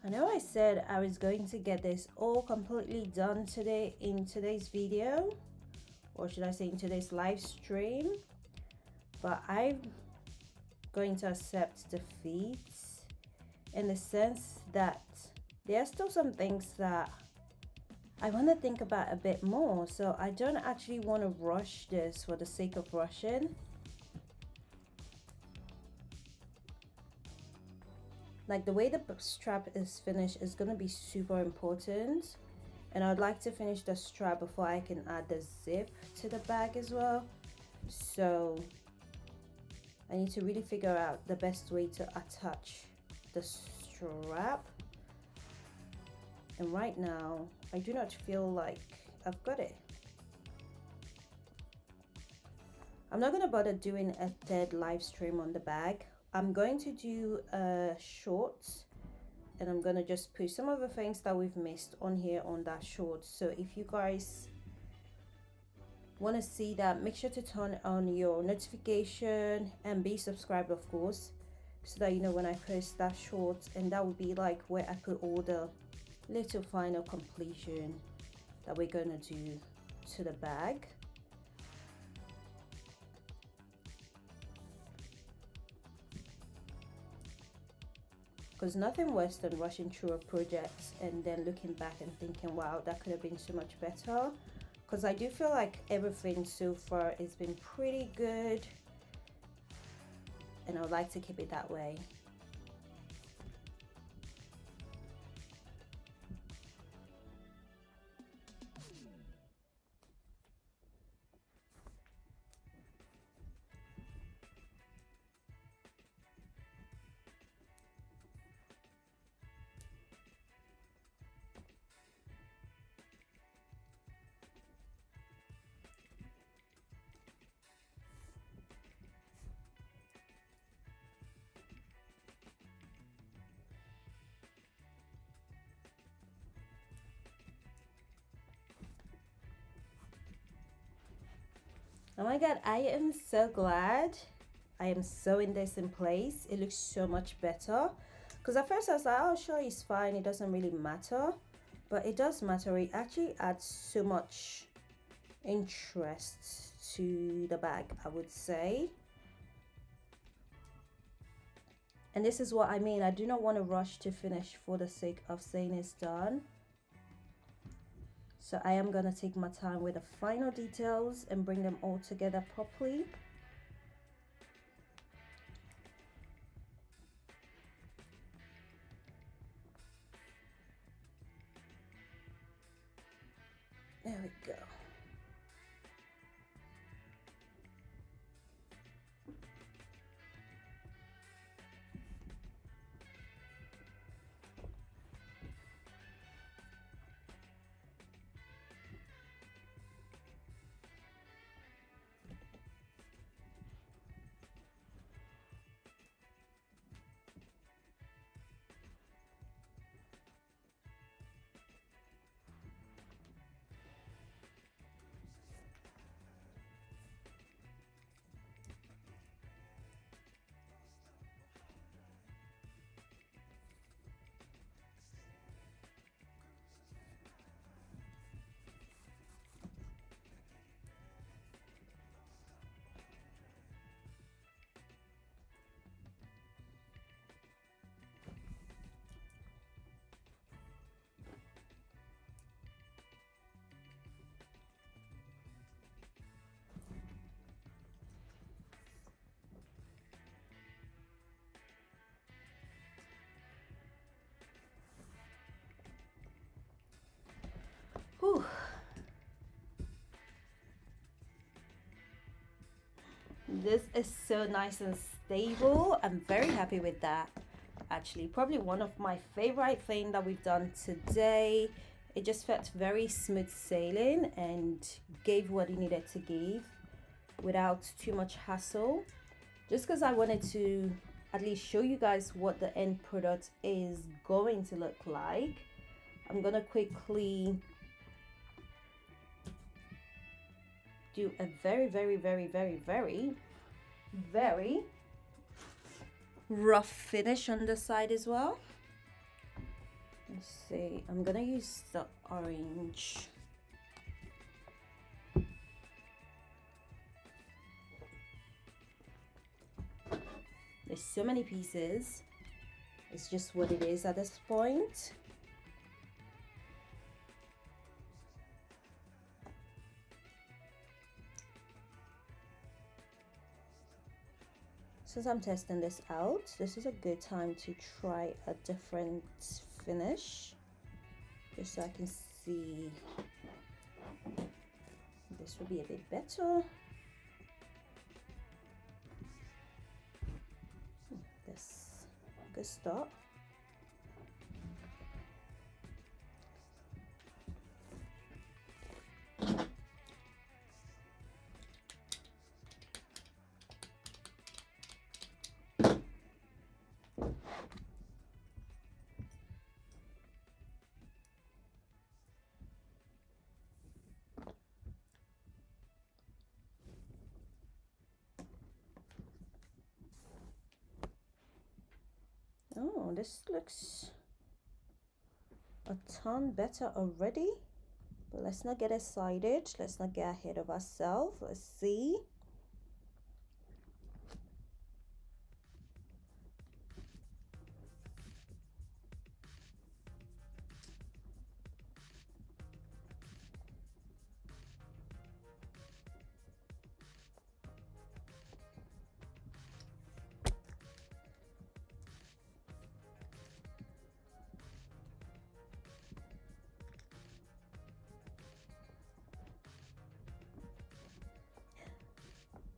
I know I said I was going to get this all completely done today in today's video, or should I say in today's live stream, but I'm going to accept defeat in the sense that there are still some things that I want to think about a bit more. So I don't actually want to rush this for the sake of rushing. Like the way the strap is finished is going to be super important, and I'd like to finish the strap before I can add the zip to the bag as well. So I need to really figure out the best way to attach the strap, and right now I do not feel like I've got it. I'm not going to bother doing a third live stream on the bag. I'm going to do a short, and I'm going to just put some of the things that we've missed on here on that short. So if you guys want to see that, make sure to turn on your notification and be subscribed, of course, so that you know when I post that short. And that would be like where I put all the little final completion that we're going to do to the bag. Because nothing worse than rushing through a project and then looking back and thinking, wow, that could have been so much better. Because I do feel like everything so far has been pretty good, and I would like to keep it that way. Oh my god, I am so glad I am sewing this in place. It looks so much better. Because at first I was like, oh sure, it's fine, it doesn't really matter. But it does matter. It actually adds so much interest to the bag, I would say. And this is what I mean. I do not want to rush to finish for the sake of saying it's done. So I am going to take my time with the final details and bring them all together properly. There we go. Whew. This is so nice and stable. I'm very happy with that. Actually, probably one of my favorite things that we've done today. It just felt very smooth sailing and gave what it needed to give without too much hassle. Just because I wanted to at least show you guys what the end product is going to look like. I'm gonna quickly do a very rough finish on the side as well. Let's see, I'm gonna use the orange. There's so many pieces. It's just what it is at this point. Since I'm testing this out, this is a good time to try a different finish, just so I can see this will be a bit better. This good start. Oh, this looks a ton better already, but let's not get excited. Let's not get ahead of ourselves. Let's see.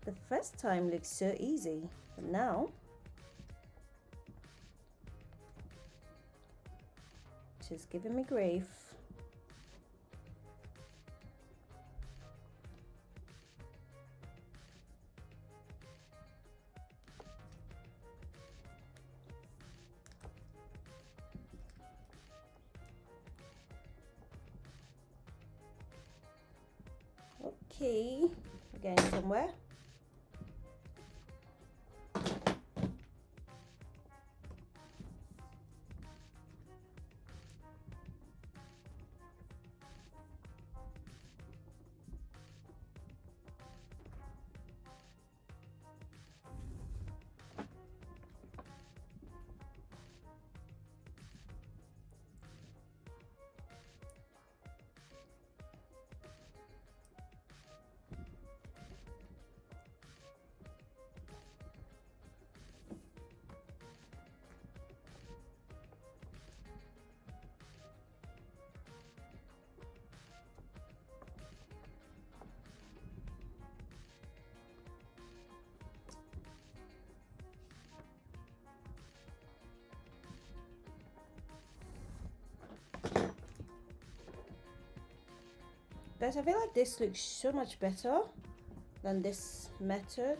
The first time looked so easy, but now she's giving me grief. Okay, we're getting somewhere. But I feel like this looks so much better than this method.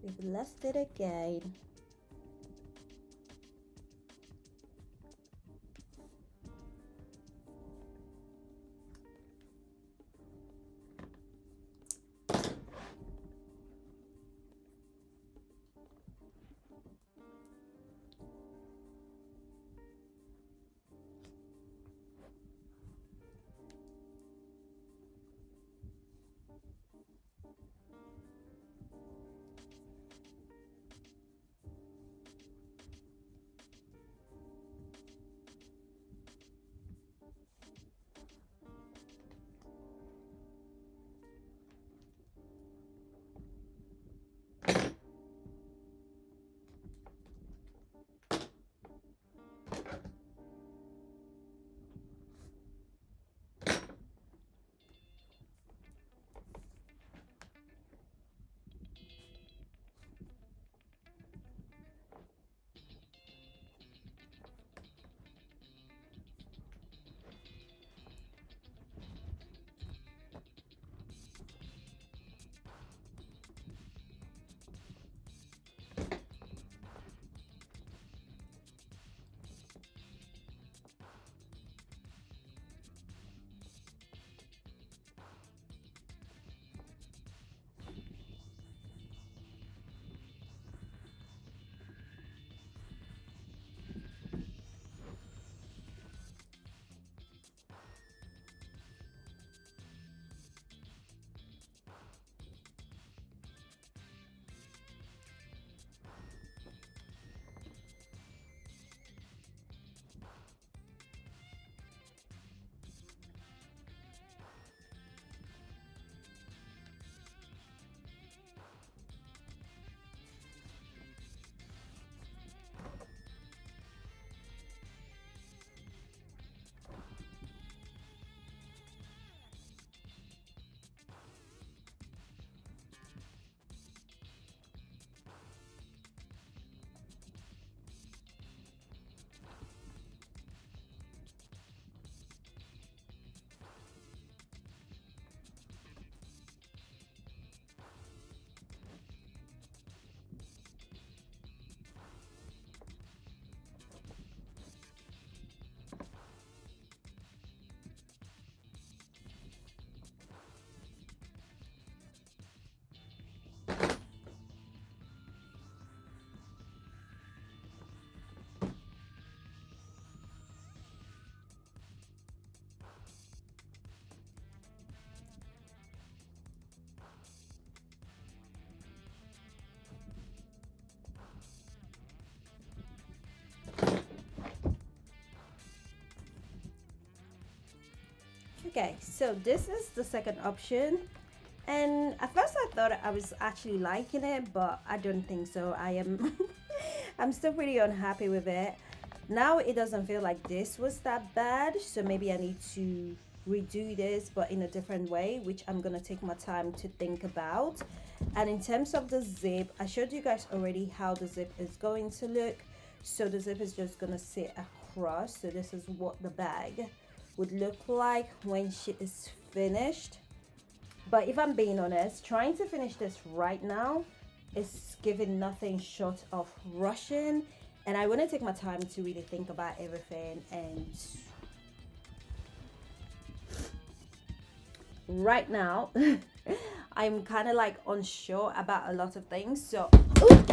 We've lost it again. Okay, so this is the second option. And at first I thought I was actually liking it, but I don't think so. I am I'm still pretty unhappy with it. Now it doesn't feel like this was that bad, so maybe I need to redo this but in a different way, which I'm gonna take my time to think about. And in terms of the zip, I showed you guys already how the zip is going to look. So the zip is just gonna sit across. So this is what the bag would look like when she is finished. But if I'm being honest, trying to finish this right now is giving nothing short of rushing, and I want to take my time to really think about everything. And right now I'm kind of like unsure about a lot of things, so ooh,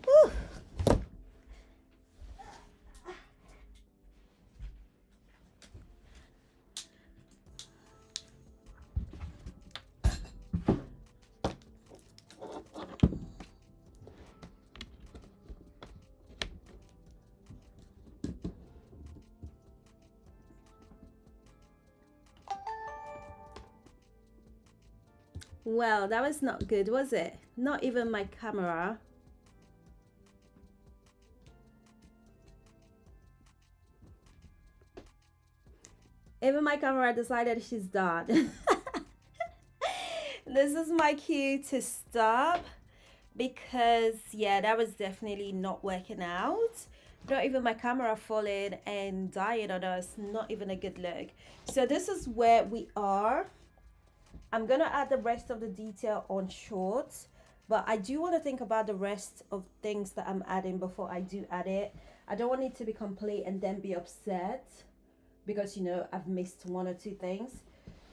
ooh. Well, that was not good, was it? Not even my camera. Even my camera decided she's done. This is my cue to stop because, yeah, that was definitely not working out. Not even my camera falling and dying on us. Not even a good look. So this is where we are. I'm gonna add the rest of the detail on shorts, but I do want to think about the rest of things that I'm adding before I do add it. I don't want it to be complete and then be upset because, you know, I've missed one or two things.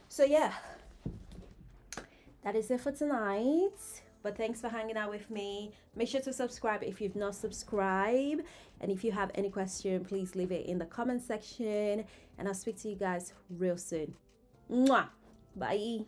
So yeah, that is it for tonight. But thanks for hanging out with me. Make sure to subscribe if you've not subscribed. And if you have any question, please leave it in the comment section. And I'll speak to you guys real soon. Mwah! Bye.